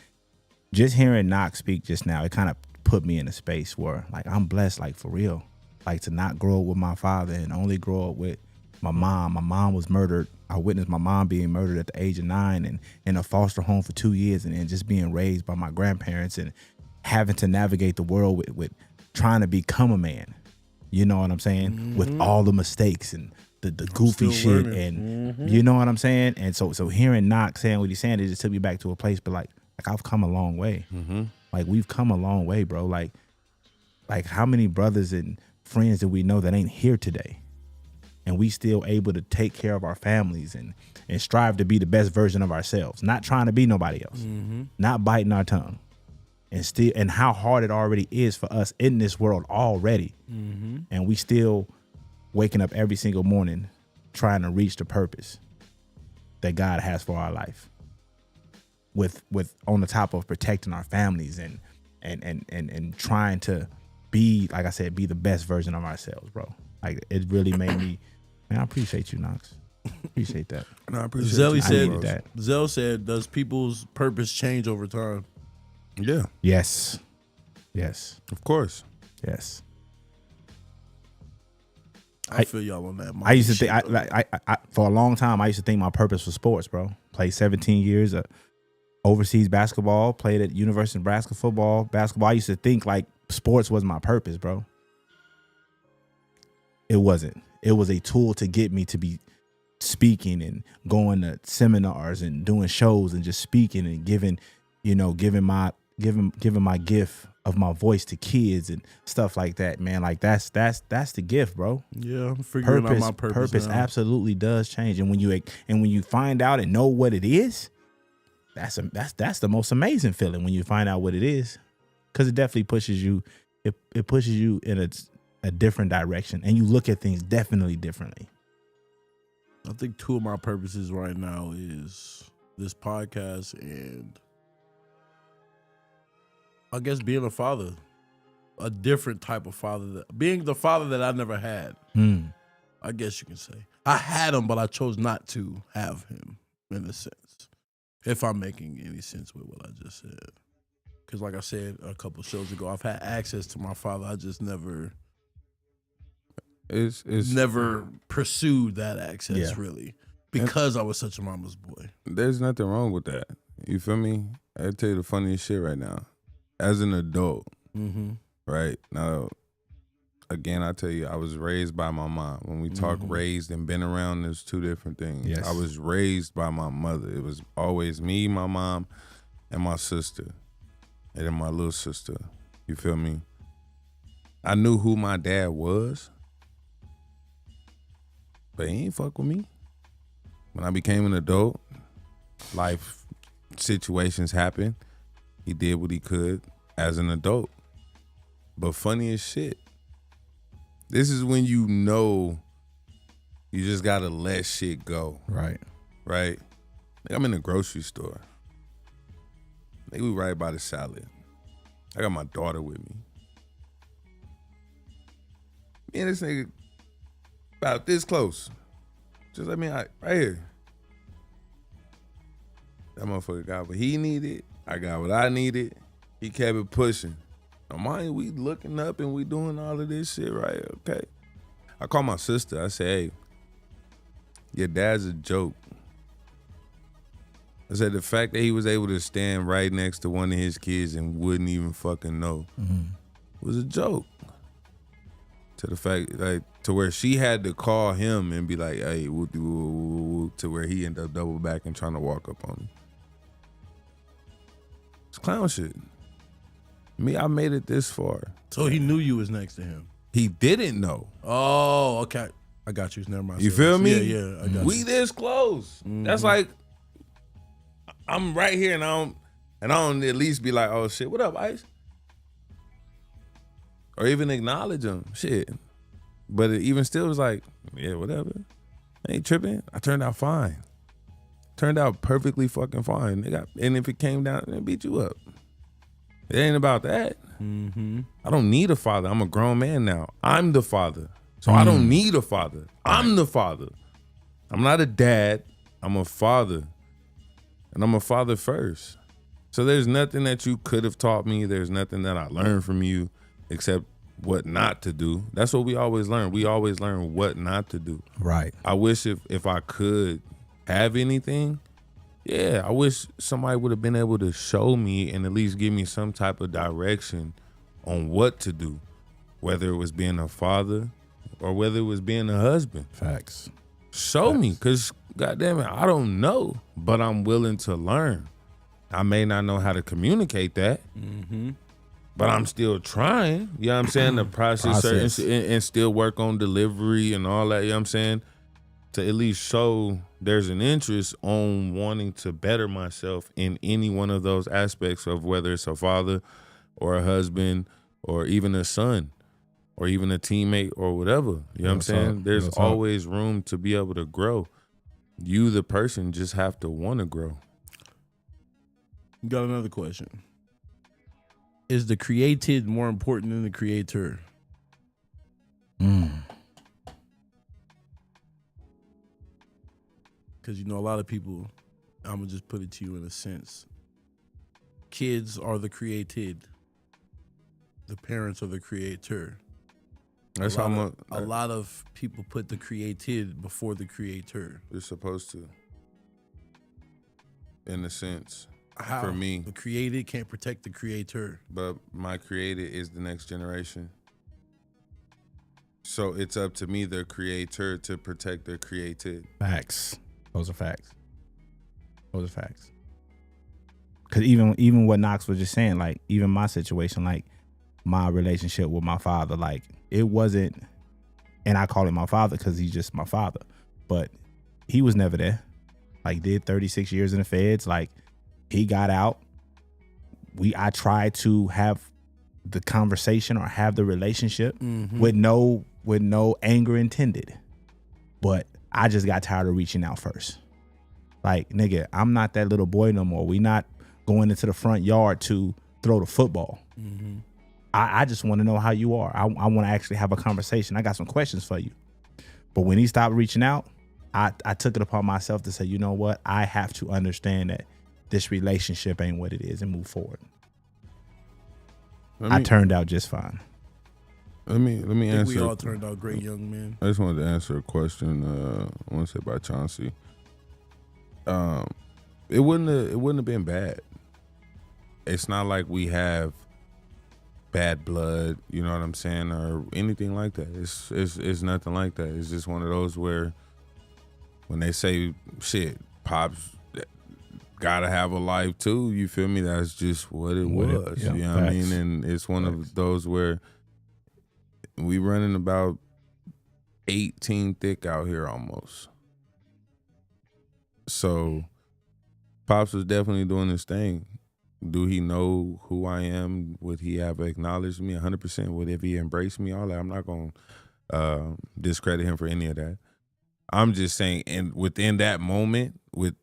just hearing Knox speak just now, it kind of put me in a space where, like, I'm blessed, like, for real. Like, to not grow up with my father and only grow up with my mom. My mom was murdered. I witnessed my mom being murdered at the age of 9 and in a foster home for 2 years, and then just being raised by my grandparents and having to navigate the world with trying to become a man. You know what I'm saying? With all the mistakes and the goofy shit and you know what I'm saying? And so hearing Knox saying what he's saying, it just took me back to a place, but like I've come a long way. Like, we've come a long way, bro. Like how many brothers and friends that we know that ain't here today? And we still able to take care of our families and strive to be the best version of ourselves, not trying to be nobody else, not biting our tongue. And how hard it already is for us in this world already. And we still waking up every single morning trying to reach the purpose that God has for our life. With on the top of protecting our families and trying to be, like I said, be the best version of ourselves, bro. Like, it really made me, man, I appreciate you, Knox. Appreciate that. No, I appreciate Zelly Zell said, does people's purpose change over time? Yeah. Yes. Of course. Yes. I feel y'all on that. I used to think, I for a long time, I used to think my purpose was sports, bro. Played 17 years of overseas basketball, played at University of Nebraska basketball. I used to think like sports was my purpose, bro. It wasn't. It was a tool to get me to be speaking and going to seminars and doing shows and just speaking and giving my gift of my voice to kids and stuff like that, man. Like, that's the gift, bro. Yeah, I'm figuring out my purpose. Purpose now. absolutely does change, and when you find out and know what it is, that's the most amazing feeling when you find out what it is, because it definitely pushes you. It pushes you in a different direction, and you look at things definitely differently. I think 2 of my purposes right now is this podcast and I guess being a father, a different type of father, being the father that I never had. I guess you can say I had him, but I chose not to have him in a sense. If I'm making any sense with what I just said, because like I said a couple shows ago, I've had access to my father. I just never pursued that access really because I was such a mama's boy. There's nothing wrong with that. You feel me? I'll tell you the funniest shit right now. As an adult, right now, again, I tell you, I was raised by my mom. When we talk raised and been around, there's 2 different things. Yes. I was raised by my mother. It was always me, my mom, and my sister, and then my little sister. You feel me? I knew who my dad was, but he ain't fuck with me. When I became an adult, life situations happened. He did what he could as an adult. But funny as shit, this is when you know you just gotta let shit go. Right. Like, I'm in the grocery store. Like, we right by the salad. I got my daughter with me. Me and this nigga about this close. Just let me out right here. That motherfucker got what he needed. I got what I needed. He kept it pushing. Now, mind you, we looking up and we doing all of this shit, right? Okay. I call my sister. I say, hey, your dad's a joke. I said the fact that he was able to stand right next to one of his kids and wouldn't even fucking know was a joke. To the fact, like, to where she had to call him and be like, hey, to where he ended up double back and trying to walk up on me. It's clown shit. Me, I made it this far. So he knew you was next to him. He didn't know. Oh, okay. I got you. Never mind. You feel me? Yeah, I got you. We this close. That's like, I'm right here and I don't at least be like, oh shit, what up, Ice? Or even acknowledge him. Shit. But it even still was like, yeah, whatever. I ain't tripping. I turned out fine. Turned out perfectly fucking fine. And if it came down, they beat you up. It ain't about that. I don't need a father. I'm a grown man now. I'm the father. So I don't need a father. I'm the father. I'm not a dad. I'm a father. And I'm a father first. So there's nothing that you could have taught me. There's nothing that I learned from you except what not to do. That's what we always learn. We always learn what not to do. Right. I wish if I could have anything, yeah, I wish somebody would have been able to show me and at least give me some type of direction on what to do, whether it was being a father or whether it was being a husband. Facts. Show me, because goddamn it, I don't know, but I'm willing to learn. I may not know how to communicate that, but I'm still trying. You know what I'm saying? The process. And still work on delivery and all that. You know what I'm saying? To at least show there's an interest on wanting to better myself in any one of those aspects of whether it's a father or a husband or even a son or even a teammate or whatever. You know what I'm saying? There's always room to be able to grow. You, the person, just have to want to grow. Got another question. Is the created more important than the creator? Because, you know, a lot of people, I'm going to just put it to you in a sense. Kids are the created. The parents are the creator. That's how a lot of people put the created before the creator. You're supposed to. In a sense. How? For me. The created can't protect the creator. But my created is the next generation. So it's up to me, the creator, to protect the created. Facts. Those are facts. Those are facts. Because even what Knox was just saying, like, even my situation, like, my relationship with my father, like, it wasn't, and I call him my father because he's just my father, but he was never there. Like, did 36 years in the feds. Like, he got out. I tried to have the conversation or have the relationship with no anger intended, but I just got tired of reaching out first. Like, nigga, I'm not that little boy no more. We not going into the front yard to throw the football. I just want to know how you are. I want to actually have a conversation. I got some questions for you. But when he stopped reaching out, I took it upon myself to say, you know what? I have to understand that this relationship ain't what it is and move forward. I turned out just fine. Let me answer. We all turned out great young men. I just wanted to answer a question. I want to say by Chauncey. It wouldn't have been bad. It's not like we have bad blood, you know what I'm saying, or anything like that. It's nothing like that. It's just one of those where when they say shit, Pops gotta have a life too, you feel me? That's just what it was. Yeah, you know what I mean? And it's one of those where we running about 18 thick out here almost. So Pops was definitely doing his thing. Do he know who I am? Would he have acknowledged me 100%? Would if he embraced me? All that. I'm not going to discredit him for any of that. I'm just saying, and within that moment, with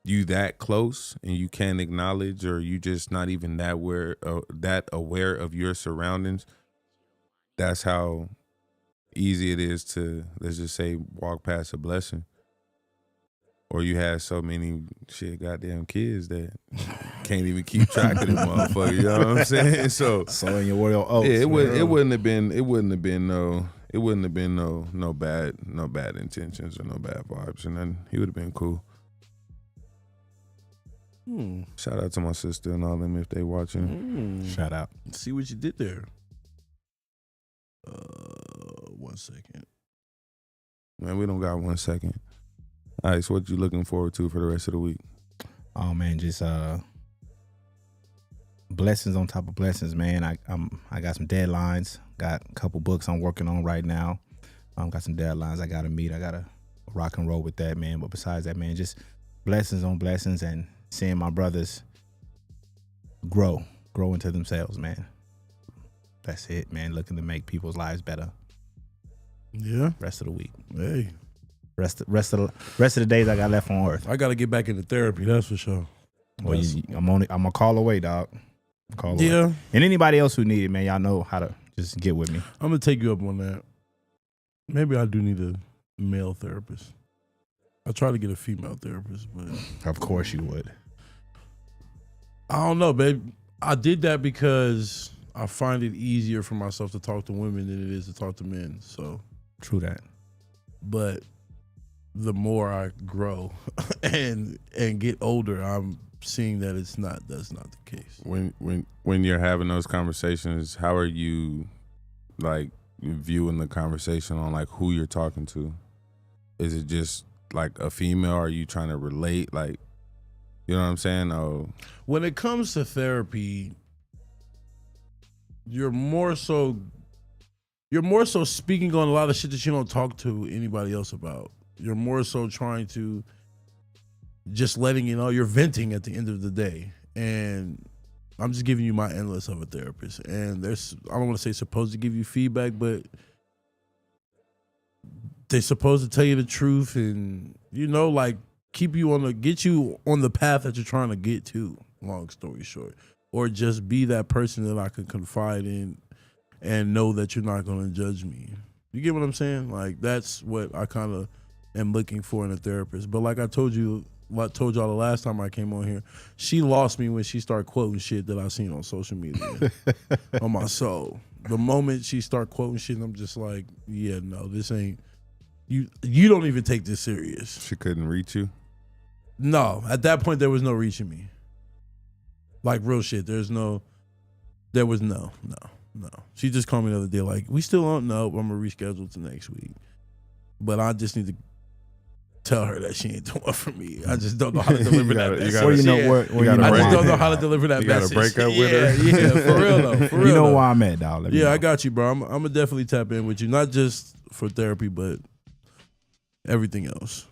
you that close and you can't acknowledge, or you just not even that aware of your surroundings, that's how easy it is to, let's just say, walk past a blessing. Or you have so many goddamn kids that can't even keep track of them motherfuckers. You know what I'm saying? So in your royal oats. Yeah, it wouldn't have been no bad intentions or no bad vibes, and then he would have been cool. Shout out to my sister and all them if they watching. Shout out. See what you did there. 1 second. Man, we don't got 1 second. All right, so what you looking forward to for the rest of the week? Oh man, just blessings on top of blessings, man. I got some deadlines. Got a couple books I'm working on right now. Got some deadlines I gotta meet. I gotta rock and roll with that, man. But besides that, man, just blessings on blessings and seeing my brothers grow into themselves, man. That's it, man. Looking to make people's lives better. Yeah. Rest of the week. Hey. Rest of the days I got left on earth. I got to get back into therapy, that's for sure. Well, I'm a call away, dog. Call Yeah. away. And anybody else who need it, man, y'all know how to just get with me. I'm gonna take you up on that. Maybe I do need a male therapist. I try to get a female therapist, but Of course you would. I don't know, babe. I did that because I find it easier for myself to talk to women than it is to talk to men. So True that. but the more I grow and get older, I'm seeing that that's not the case. When you're having those conversations, how are you like viewing the conversation on like who you're talking to? Is it just like a female? Are you trying to relate? Like, you know what I'm saying? Oh, When it comes to therapy, you're more so speaking on a lot of shit that you don't talk to anybody else about. You're more so trying to just letting you know you're venting at the end of the day. And I'm just giving you my endless of a therapist. And I don't want to say supposed to give you feedback, but they're supposed to tell you the truth and, like get you on the path that you're trying to get to, long story short. Or just be that person that I can confide in and know that you're not going to judge me. You get what I'm saying? Like, that's what I kind of am looking for in a therapist. But like I told y'all the last time I came on here, she lost me when she started quoting shit that I seen on social media on my soul. The moment she started quoting shit, I'm just like, yeah, no, this ain't, you don't even take this serious. she couldn't reach you? No, at that point, there was no reaching me. Like, real shit. There was no. She just called me the other day like, we still don't know, but I'm going to reschedule to next week. But I just need to tell her that she ain't the one for me. I just don't know how to deliver that message. Well, you know what? I just don't know how to deliver that you message. You got to break up with her? Yeah, for real though. For real You know though. where I'm at, dog. Let me know. I got you, bro. I'm going to definitely tap in with you. Not just for therapy, but everything else.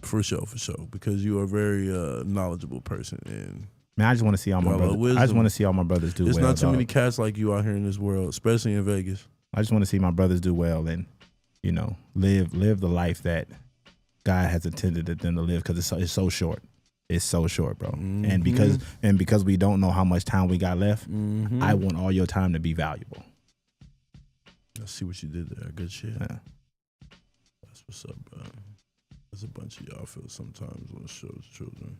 For sure. Because you are a very knowledgeable person. And man, I just want to see all my Y'all brothers. wisdom. I just want to see all my brothers do there's well. not too dog. many cats like you out here in this world, especially in Vegas. I just want to see my brothers do well and, live the life that God has intended them to live, because it's so short. It's so short, bro. Mm-hmm. And because we don't know how much time we got left, Mm-hmm. I want all your time to be valuable. Let's see what you did there. Good shit. Yeah. That's what's up, bro. There's a bunch of y'all feel sometimes on the show's children.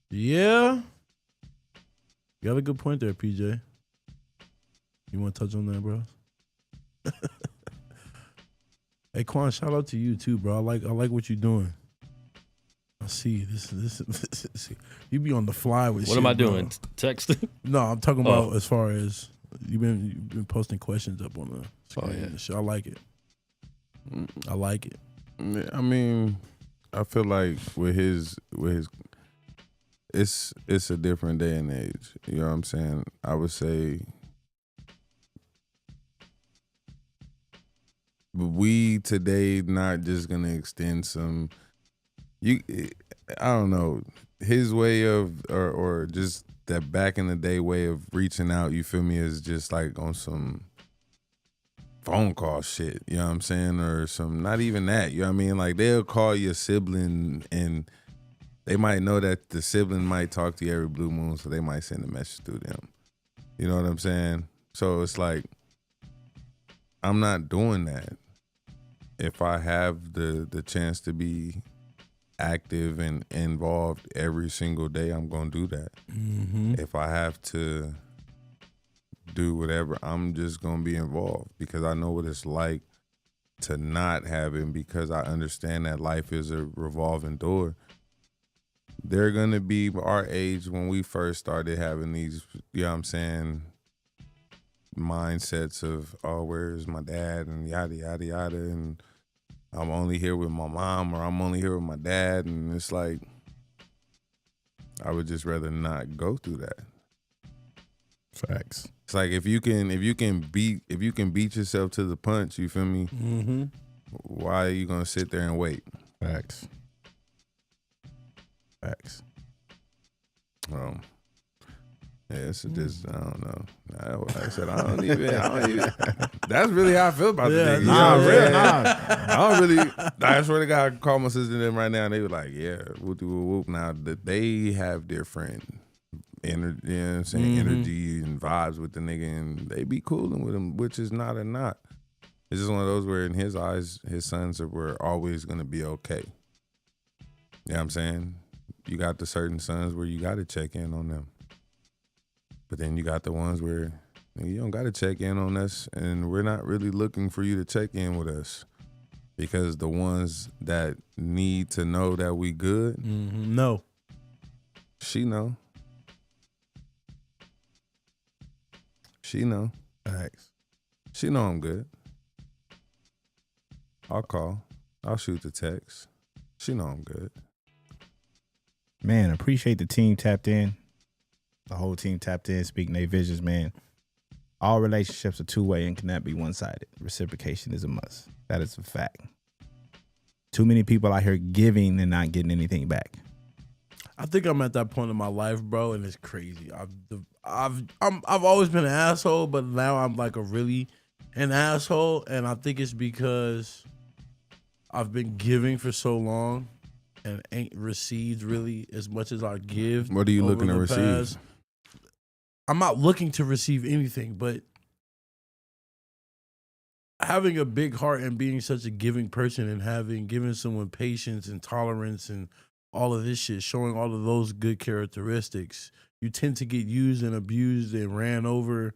Yeah. You got a good point there, PJ. You want to touch on that, bro? Hey, Quan, shout out to you too, bro. I like what you're doing. I see this. You be on the fly with What shit, am I bro. doing? Texting? No, I'm talking about as far as you've been posting questions up on the screen. And shit. I like it. I like it. I mean, I feel like with his it's a different day and age. You know what I'm saying? I would say we today not just gonna extend some I don't know, his way of or just that back in the day way of reaching out, you feel me, is just like on some phone call shit, you know what I'm saying? Or some, not even that, you know what I mean? Like, they'll call your sibling and they might know that the sibling might talk to you every blue moon, so they might send a message through them. You know what I'm saying? So it's like, I'm not doing that. If I have the chance to be active and involved every single day, I'm gonna do that. Mm-hmm. If I have to do whatever, I'm just gonna be involved, because I know what it's like to not have it, because I understand that life is a revolving door. They're gonna be our age when we first started having these, you know what I'm saying, mindsets of, oh, where's my dad, and yada yada yada, and I'm only here with my mom, or I'm only here with my dad, and it's like, I would just rather not go through that. Facts. It's like, if you can beat yourself to the punch, you feel me? Mm-hmm. Why are you gonna sit there and wait? Facts. Yeah, it's just, I don't know. Like I said, I don't even. That's really how I feel about the nigga. You know what I'm saying? I don't really. I swear to God, I call my sister and them right now, and they were like, "Yeah, whoop whoop whoop." Now that they have different energy, you know what I'm saying, energy and vibes with the nigga, and they be cooling with him, which is not a not. It's just one of those where in his eyes, his sons were always gonna be okay. You know what I'm saying? You got the certain sons where you gotta check in on them. But then you got the ones where you don't gotta check in on us, and we're not really looking for you to check in with us. Because the ones that need to know that we good, no. She know. She know. Thanks. She know I'm good. I'll call. I'll shoot the text. She know I'm good. Man, appreciate the team tapped in. The whole team tapped in, speaking their visions, man. All relationships are two-way and cannot be one-sided. Reciprocation is a must. That is a fact. Too many people out here giving and not getting anything back. I think I'm at that point in my life, bro, and it's crazy. I've always been an asshole, but now I'm like an asshole, and I think it's because I've been giving for so long and ain't received really as much as I give. What are you looking to receive? I'm not looking to receive anything, but having a big heart and being such a giving person and giving someone patience and tolerance and all of this shit, showing all of those good characteristics, you tend to get used and abused and ran over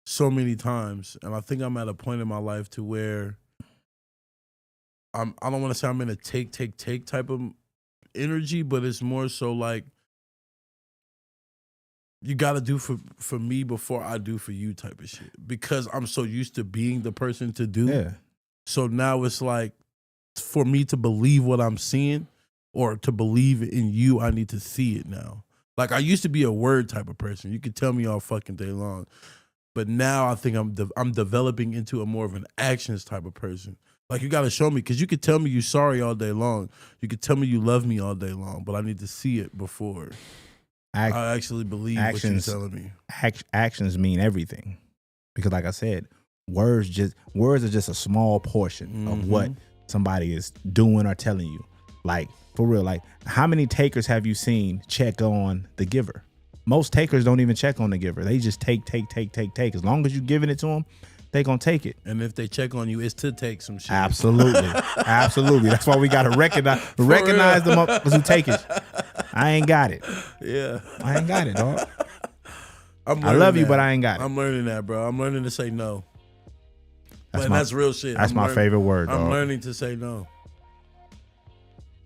so many times. And I think I'm at a point in my life to where I don't want to say I'm in a take type of energy, but it's more so like you got to do for me before I do for you type of shit. Because I'm so used to being the person to do. Yeah. So now it's like for me to believe what I'm seeing or to believe in you, I need to see it now. Like I used to be a word type of person. You could tell me all fucking day long. But now I think I'm developing into a more of an actions type of person. Like you got to show me, because you could tell me you sorry all day long. You could tell me you love me all day long, but I need to see it before I actually believe what you're telling me. Actions mean everything. Because like I said, words are just a small portion of what somebody is doing or telling you. Like, for real, like how many takers have you seen check on the giver? Most takers don't even check on the giver. They just take. As long as you're giving it to them, they gonna take it. And if they check on you, it's to take some shit. Absolutely. Absolutely. That's why we gotta recognize them up who take it. I ain't got it. Yeah. I ain't got it, dog. I love you, but I ain't got it. I'm learning that, bro. I'm learning to say no. That's real shit. That's my favorite word, dog. I'm learning to say no.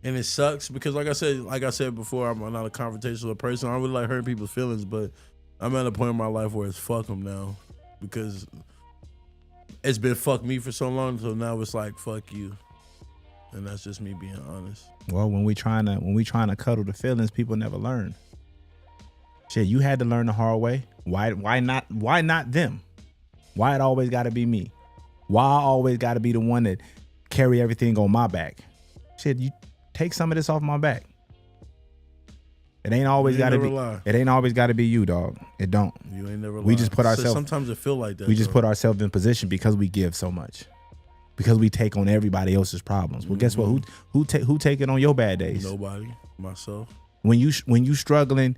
And it sucks because like I said before, I'm not a confrontational person. I don't really like hurting people's feelings, but I'm at a point in my life where it's fuck them now. Because it's been fuck me for so long, so now it's like fuck you. And that's just me being honest. Well, when we trying to cuddle the feelings, people never learn. Shit, you had to learn the hard way. Why not them? Why it always gotta be me? Why I always gotta be the one that carry everything on my back? Shit, you take some of this off my back. It ain't always gotta be. It ain't always gotta be you, dog. It don't. You ain't never. We just put ourselves. Sometimes it feel like that. We just put ourselves in position because we give so much, because we take on everybody else's problems. Well, guess what? Who take it on your bad days? Nobody. Myself. When you struggling,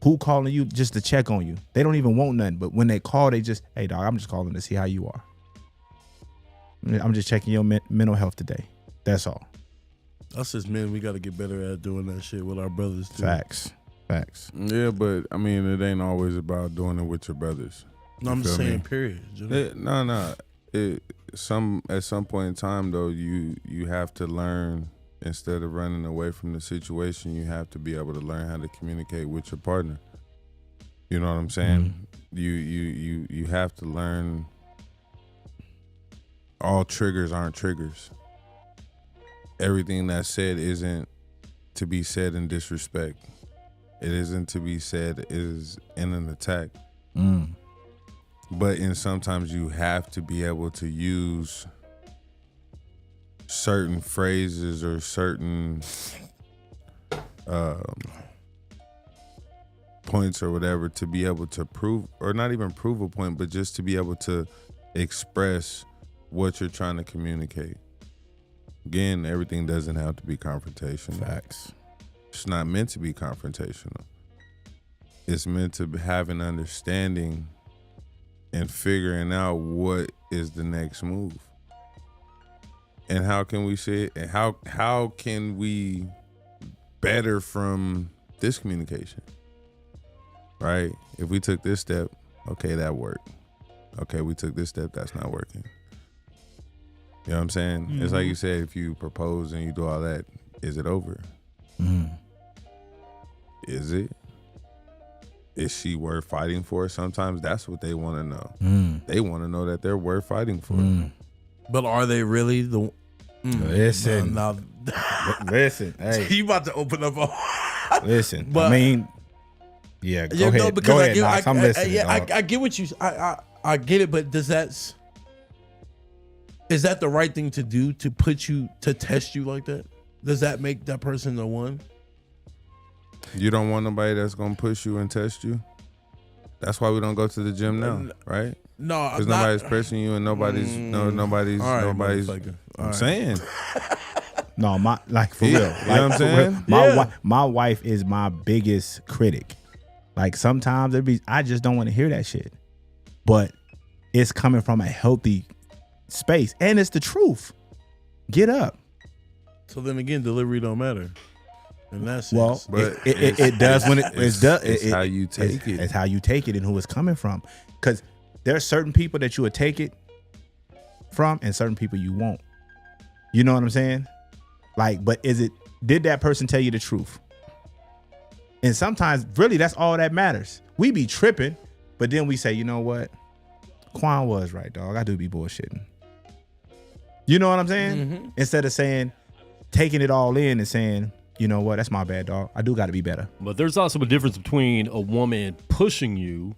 who calling you just to check on you? They don't even want nothing. But when they call, they just, hey dog, I'm just calling to see how you are. I'm just checking your mental health today. That's all. Us as men, we got to get better at doing that shit with our brothers too. Facts. Yeah, but I mean, it ain't always about doing it with your brothers. No, I'm just saying, period. No. At some point in time though, you have to learn, instead of running away from the situation, you have to be able to learn how to communicate with your partner. You know what I'm saying? You have to learn. All triggers aren't triggers. Everything that's said isn't to be said in disrespect. It isn't to be said is in an attack. But sometimes you have to be able to use certain phrases or certain points or whatever to be able to prove, or not even prove a point, but just to be able to express what you're trying to communicate. Again, everything doesn't have to be confrontational. Facts. It's not meant to be confrontational. it's meant to have an understanding and figuring out what is the next move. And how can we say it? And how can we better from this communication? Right? If we took this step, okay, that worked. Okay, we took this step, that's not working. You know what I'm saying? It's like you said, if you propose and you do all that, is it over? Is it? Is she worth fighting for? Sometimes that's what they want to know. They want to know that they're worth fighting for. But are they really the? Listen, Now, listen. Hey, you about to open up a. listen. But- I mean, yeah. Go Yeah, ahead. no, because Go I ahead, get, Knox. I'm listening. dog. I get what you. I get it, but is that the right thing to do to test you like that? Does that make that person the one? You don't want nobody that's gonna push you and test you. That's why we don't go to the gym now, right? No, Because nobody's pressing you and nobody's nobody's. Motherfucker. I'm saying. No, for real. You know what I'm for saying? real. My wife is my biggest critic. Like sometimes I just don't want to hear that shit. But it's coming from a healthy space. And it's the truth. Get up. So then again, delivery don't matter. And that's Well, But it does when it's how you take it. It's how you take it and who it's coming from. Because there are certain people that you would take it from and certain people you won't. You know what I'm saying? Like, but did that person tell you the truth? And sometimes, really, that's all that matters. We be tripping, but then we say, you know what? Quan was right, dog. I do be bullshitting. You know what I'm saying? Instead of saying, taking it all in and saying, you know what? That's my bad, dog. I do got to be better. But there's also a difference between a woman pushing you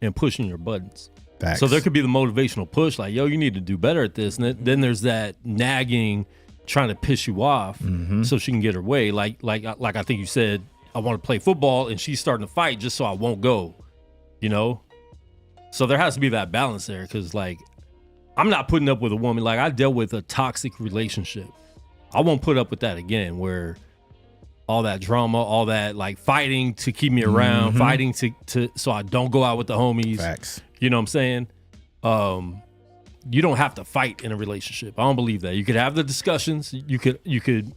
and pushing your buttons. Facts. So there could be the motivational push, like, yo, you need to do better at this. And then there's that nagging, trying to piss you off so she can get her way. Like I think you said, I want to play football, and she's starting to fight just so I won't go, you know? So there has to be that balance there, because, like, I'm not putting up with a woman. Like, I dealt with a toxic relationship. I won't put up with that again, where all that drama, all that, like, fighting to keep me around, fighting to so I don't go out with the homies. Facts. You know what I'm saying? You don't have to fight in a relationship. I don't believe that. You could have the discussions. You could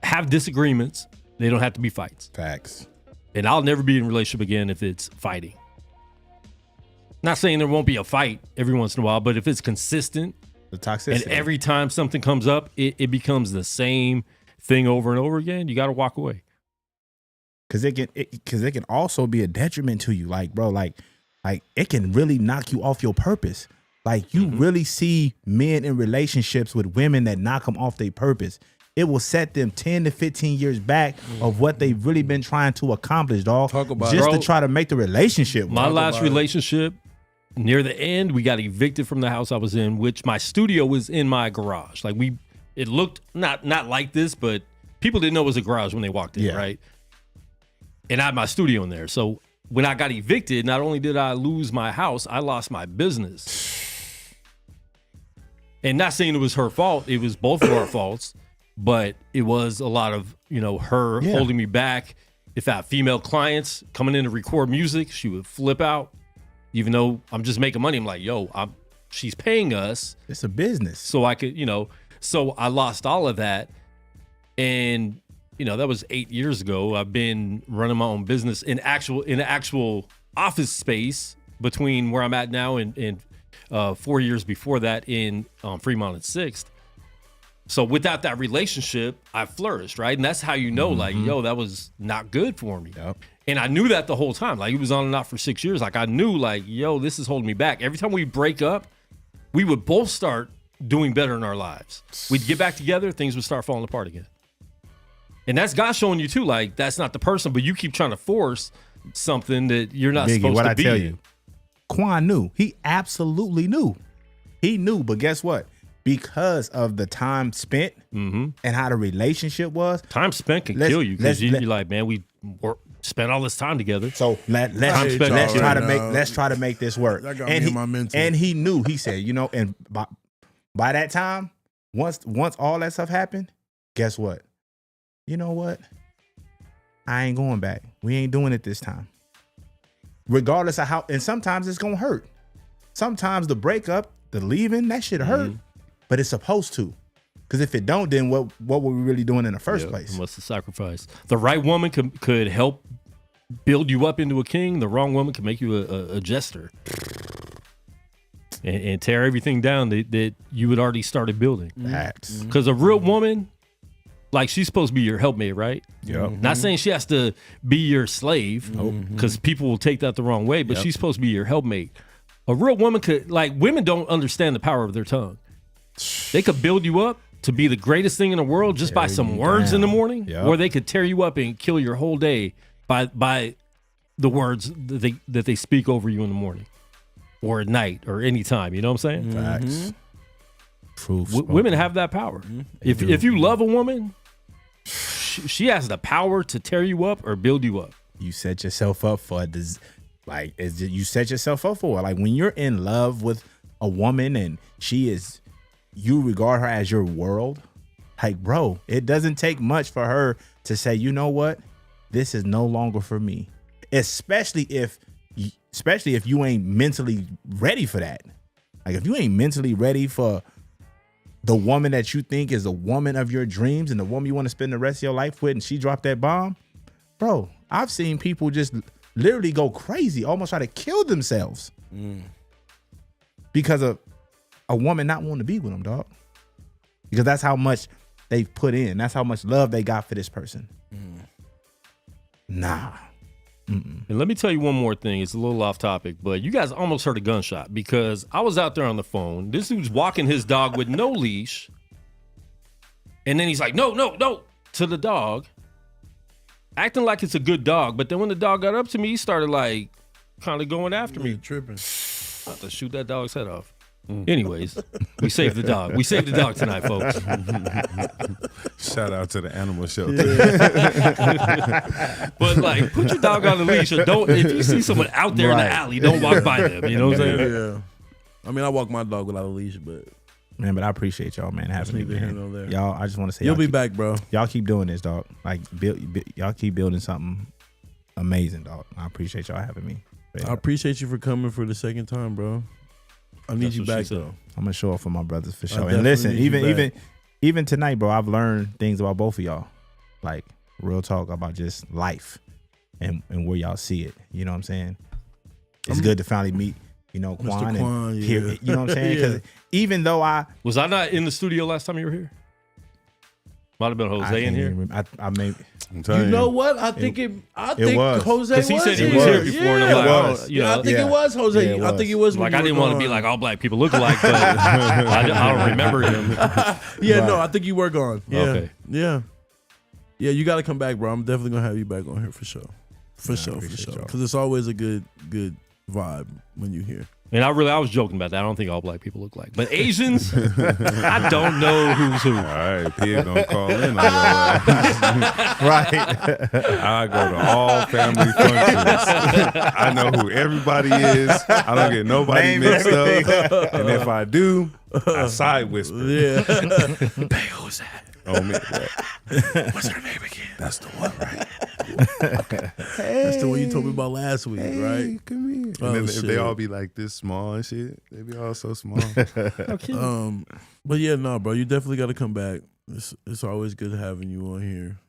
have disagreements. They don't have to be fights. Facts. And I'll never be in a relationship again if it's fighting. Not saying there won't be a fight every once in a while, but if it's consistent, The toxicity. and every time something comes up, it becomes the same thing over and over again, you got to walk away. Because it can also be a detriment to you. Like, bro, like it can really knock you off your purpose. Like, you really see men in relationships with women that knock them off their purpose. It will set them 10 to 15 years back of what they've really been trying to accomplish, dog. Talk about just it. to try to make the relationship work. My last relationship, near the end, we got evicted from the house I was in, which my studio was in my garage. Like, it looked not like this, but people didn't know it was a garage when they walked in, right? And I had my studio in there. So when I got evicted, not only did I lose my house, I lost my business. And not saying it was her fault, it was both of our faults, but it was a lot of, her holding me back. If I had female clients coming in to record music, she would flip out. Even though I'm just making money, I'm like, yo, she's paying us. It's a business. So I could, so I lost all of that. And, that was 8 years ago. I've been running my own business in actual office space between where I'm at now and 4 years before that in Fremont and 6th. So without that relationship, I flourished, right? And that's how like, yo, that was not good for me. Yep. And I knew that the whole time. Like, it was on and off for 6 years. Like, I knew, like, yo, this is holding me back. Every time we break up, we would both start doing better in our lives. We'd get back together, things would start falling apart again. And that's God showing you, too, like, that's not the person, but you keep trying to force something that you're not Biggie, supposed what to I be tell in. you, Quan knew. He absolutely knew. He knew, but guess what? Because of the time spent and how the relationship was. Time spent can kill you, because you're like, man, we spent all this time together. So let's try to make this work. That got me in my mental. And he knew. He said, and by that time, once all that stuff happened, guess what? You know what? I ain't going back. We ain't doing it this time. regardless of how, and sometimes it's gonna hurt. Sometimes the breakup, the leaving, that shit hurt, but it's supposed to. Because if it don't, then what were we really doing in the first place? What's the sacrifice? The right woman could help build you up into a king. The wrong woman can make you a jester and tear everything down that you had already started building. Because a real woman, like, she's supposed to be your helpmate, right? Yep. Not saying she has to be your slave, because people will take that the wrong way, but she's supposed to be your helpmate. A real woman could, like, women don't understand the power of their tongue. They could build you up to be the greatest thing in the world just by some words in the morning, or they could tear you up and kill your whole day by the words that they speak over you in the morning or at night or any time. You know what I'm saying? Facts. Truth. Women have that power. If you love a woman, she has the power to tear you up or build you up. You set yourself up for you set yourself up for it. Like when you're in love with a woman and you regard her as your world, like, bro, it doesn't take much for her to say, you know what, this is no longer for me. Especially if you ain't mentally ready for that. Like if you ain't mentally ready for the woman that you think is the woman of your dreams and the woman you want to spend the rest of your life with, and she dropped that bomb, bro, I've seen people just literally go crazy, almost try to kill themselves because of a woman not wanting to be with them, dog. Because that's how much they've put in. That's how much love they got for this person. Nah. And let me tell you one more thing. It's a little off topic, but you guys almost heard a gunshot because I was out there on the phone. This dude's walking his dog with no leash. And then he's like, no, to the dog, acting like it's a good dog. But then when the dog got up to me, he started like kind of going after me. Tripping. I have to shoot that dog's head off. Anyways, we saved the dog. We saved the dog tonight, folks. Shout out to the animal shelter. But like, put your dog on the leash, or don't. If you see someone out there in the alley, don't walk by them. You know what I'm saying? Yeah. I mean, I walk my dog without a leash, but man, I appreciate y'all, man, having me, man. Y'all, I just want to say, you'll be back, bro. Y'all keep doing this, dog. Like, y'all keep building something amazing, dog. I appreciate y'all having me. I appreciate you for coming for the second time, bro. I need you back though. I'm gonna show up for my brothers for sure. And listen, even tonight, bro, I've learned things about both of y'all. Like real talk about just life and where y'all see it. You know what I'm saying? It's good to finally meet, Quan and hear it. You know what I'm saying? Because even though was I not in the studio last time you were here? Might have been Jose in here. I may. You know what? I think Jose was. Because he said he was here before. And I think it was Jose. Yeah, it was. I think it was. Like I didn't want to be like all black people look alike, but I don't remember him. Yeah, no, I think you were gone. Yeah, okay. Yeah. You got to come back, bro. I'm definitely gonna have you back on here for sure. For sure. Because it's always a good vibe when you here. And I was joking about that. I don't think all black people look like. But Asians, I don't know who's who. All right, Pig gonna call in on your ass. Right. I go to all family functions. I know who everybody is. I don't get nobody mixed up. And if I do, I side whisper. Yeah. Hey, who's that? Oh, me. What's her name again? That's the one, right? That's the one you told me about last week, right? Come here. Oh, And then shit. they all be like this small and shit. They be all so small. But yeah, no, bro, you definitely got to come back. It's always good having you on here.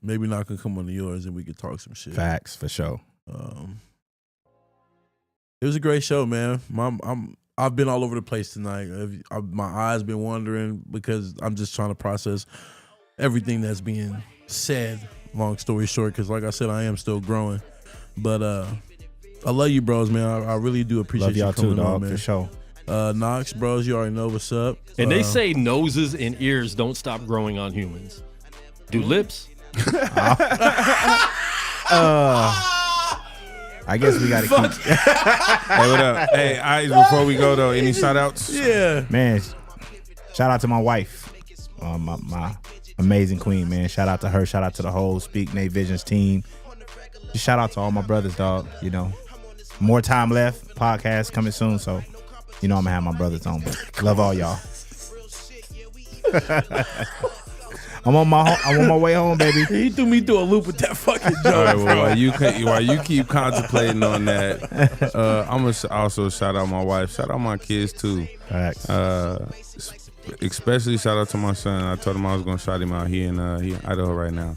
Maybe not gonna come on to yours and we could talk some shit. Facts for sure. It was a great show, man. I've been all over the place tonight. My eyes been wandering because I'm just trying to process everything that's being said. Long story short, because like I said, I am still growing. But I love you, bros, man. I really do appreciate Love y'all you coming too, dog, on, man. for sure. Knox, bros, you already know what's up. And they say noses and ears don't stop growing on humans. Do lips? I guess we gotta keep. Hey, what up? Hey, Eyes, before we go though, any shout outs? Yeah. Man, shout out to my wife, my amazing queen, man. Shout out to her. Shout out to the whole Speak Nate Visions team. Just shout out to all my brothers, dog. More time left. Podcast coming soon, so I'm gonna have my brothers on. But love all y'all. I'm on my way home, baby. He threw me through a loop with that fucking joke. All right, well, while you keep contemplating on that, I'm gonna also shout out my wife, shout out my kids too. Facts. Especially shout out to my son. I told him I was gonna shout him out. He in Idaho right now.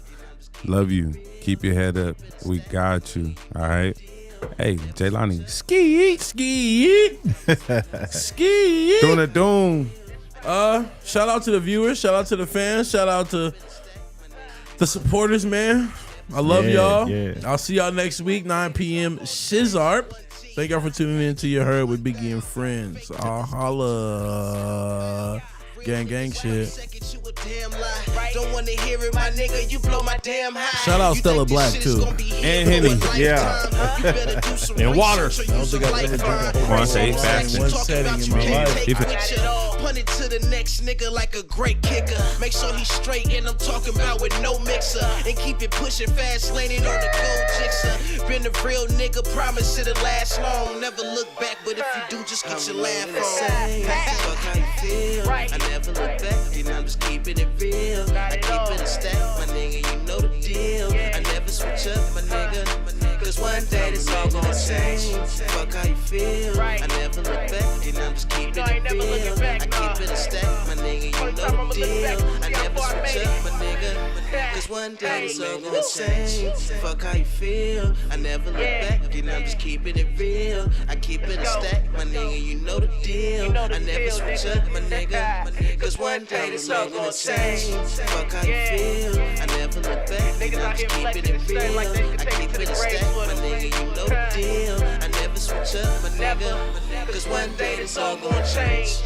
Love you. Keep your head up. We got you. All right. Hey, Jaylani, ski. Doing a doom. Shout out to the viewers. Shout out to the fans. Shout out to the supporters, man. I love y'all. Yeah. I'll see y'all next week, 9 p.m. Shizarp. Thank y'all for tuning in to your herd with Biggie and friends. Holla. Gang shit. Don't wanna hear it, my nigga. You blow my damn high. Shout out Stella Black too. And Henny. Yeah. And water. I don't think I've ever drank a whole One say fasting. one setting in my life. Punt it to the next nigga like a great kicker. Make sure he's straight and I'm talking about with no mixer. And keep it pushing fast, laning on the gold jixer. Been a real nigga, promise it'll last long. Never look back, but if you do, just get your laugh on. Fuck how you feel. I never look back, and I'm just keeping it real. I keep it a stack, my nigga, you know the deal. I never switch up, my nigga. Cause one day this all gonna change. Fuck how you feel. I never look back, and I'm just keeping it real. I keep it a stack, my nigga, you know the deal. I never switch up, my nigga. Cause one day this all gonna change. Fuck how you feel. I never look back, and I'm just keeping it real. I keep it a stack, my nigga, you know the deal. I never switch up, my nigga. Cause one day this all gonna change. Fuck how you feel. I never look back, and I'm just keeping it real. I keep it a stack, my nigga, you know the deal. I never switch up, my nigga. Cause one day this all gonna change.